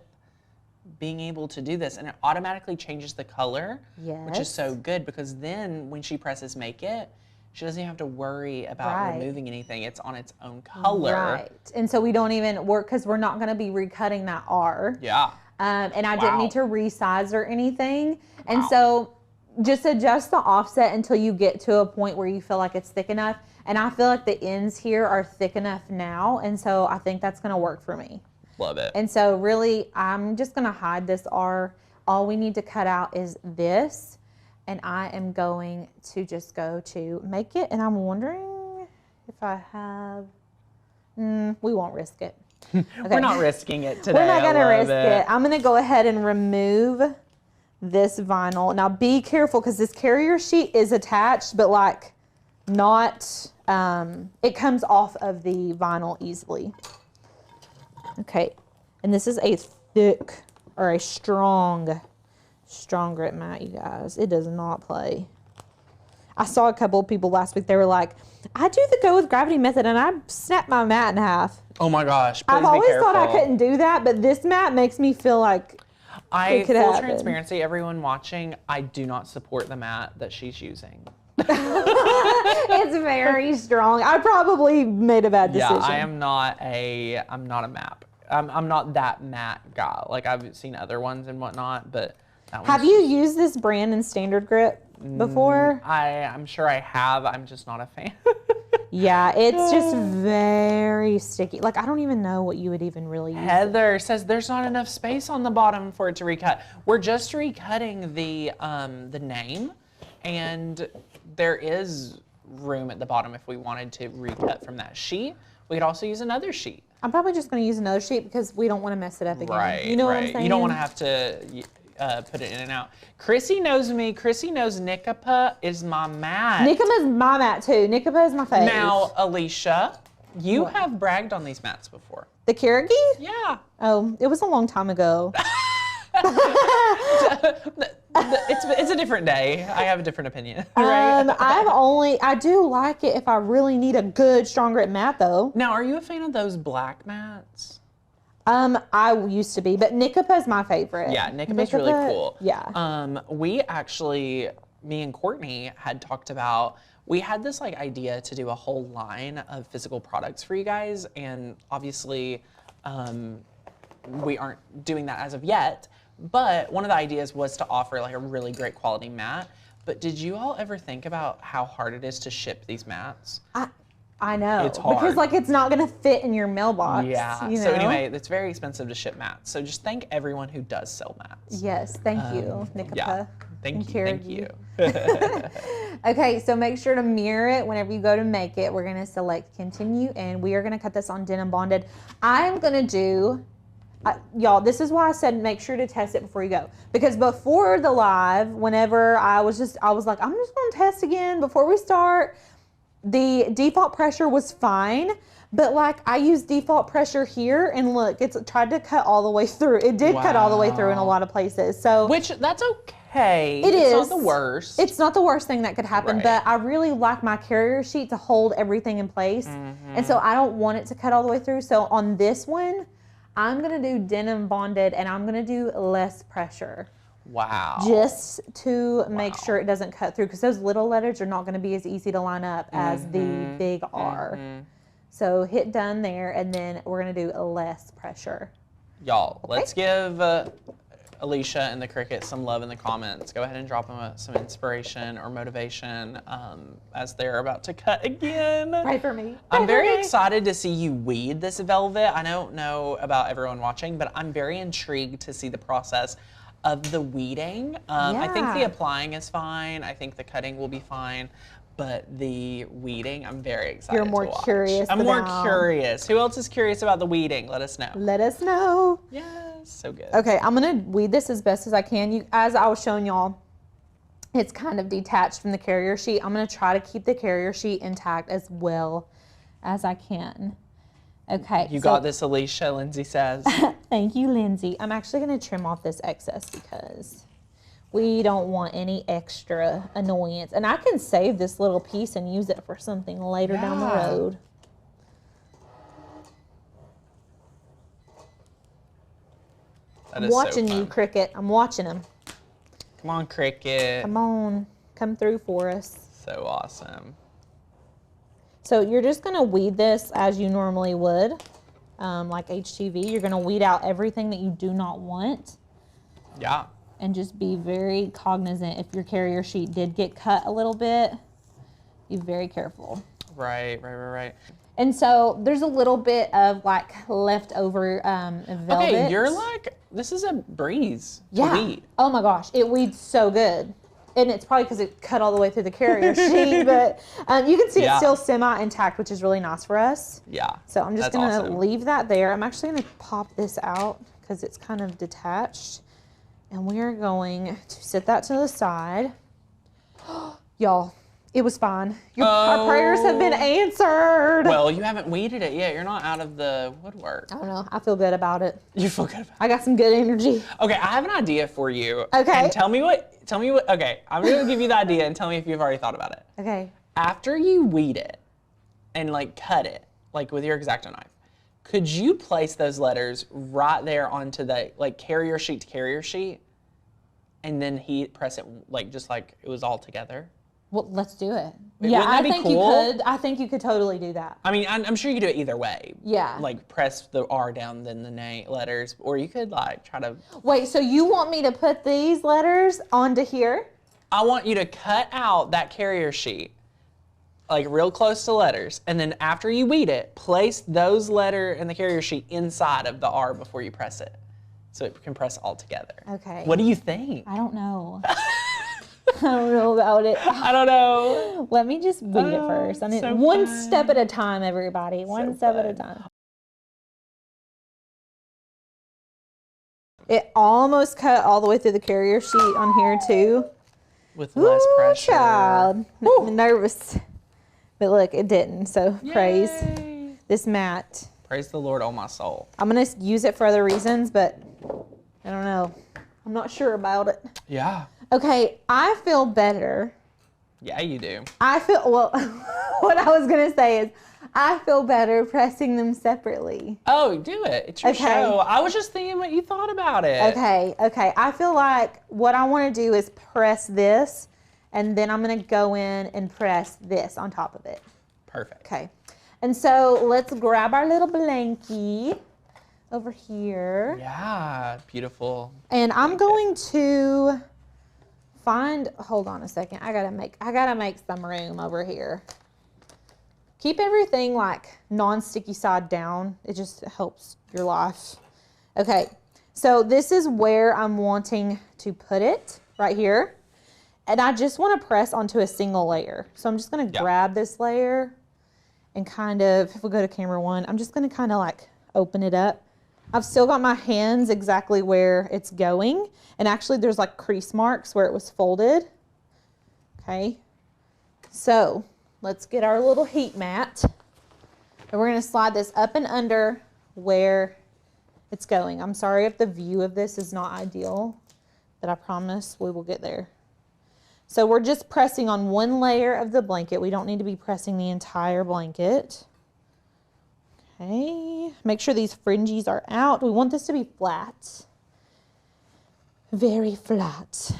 being able to do this, and it automatically changes the color, which is so good because then when she presses Make It, she doesn't have to worry about removing anything. It's on its own color. Right. And so we don't even work because we're not going to be recutting that R. Yeah. And I didn't need to resize or anything. And so just adjust the offset until you get to a point where you feel like it's thick enough. And I feel like the ends here are thick enough now. And so I think that's going to work for me. Love it. And so really, I'm just going to hide this R. All we need to cut out is this. And I am going to just go to Make It. And I'm wondering if I have, we won't risk it. Okay. We're not risking it today. We're not going to risk it. I'm going to go ahead and remove this vinyl. Now be careful because this carrier sheet is attached, but like not, it comes off of the vinyl easily. Okay. And this is a thick or a strong grit mat, you guys. It does not play. I saw a couple of people last week. They were like, I do the go with gravity method and I snapped my mat in half. Oh my gosh, please I've always be careful. thought I couldn't do that, but this mat makes me feel like it could full happen. transparency, everyone watching, I do not support the mat that she's using. It's very strong. I probably made a bad decision. Yeah, I'm not a map. I'm not that matte guy. Like I've seen other ones and whatnot, but that one's Have you used this brand in standard grip before? I'm sure I have. I'm just not a fan. Yeah, it's just very sticky. Like I don't even know what you would even really use. Heather says there's not enough space on the bottom for it to recut. We're just recutting the name, and there is room at the bottom if we wanted to recut from that sheet. We could also use another sheet. I'm probably just going to use another sheet because we don't want to mess it up again. Right, You know what I'm saying? You don't want to have to put it in and out. Chrissy knows me. Chrissy knows Nikapa is my mat. Nicopa's my mat too. Nicopa is my fave. Now, Alicia, you have bragged on these mats before. The Karagi? Yeah. Oh, it was a long time ago. It's a different day. I have a different opinion. Right? I do like it if I really need a good strong grit mat though. Now, are you a fan of those black mats? I used to be, but Nicopa is my favorite. Yeah, Nicopa's really cool. Yeah. We actually, me and Courtney had talked about, we had this like idea to do a whole line of physical products for you guys, and obviously we aren't doing that as of yet, but one of the ideas was to offer like a really great quality mat. But did you all ever think about how hard it is to ship these mats? I know. It's hard. Because like it's not gonna fit in your mailbox. Yeah. You know? So anyway, it's very expensive to ship mats. So just thank everyone who does sell mats. Yes, thank you, Nicopa. Yeah. Thank you. Thank you. Okay, so make sure to mirror it whenever you go to make it. We're gonna select continue, and we are gonna cut this on denim bonded. I'm gonna do, y'all, this is why I said make sure to test it before you go. Because before the live, whenever I was like, I'm just gonna test again before we start. The default pressure was fine, but like I used default pressure here, and look, it's tried to cut all the way through. It did cut all the way through in a lot of places. So which that's okay. It's not the worst. It's not the worst thing that could happen, Right. but I really like my carrier sheet to hold everything in place. And so I don't want it to cut all the way through. So on this one, I'm gonna do denim bonded, and I'm gonna do less pressure. Wow. Just to make sure it doesn't cut through, because those little letters are not going to be as easy to line up as the big R. So hit done there, and then we're going to do less pressure. Y'all, let's give Alicia and the Cricut some love in the comments. Go ahead and drop them some inspiration or motivation as they're about to cut again. Right for me. I'm very excited to see you weed this velvet. I don't know about everyone watching, but I'm very intrigued to see the process of the weeding. I think the applying is fine. I think the cutting will be fine. But the weeding, I'm very excited You're more to watch. curious I'm more about. curious. Who else is curious about the weeding? Let us know. Let us know. Yes, so good. Okay, I'm going to weed this as best as I can. As I was showing y'all, it's kind of detached from the carrier sheet. I'm going to try to keep the carrier sheet intact as well as I can. Okay. You got this, Alicia, Lindsay says. Thank you, Lindsay. I'm actually going to trim off this excess because we don't want any extra annoyance. And I can save this little piece and use it for something later down the road. I'm watching you, Cricut. I'm watching them. Come on, Cricut. Come on. Come through for us. So awesome. So you're just going to weed this as you normally would, like HTV. You're going to weed out everything that you do not want. Yeah. And just be very cognizant if your carrier sheet did get cut a little bit. Be very careful. Right. And so there's a little bit of like leftover velvet. Okay, you're like, this is a breeze to weed. Oh my gosh, it weeds so good. And it's probably because it cut all the way through the carrier sheet, but you can see it's still semi-intact, which is really nice for us. Yeah. So I'm just going to leave that there. I'm actually going to pop this out because it's kind of detached. And we are going to set that to the side. Y'all, it was fine. Our prayers have been answered. Well, you haven't weeded it yet. You're not out of the woodwork. I don't know. I feel good about it. You feel good about it? I got some good energy. Okay, I have an idea for you. Okay. And tell me what, okay, I'm going to give you the idea and tell me if you've already thought about it. Okay. After you weed it and like cut it, like with your X-Acto knife, could you place those letters right there onto the like carrier sheet to carrier sheet and then press it like just like it was all together? Well, let's do it. Wouldn't that be cool? You could. I think you could totally do that. I mean, I'm sure you could do it either way. Yeah. Like press the R down, then the name letters, or you could like try to. Wait, so you want me to put these letters onto here? I want you to cut out that carrier sheet, like real close to letters, and then after you weed it, place those letter and the carrier sheet inside of the R before you press it, so it can press all together. Okay. What do you think? I don't know. I don't know about it. I don't know. Let me just weed it first. I mean, so one fun. step at a time, everybody. One step at a time. It almost cut all the way through the carrier sheet on here too. With less pressure. Child. I'm nervous. But look, it didn't. So praise this mat. Praise the Lord, oh my soul. I'm going to use it for other reasons, but I don't know. I'm not sure about it. Yeah. Okay, I feel better. Yeah, you do. I feel, well, what I was going to say is I feel better pressing them separately. Oh, do it. It's your show. I was just thinking what you thought about it. Okay. I feel like what I want to do is press this, and then I'm going to go in and press this on top of it. Perfect. Okay. And so let's grab our little blankie over here. Yeah, beautiful. And I'm going to find, hold on a second. I gotta make some room over here. Keep everything like non-sticky side down. It just helps your life. Okay, so this is where I'm wanting to put it, right here. And I just want to press onto a single layer. So I'm just gonna grab this layer and kind of, if we go to camera one, I'm just gonna kind of like open it up. I've still got my hands exactly where it's going. And actually there's like crease marks where it was folded. Okay. So let's get our little heat mat. And we're gonna slide this up and under where it's going. I'm sorry if the view of this is not ideal, but I promise we will get there. So we're just pressing on one layer of the blanket. We don't need to be pressing the entire blanket. Okay, make sure these fringes are out. We want this to be flat. Very flat.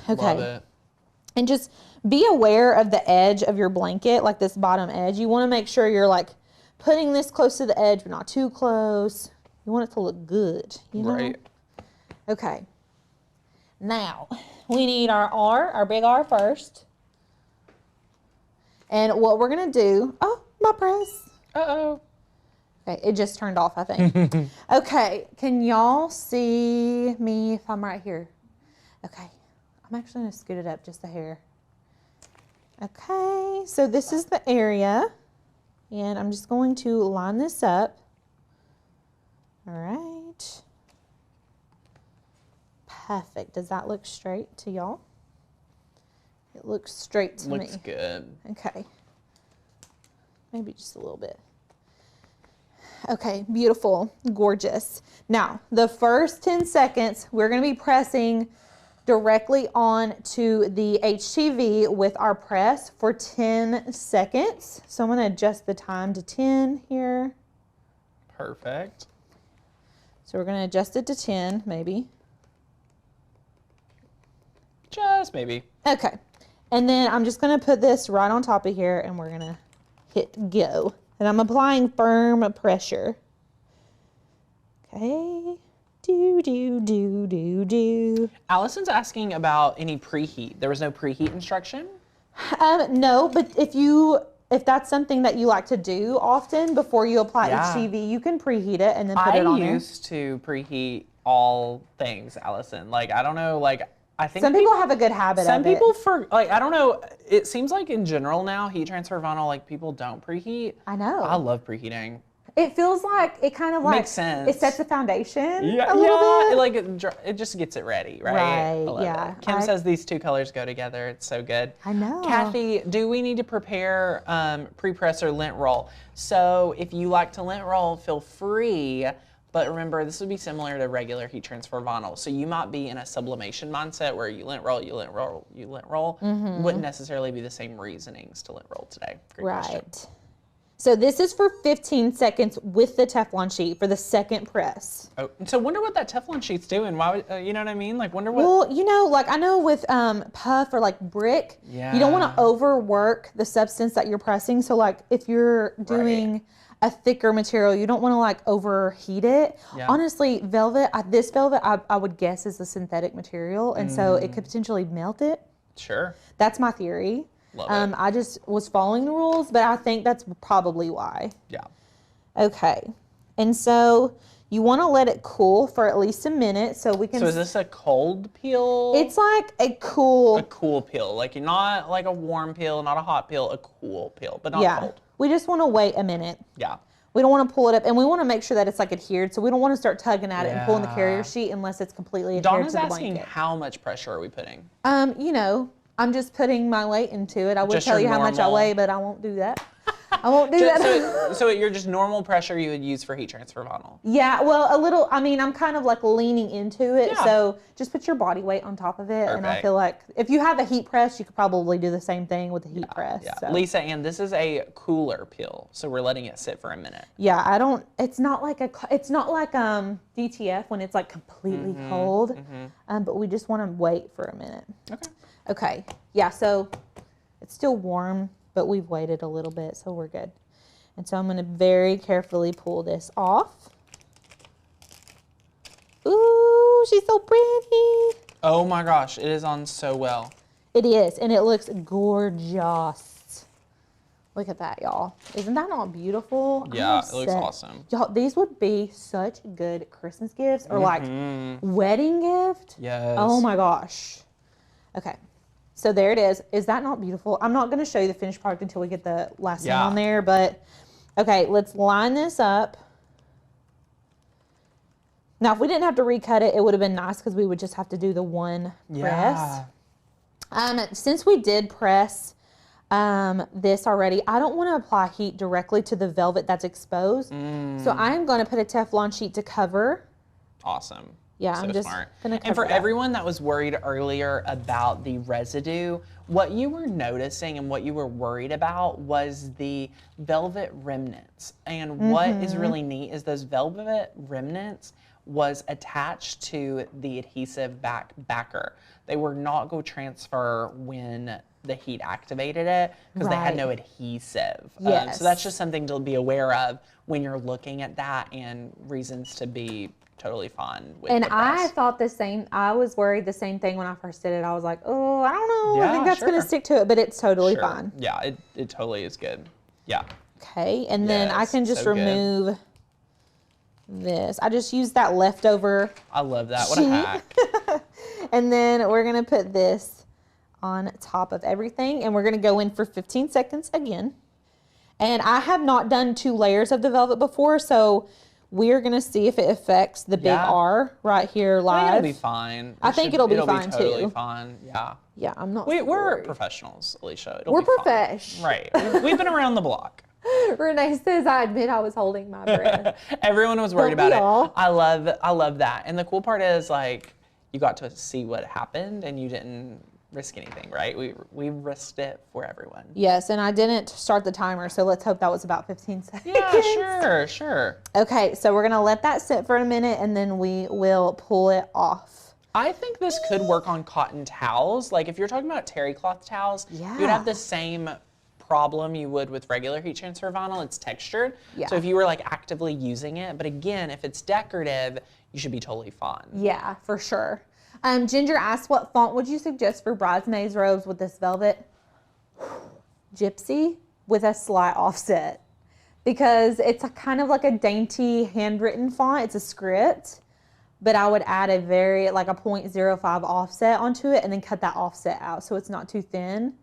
Okay. Love it. And just be aware of the edge of your blanket, like this bottom edge. You want to make sure you're like putting this close to the edge, but not too close. You want it to look good, you know? Right. Okay. Now, we need our R, our big R first. And what we're going to do, oh, my press. Uh-oh. Okay, it just turned off, I think. Okay, can y'all see me if I'm right here? Okay, I'm actually gonna scoot it up just a hair. Okay, so this is the area, and I'm just going to line this up. All right. Perfect. Does that look straight to y'all? It looks straight to me. Looks good. Okay. Maybe just a little bit. Okay, beautiful, gorgeous. Now, the first 10 seconds, we're gonna be pressing directly on to the HTV with our press for 10 seconds. So I'm gonna adjust the time to 10 here. Perfect. So we're gonna adjust it to 10, maybe. Just maybe. Okay, and then I'm just gonna put this right on top of here and we're gonna hit go. And I'm applying firm pressure. Okay, do. Allison's asking about any preheat. There was no preheat instruction? No, but if that's something that you like to do often before you apply HTV, you can preheat it and then put it on there. I used to preheat all things, Allison. Like, I don't know, like, I think some people have a good habit of it. Some people, I don't know, it seems like in general now, heat transfer vinyl, like, people don't preheat. I know. I love preheating. It feels like, it kind of like, makes sense. It sets the foundation a little bit. It just gets it ready, right? Right, I love yeah. it. Kim says these two colors go together. It's so good. I know. Kathy, do we need to prepare pre-press or lint roll? So if you like to lint roll, feel free. But remember, this would be similar to regular heat transfer vinyl. So you might be in a sublimation mindset where you lint roll, you lint roll, you lint roll. Wouldn't necessarily be the same reasonings to lint roll today. Great question. So this is for 15 seconds with the Teflon sheet for the second press. Oh, so wonder what that Teflon sheet's doing. Why would, you know what I mean? Like, wonder what. Well, you know, like I know with puff or like brick, you don't want to overwork the substance that you're pressing. So like if you're doing a thicker material, you don't want to like overheat it. Yeah. Honestly, velvet, this velvet I would guess is a synthetic material. And so it could potentially melt it. Sure. That's my theory. Love it. I just was following the rules, but I think that's probably why. Yeah. Okay. And so you want to let it cool for at least a minute so we can... So is this a cold peel? It's like a cool... A cool peel. Like not like a warm peel, not a hot peel, a cool peel, but not cold. We just want to wait a minute. Yeah. We don't want to pull it up, and we want to make sure that it's like adhered, so we don't want to start tugging at it and pulling the carrier sheet unless it's completely adhered Donna's to the asking blanket. how much pressure are we putting? You know, I'm just putting my weight into it. I would Just tell your you how much I normal- weigh, but I won't do that. I won't do that. So you're just normal pressure you would use for heat transfer vinyl. Yeah, well, a little, I mean, I'm kind of like leaning into it. Yeah. So just put your body weight on top of it. And I Perfect. feel like if you have a heat press, you could probably do the same thing with the heat press. Yeah. So. Lisa, and this is a cooler peel, so we're letting it sit for a minute. Yeah, it's not like DTF when it's like completely cold. But we just want to wait for a minute. Okay. Okay. Yeah, so it's still warm, but we've waited a little bit, so we're good. And so I'm going to very carefully pull this off. Ooh, she's so pretty. Oh my gosh, it is on so well. It is, and it looks gorgeous. Look at that, y'all. Isn't that not beautiful? Yeah, it looks awesome. Y'all, these would be such good Christmas gifts or like wedding gift. Yes. Oh my gosh. Okay. So there it is. Is that not beautiful? I'm not going to show you the finished product until we get the last one on there, but okay, let's line this up. Now, if we didn't have to recut it, it would have been nice because we would just have to do the one press. Since we did press this already, I don't want to apply heat directly to the velvet that's exposed. So I'm going to put a Teflon sheet to cover. Awesome. Yeah, so I'm just smart. going to cover And for that. everyone that was worried earlier about the residue, what you were noticing and what you were worried about was the velvet remnants. And what is really neat is those velvet remnants was attached to the adhesive backer. They were not going to transfer when the heat activated it because they had no adhesive. Yes. So that's just something to be aware of when you're looking at that and reasons to be totally fine with And the press. I thought the same. I was worried the same thing when I first did it. I was like, oh, I don't know. I think that's going to stick to it, but it's totally fine. Yeah, it totally is good. Yeah. Okay, and then I Yes, can just so good. remove this. I just used that leftover. I love that. What a hack. And then we're going to put this on top of everything, and we're going to go in for 15 seconds again. And I have not done 2 layers of the velvet before, so we're going to see if it affects the big R right here live. I think it'll be fine. I think it'll be fine, totally too. fine. Yeah. Yeah, I'm not We're worried. professionals, Alicia. We're be fine. profesh. Right. We've been around the block. Renee says, I admit I was holding my breath. Everyone was worried Don't about we all? it. I love that. And the cool part is like you got to see what happened and you didn't risk anything, right? We risked it for everyone. Yes, and I didn't start the timer, so let's hope that was about 15 seconds. Yeah, sure. Okay, so we're gonna let that sit for a minute and then we will pull it off. I think this could work on cotton towels. Like if you're talking about terry cloth towels, you would Yeah. have the same problem you would with regular heat transfer vinyl. It's textured. Yeah. So if you were like actively using it, but again, if it's decorative, you should be totally fine. Yeah, for sure. Ginger asked, what font would you suggest for bridesmaids robes with this velvet? Gypsy with a slight offset, because it's a kind of like a dainty handwritten font. It's a script, but I would add a very like a 0.05 offset onto it and then cut that offset out so it's not too thin.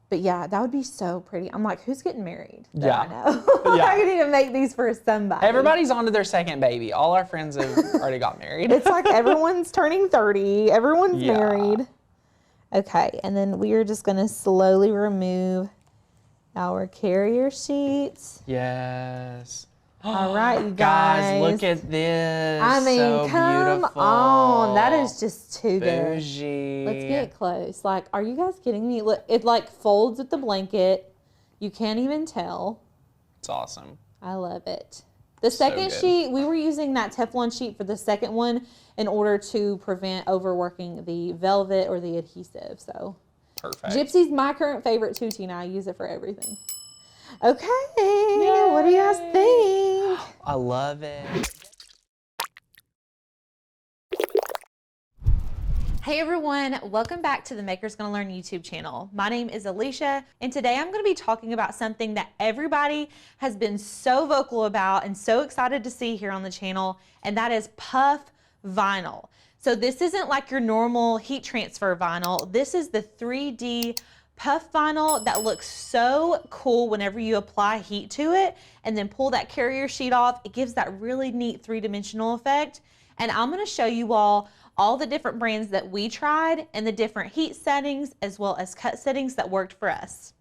But yeah, that would be so pretty. I'm like, who's getting married? That Yeah. I know. Yeah. I could even make these for somebody. Everybody's on to their second baby. All our friends have already got married. It's like everyone's turning 30. Everyone's Yeah. married. Okay, and then we are just going to slowly remove our carrier sheets. Yes. All right, you Guys, guys. look at this. I mean, so come beautiful. on. That is just too good. Bougie. Let's get close. Like, are you guys kidding me? Look, it like folds with the blanket. You can't even tell. It's awesome. I love it. The second good. sheet, we were using that Teflon sheet for the second one in order to prevent overworking the velvet or the adhesive. So Perfect. Gypsy's my current favorite too, Tina. I use it for everything. Okay, what do you guys think? I love it. Hey everyone, welcome back to the Makers Gonna Learn YouTube channel. My name is Alicia, and today I'm gonna be talking about something that everybody has been so vocal about and so excited to see here on the channel, and that is puff vinyl. So this isn't like your normal heat transfer vinyl. This is the 3D puff vinyl that looks so cool whenever you apply heat to it and then pull that carrier sheet off. It gives that really neat three-dimensional effect. And I'm gonna show you all the different brands that we tried and the different heat settings as well as cut settings that worked for us.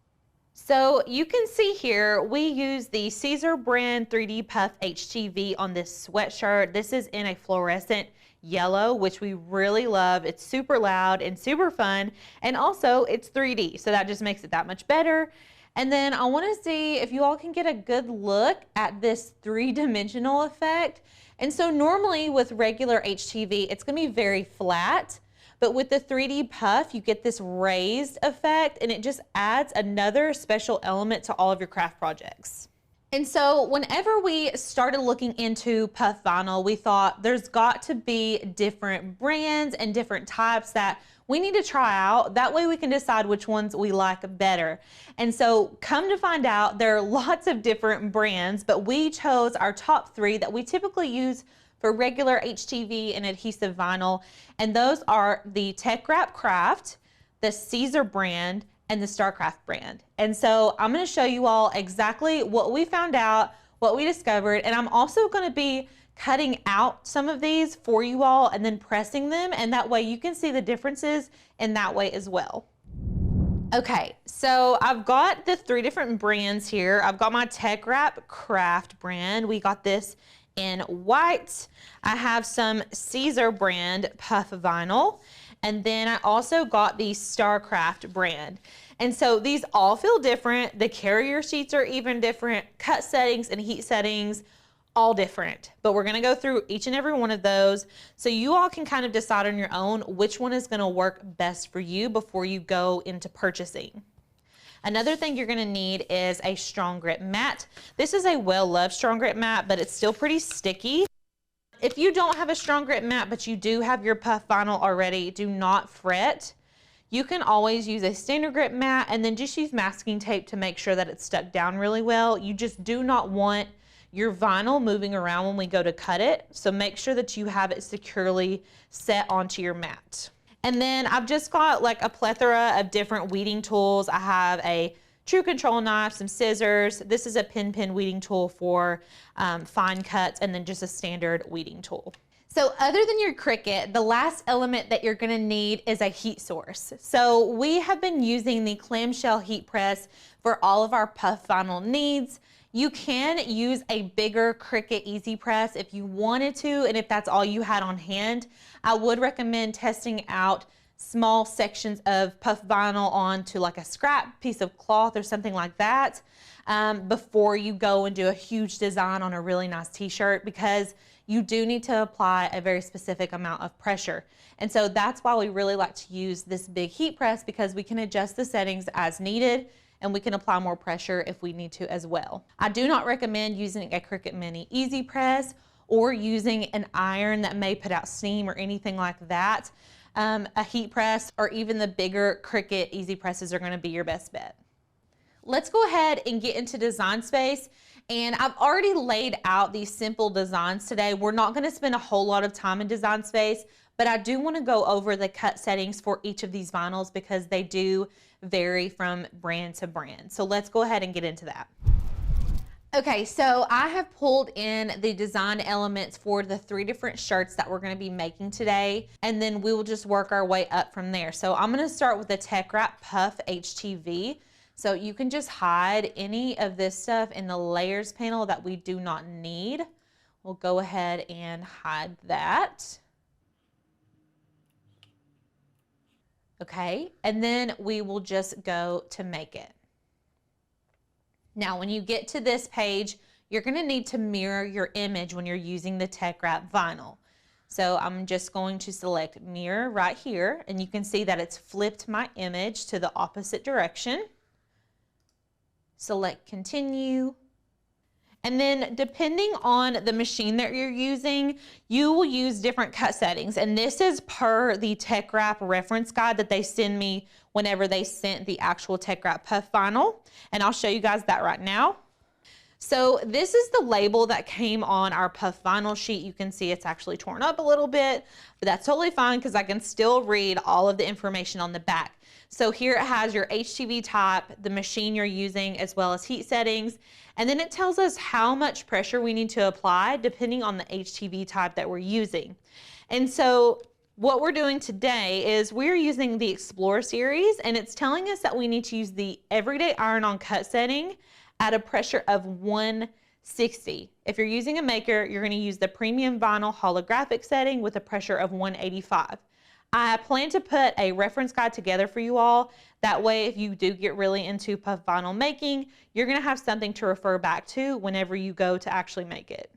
So you can see here, we use the Caesar brand 3D Puff HTV on this sweatshirt. This is in a fluorescent yellow, which we really love. It's super loud and super fun. And also it's 3D, so that just makes it that much better. And then I wanna see if you all can get a good look at this three-dimensional effect. And so normally with regular HTV, it's gonna be very flat, but with the 3D puff, you get this raised effect and it just adds another special element to all of your craft projects. And so whenever we started looking into puff vinyl, we thought there's got to be different brands and different types that we need to try out. That way we can decide which ones we like better. And so come to find out, there are lots of different brands, but we chose our top 3 that we typically use for regular HTV and adhesive vinyl. And those are the Tech Wrap Craft, the Caesar brand, and the Starcraft brand. And so I'm gonna show you all exactly what we found out, what we discovered, and I'm also gonna be cutting out some of these for you all and then pressing them, and that way you can see the differences in that way as well. Okay, so I've got the 3 different brands here. I've got my Tech Wrap Craft brand. We got this in white. I have some Caesar brand puff vinyl. And then I also got the Starcraft brand. And so these all feel different. The carrier sheets are even different. Cut settings and heat settings, all different. But we're gonna go through each and every one of those so you all can kind of decide on your own which one is gonna work best for you before you go into purchasing. Another thing you're gonna need is a strong grip mat. This is a well-loved strong grip mat, but it's still pretty sticky. If you don't have a strong grip mat, but you do have your puff vinyl already, do not fret. You can always use a standard grip mat and then just use masking tape to make sure that it's stuck down really well. You just do not want your vinyl moving around when we go to cut it. So make sure that you have it securely set onto your mat. And then I've just got like a plethora of different weeding tools. I have a True Control knife, some scissors. This is a pin weeding tool for fine cuts, and then just a standard weeding tool. So other than your Cricut, the last element that you're gonna need is a heat source. So we have been using the clamshell heat press for all of our puff vinyl needs. You can use a bigger Cricut Easy Press if you wanted to, and if that's all you had on hand. I would recommend testing out small sections of puff vinyl onto like a scrap piece of cloth or something like that before you go and do a huge design on a really nice t-shirt, because you do need to apply a very specific amount of pressure. And so that's why we really like to use this big heat press, because we can adjust the settings as needed and we can apply more pressure if we need to as well. I do not recommend using a Cricut Mini Easy Press or using an iron that may put out steam or anything like that. A heat press or even the bigger Cricut Easy Presses are gonna be your best bet. Let's go ahead and get into Design Space. And I've already laid out these simple designs today. We're not gonna spend a whole lot of time in Design Space, but I do wanna go over the cut settings for each of these vinyls because they do vary from brand to brand. So let's go ahead and get into that. Okay, so I have pulled in the design elements for the 3 different shirts that we're gonna be making today, and then we will just work our way up from there. So I'm gonna start with the Tech Wrap Puff HTV. So you can just hide any of this stuff in the layers panel that we do not need. We'll go ahead and hide that. Okay, and then we will just go to make it. Now, when you get to this page, you're gonna need to mirror your image when you're using the Tech Wrap vinyl. So I'm just going to select mirror right here, and you can see that it's flipped my image to the opposite direction. Select continue. And then depending on the machine that you're using, you will use different cut settings. And this is per the Tech Wrap reference guide that they send me whenever they sent the actual Tech Wrap Puff vinyl. And I'll show you guys that right now. So this is the label that came on our puff vinyl sheet. You can see it's actually torn up a little bit, but that's totally fine because I can still read all of the information on the back. So here it has your HTV type, the machine you're using, as well as heat settings. And then it tells us how much pressure we need to apply depending on the HTV type that we're using. And so what we're doing today is we're using the Explore series, and it's telling us that we need to use the Everyday Iron-On cut setting at a pressure of 160. If you're using a maker, you're gonna use the Premium Vinyl Holographic setting with a pressure of 185. I plan to put a reference guide together for you all. That way, if you do get really into puff vinyl making, you're gonna have something to refer back to whenever you go to actually make it.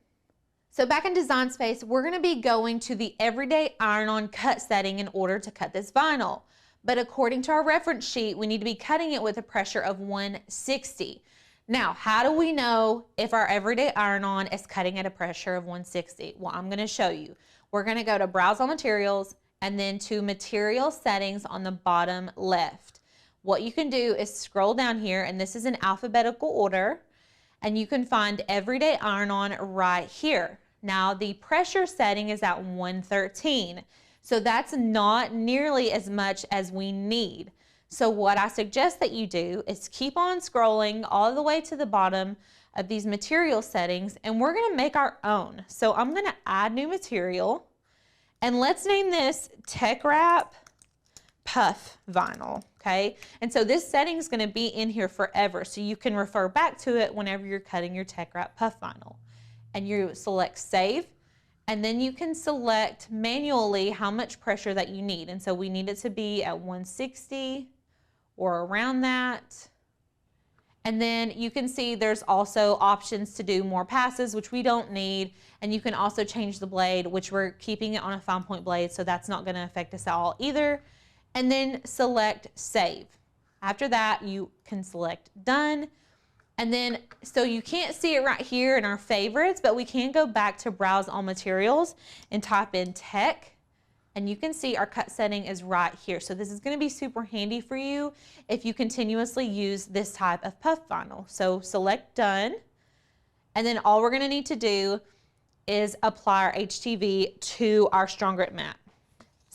So back in Design Space, we're gonna be going to the Everyday Iron-On cut setting in order to cut this vinyl. But according to our reference sheet, we need to be cutting it with a pressure of 160. Now, how do we know if our Everyday Iron-On is cutting at a pressure of 160? Well, I'm gonna show you. We're gonna go to Browse All Materials and then to Material Settings on the bottom left. What you can do is scroll down here, and this is in alphabetical order, and you can find Everyday Iron-On right here. Now, the pressure setting is at 113, so that's not nearly as much as we need. So what I suggest that you do is keep on scrolling all the way to the bottom of these material settings, and we're gonna make our own. So I'm gonna add new material, and let's name this Tech Wrap Puff Vinyl, okay? And so this setting is gonna be in here forever, so you can refer back to it whenever you're cutting your Tech Wrap Puff Vinyl. And you select Save, and then you can select manually how much pressure that you need. And so we need it to be at 160 or around that. And then you can see there's also options to do more passes, which we don't need. And you can also change the blade, which we're keeping it on a fine point blade, so that's not gonna affect us at all either. And then select Save. After that, you can select Done. And then, so you can't see it right here in our favorites, but we can go back to Browse All Materials and type in Tech. And you can see our cut setting is right here. So this is gonna be super handy for you if you continuously use this type of puff vinyl. So select Done. And then all we're gonna need to do is apply our HTV to our Strong Grip mat.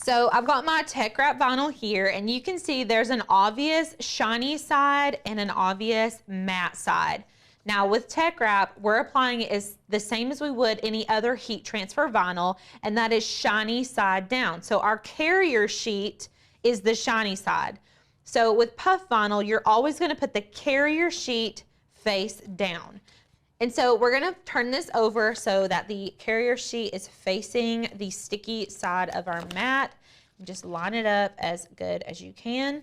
So I've got my Tech Wrap vinyl here, and you can see there's an obvious shiny side and an obvious matte side. Now with Tech Wrap, we're applying it as the same as we would any other heat transfer vinyl, and that is shiny side down. So our carrier sheet is the shiny side. So with puff vinyl, you're always gonna put the carrier sheet face down. And so we're gonna turn this over so that the carrier sheet is facing the sticky side of our mat. Just line it up as good as you can.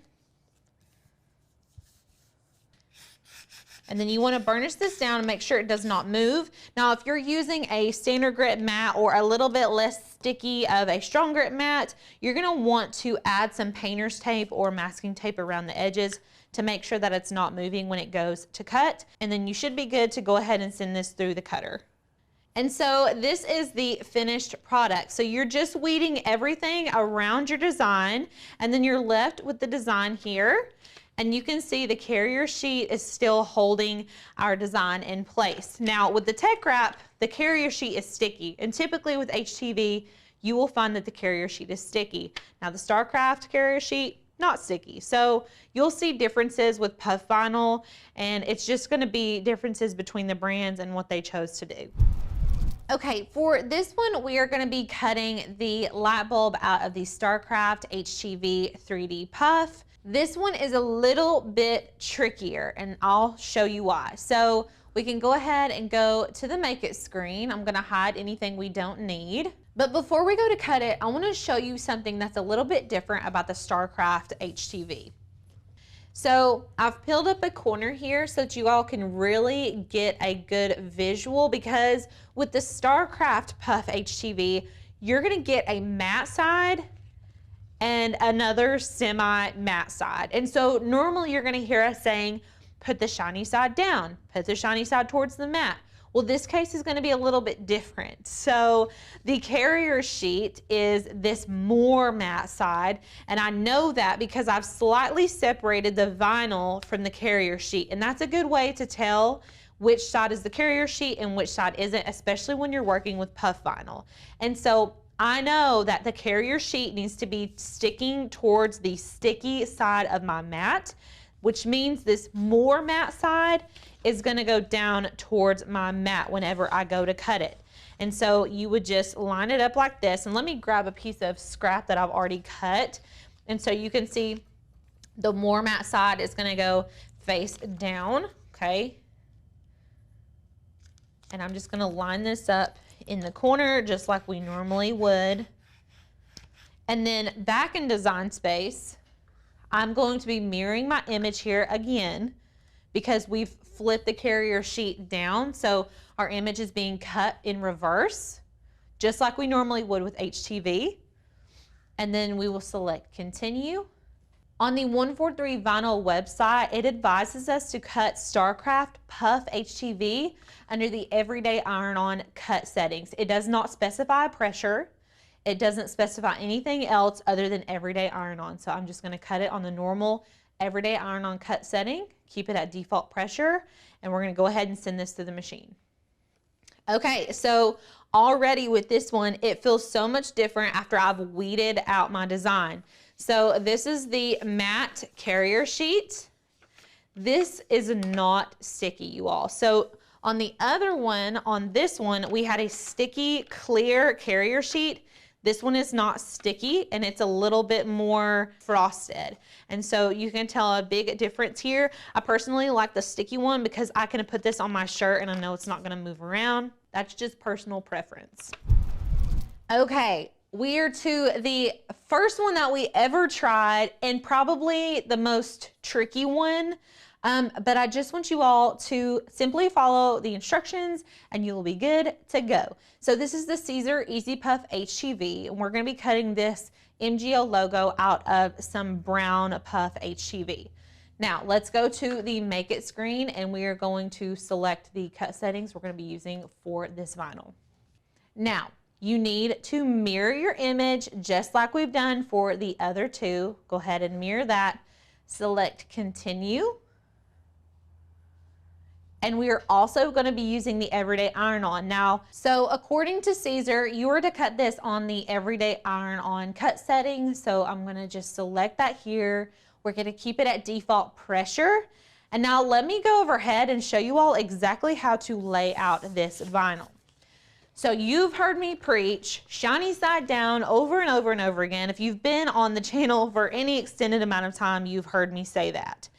And then you want to burnish this down and make sure it does not move. Now, if you're using a standard grit mat or a little bit less sticky of a strong grit mat, you're going to want to add some painter's tape or masking tape around the edges to make sure that it's not moving when it goes to cut. And then you should be good to go ahead and send this through the cutter. And so this is the finished product. So you're just weeding everything around your design, and then you're left with the design here. And you can see the carrier sheet is still holding our design in place. Now with the Tech Wrap, the carrier sheet is sticky, and typically with HTV, you will find that the carrier sheet is sticky. Now the StarCraft carrier sheet, not sticky. So you'll see differences with puff vinyl, and it's just gonna be differences between the brands and what they chose to do. Okay, for this one, we are gonna be cutting the light bulb out of the StarCraft HTV 3D Puff. This one is a little bit trickier, and I'll show you why. So we can go ahead and go to the Make It screen. I'm gonna hide anything we don't need. But before we go to cut it, I wanna show you something that's a little bit different about the StarCraft HTV. So I've peeled up a corner here so that you all can really get a good visual, because with the StarCraft Puff HTV, you're gonna get a matte side and another semi-matte side. And so normally you're gonna hear us saying, put the shiny side down, put the shiny side towards the matte. Well, this case is gonna be a little bit different. So the carrier sheet is this more matte side, and I know that because I've slightly separated the vinyl from the carrier sheet, and that's a good way to tell which side is the carrier sheet and which side isn't, especially when you're working with puff vinyl. And so I know that the carrier sheet needs to be sticking towards the sticky side of my mat, which means this more matte side is gonna go down towards my mat whenever I go to cut it. And so you would just line it up like this, and let me grab a piece of scrap that I've already cut. And so you can see the more matte side is gonna go face down, okay? And I'm just gonna line this up in the corner just like we normally would. And then back in Design Space, I'm going to be mirroring my image here again because we've flipped the carrier sheet down. So our image is being cut in reverse, just like we normally would with HTV. And then we will select Continue. On the 143 Vinyl website, it advises us to cut StarCraft Puff HTV under the Everyday Iron-On cut settings. It does not specify pressure. It doesn't specify anything else other than Everyday Iron-On. So I'm just gonna cut it on the normal Everyday Iron-On cut setting, keep it at default pressure, and we're gonna go ahead and send this to the machine. Okay, so already with this one, it feels so much different after I've weeded out my design. So this is the matte carrier sheet. This is not sticky, you all. So on the other one, on this one, we had a sticky clear carrier sheet. This one is not sticky, and it's a little bit more frosted. And so you can tell a big difference here. I personally like the sticky one because I can put this on my shirt and I know it's not gonna move around. That's just personal preference. Okay, we are to the first one that we ever tried, and probably the most tricky one. But I just want you all to simply follow the instructions and you will be good to go. So this is the Caesar Easy Puff HTV, and we're gonna be cutting this MGO logo out of some brown puff HTV. Now let's go to the Make It screen, and we are going to select the cut settings we're gonna be using for this vinyl. Now, you need to mirror your image just like we've done for the other two. Go ahead and mirror that. Select Continue. And we are also going to be using the Everyday Iron-On. Now, so according to Caesar, you are to cut this on the Everyday Iron-On cut setting. So I'm going to just select that here. We're going to keep it at default pressure. And now let me go overhead and show you all exactly how to lay out this vinyl. So you've heard me preach shiny side down over and over and over again. If you've been on the channel for any extended amount of time, you've heard me say that.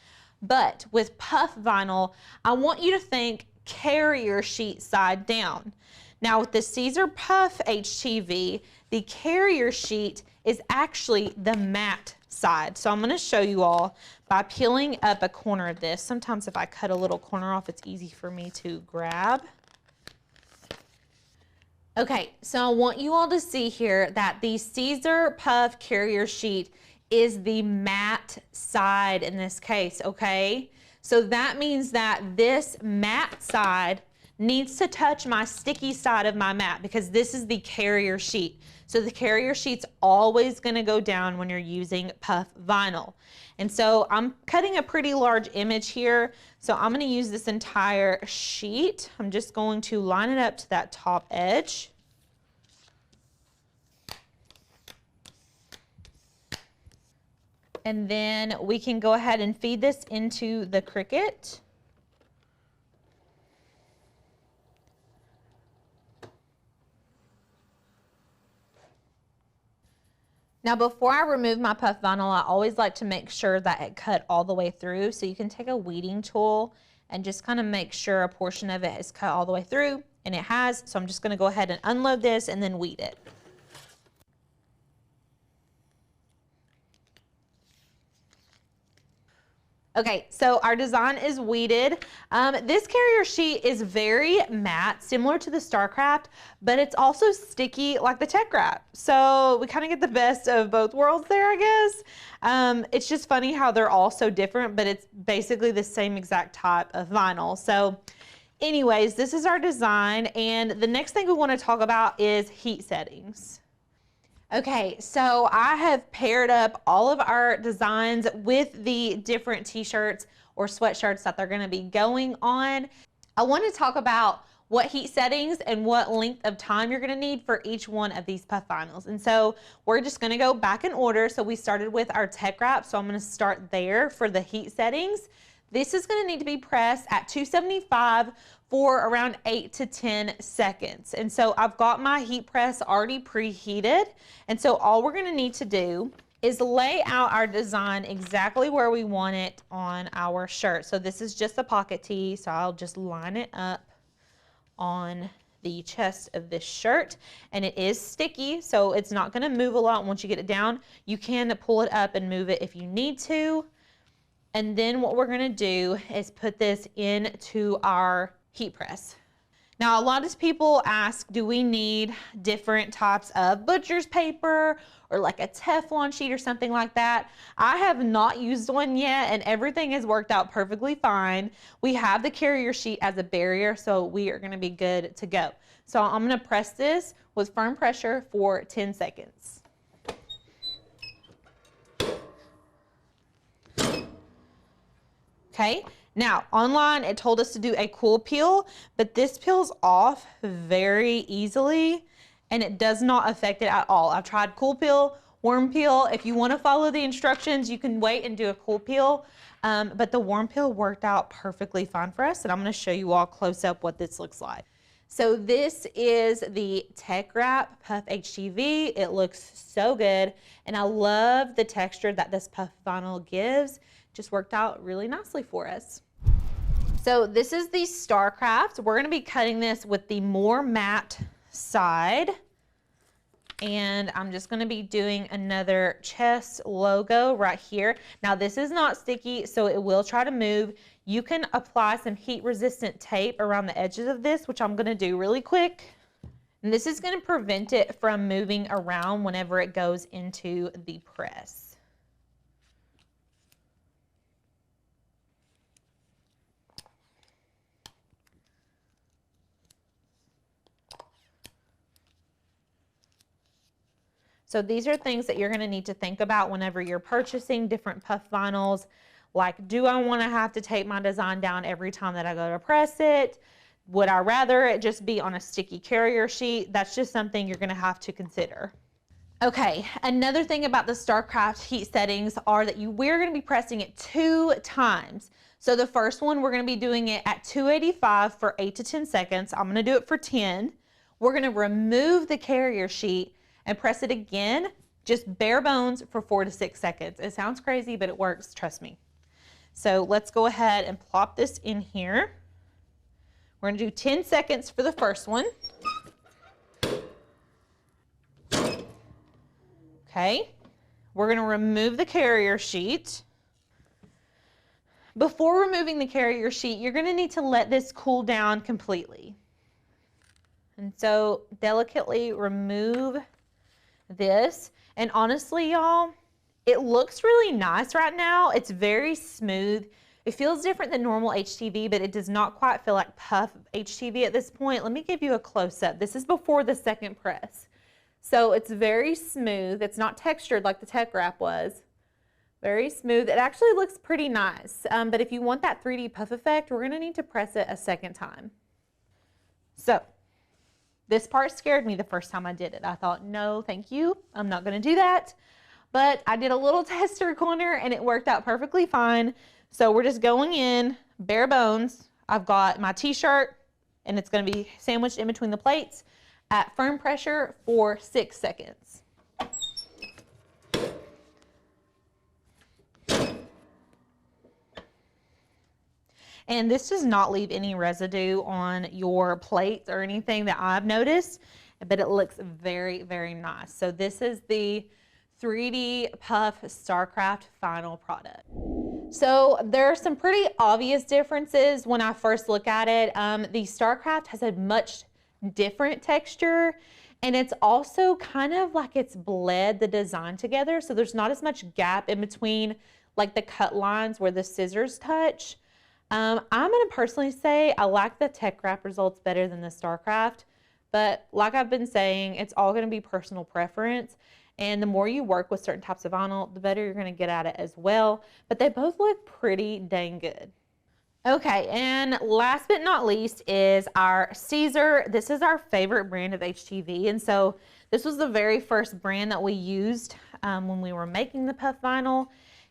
But with puff vinyl, I want you to think carrier sheet side down. Now with the Caesar Puff HTV, the carrier sheet is actually the matte side. So I'm going to show you all by peeling up a corner of this. Sometimes if I cut a little corner off, it's easy for me to grab. Okay, so I want you all to see here that the Caesar Puff carrier sheet is the matte side in this case, okay? So that means that this matte side needs to touch my sticky side of my mat because this is the carrier sheet. So the carrier sheet's always gonna go down when you're using puff vinyl. And so I'm cutting a pretty large image here. So I'm gonna use this entire sheet. I'm just going to line it up to that top edge. And then we can go ahead and feed this into the Cricut. Now before I remove my puff vinyl, I always like to make sure that it cut all the way through. So you can take a weeding tool and just kind of make sure a portion of it is cut all the way through, and it has. So I'm just gonna go ahead and unload this and then weed it. Okay, so our design is weeded. This carrier sheet is very matte, similar to the StarCraft, but it's also sticky like the Tech Wrap. So we kind of get the best of both worlds there, I guess. It's just funny how they're all so different, but it's basically the same exact type of vinyl. So anyways, this is our design, and the next thing we want to talk about is heat settings. Okay, so I have paired up all of our designs with the different t-shirts or sweatshirts that they're gonna be going on. I want to talk about what heat settings and what length of time you're gonna need for each one of these puff vinyls. And so we're just gonna go back in order. So we started with our Tech Wrap, so I'm gonna start there for the heat settings. This is gonna need to be pressed at 275 for around 8 to 10 seconds. And so I've got my heat press already preheated. And so all we're gonna need to do is lay out our design exactly where we want it on our shirt. So this is just a pocket tee, so I'll just line it up on the chest of this shirt, and it is sticky, so it's not gonna move a lot once you get it down. You can pull it up and move it if you need to. And then what we're gonna do is put this into our heat press. Now, a lot of people ask, do we need different types of butcher's paper or like a Teflon sheet or something like that? I have not used one yet, and everything has worked out perfectly fine. We have the carrier sheet as a barrier, so we are gonna be good to go. So I'm gonna press this with firm pressure for 10 seconds. Okay, now online it told us to do a cool peel, but this peels off very easily and it does not affect it at all. I've tried cool peel, warm peel. If you want to follow the instructions, you can wait and do a cool peel, but the warm peel worked out perfectly fine for us, and I'm going to show you all close up what this looks like. So this is the Tech Wrap Puff HTV. It looks so good, and I love the texture that this puff vinyl gives. Just worked out really nicely for us. So this is the StarCraft. We're gonna be cutting this with the more matte side. And I'm just gonna be doing another chest logo right here. Now this is not sticky, so it will try to move. You can apply some heat resistant tape around the edges of this, which I'm gonna do really quick. And this is gonna prevent it from moving around whenever it goes into the press. So these are things that you're gonna need to think about whenever you're purchasing different puff vinyls. Like, do I wanna have to take my design down every time that I go to press it? Would I rather it just be on a sticky carrier sheet? That's just something you're gonna have to consider. Okay, another thing about the StarCraft heat settings are that we're going to be pressing it 2 times. So the first one, we're going to be doing it at 285 for 8 to 10 seconds. I'm going to do it for 10. We're going to remove the carrier sheet and press it again, just bare bones for 4 to 6 seconds. It sounds crazy, but it works, trust me. So let's go ahead and plop this in here. We're going to do 10 seconds for the first one. Okay, we're going to remove the carrier sheet. Before removing the carrier sheet, you're going to need to let this cool down completely. And so delicately remove this. And honestly, y'all, it looks really nice right now. It's very smooth. It feels different than normal HTV, but it does not quite feel like puff HTV at this point. Let me give you a close-up. This is before the second press. So it's very smooth. It's not textured like the Tech Wrap was. Very smooth. It actually looks pretty nice. But if you want that 3D puff effect, we're gonna need to press it a second time. So this part scared me the first time I did it. I thought, no, thank you. I'm not gonna do that. But I did a little tester corner and it worked out perfectly fine. So we're just going in, bare bones. I've got my t-shirt and it's gonna be sandwiched in between the plates at firm pressure for 6 seconds. And this does not leave any residue on your plates or anything that I've noticed, but it looks very, very nice. So this is the 3D Puff StarCraft final product. So there are some pretty obvious differences when I first look at it. The StarCraft has a much different texture, and it's also kind of like it's bled the design together, so there's not as much gap in between like the cut lines where the scissors touch. I'm gonna personally say I like the Tech Wrap results better than the StarCraft, but like I've been saying, it's all gonna be personal preference, and the more you work with certain types of vinyl, the better you're gonna get at it as well, but they both look pretty dang good. Okay, and last but not least is our Caesar. This is our favorite brand of HTV, and so this was the very first brand that we used when we were making the puff vinyl,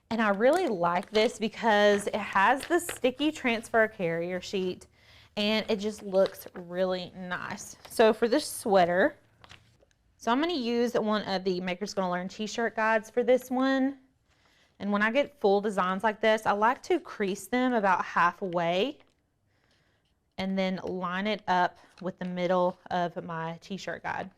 and I really like this because it has the sticky transfer carrier sheet, and it just looks really nice. So for this sweater, so I'm going to use one of the Maker's Gonna Learn t-shirt guides for this one. And when I get full designs like this, I like to crease them about halfway and then line it up with the middle of my t-shirt guide.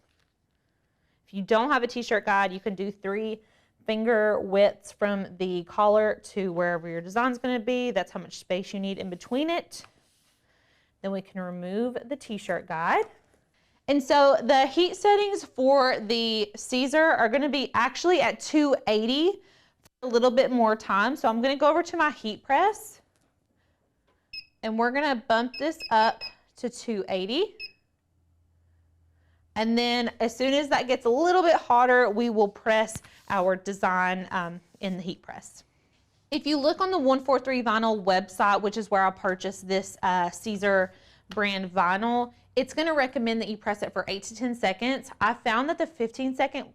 If you don't have a t-shirt guide, you can do 3 finger widths from the collar to wherever your design's going to be. That's how much space you need in between it. Then we can remove the t-shirt guide. And so the heat settings for the Caesar are going to be actually at 280 a little bit more time. So I'm going to go over to my heat press and we're going to bump this up to 280. And then as soon as that gets a little bit hotter, we will press our design in the heat press. If you look on the 143 Vinyl website, which is where I purchased this Caesar brand vinyl, it's going to recommend that you press it for 8 to 10 seconds. I found that the 15-second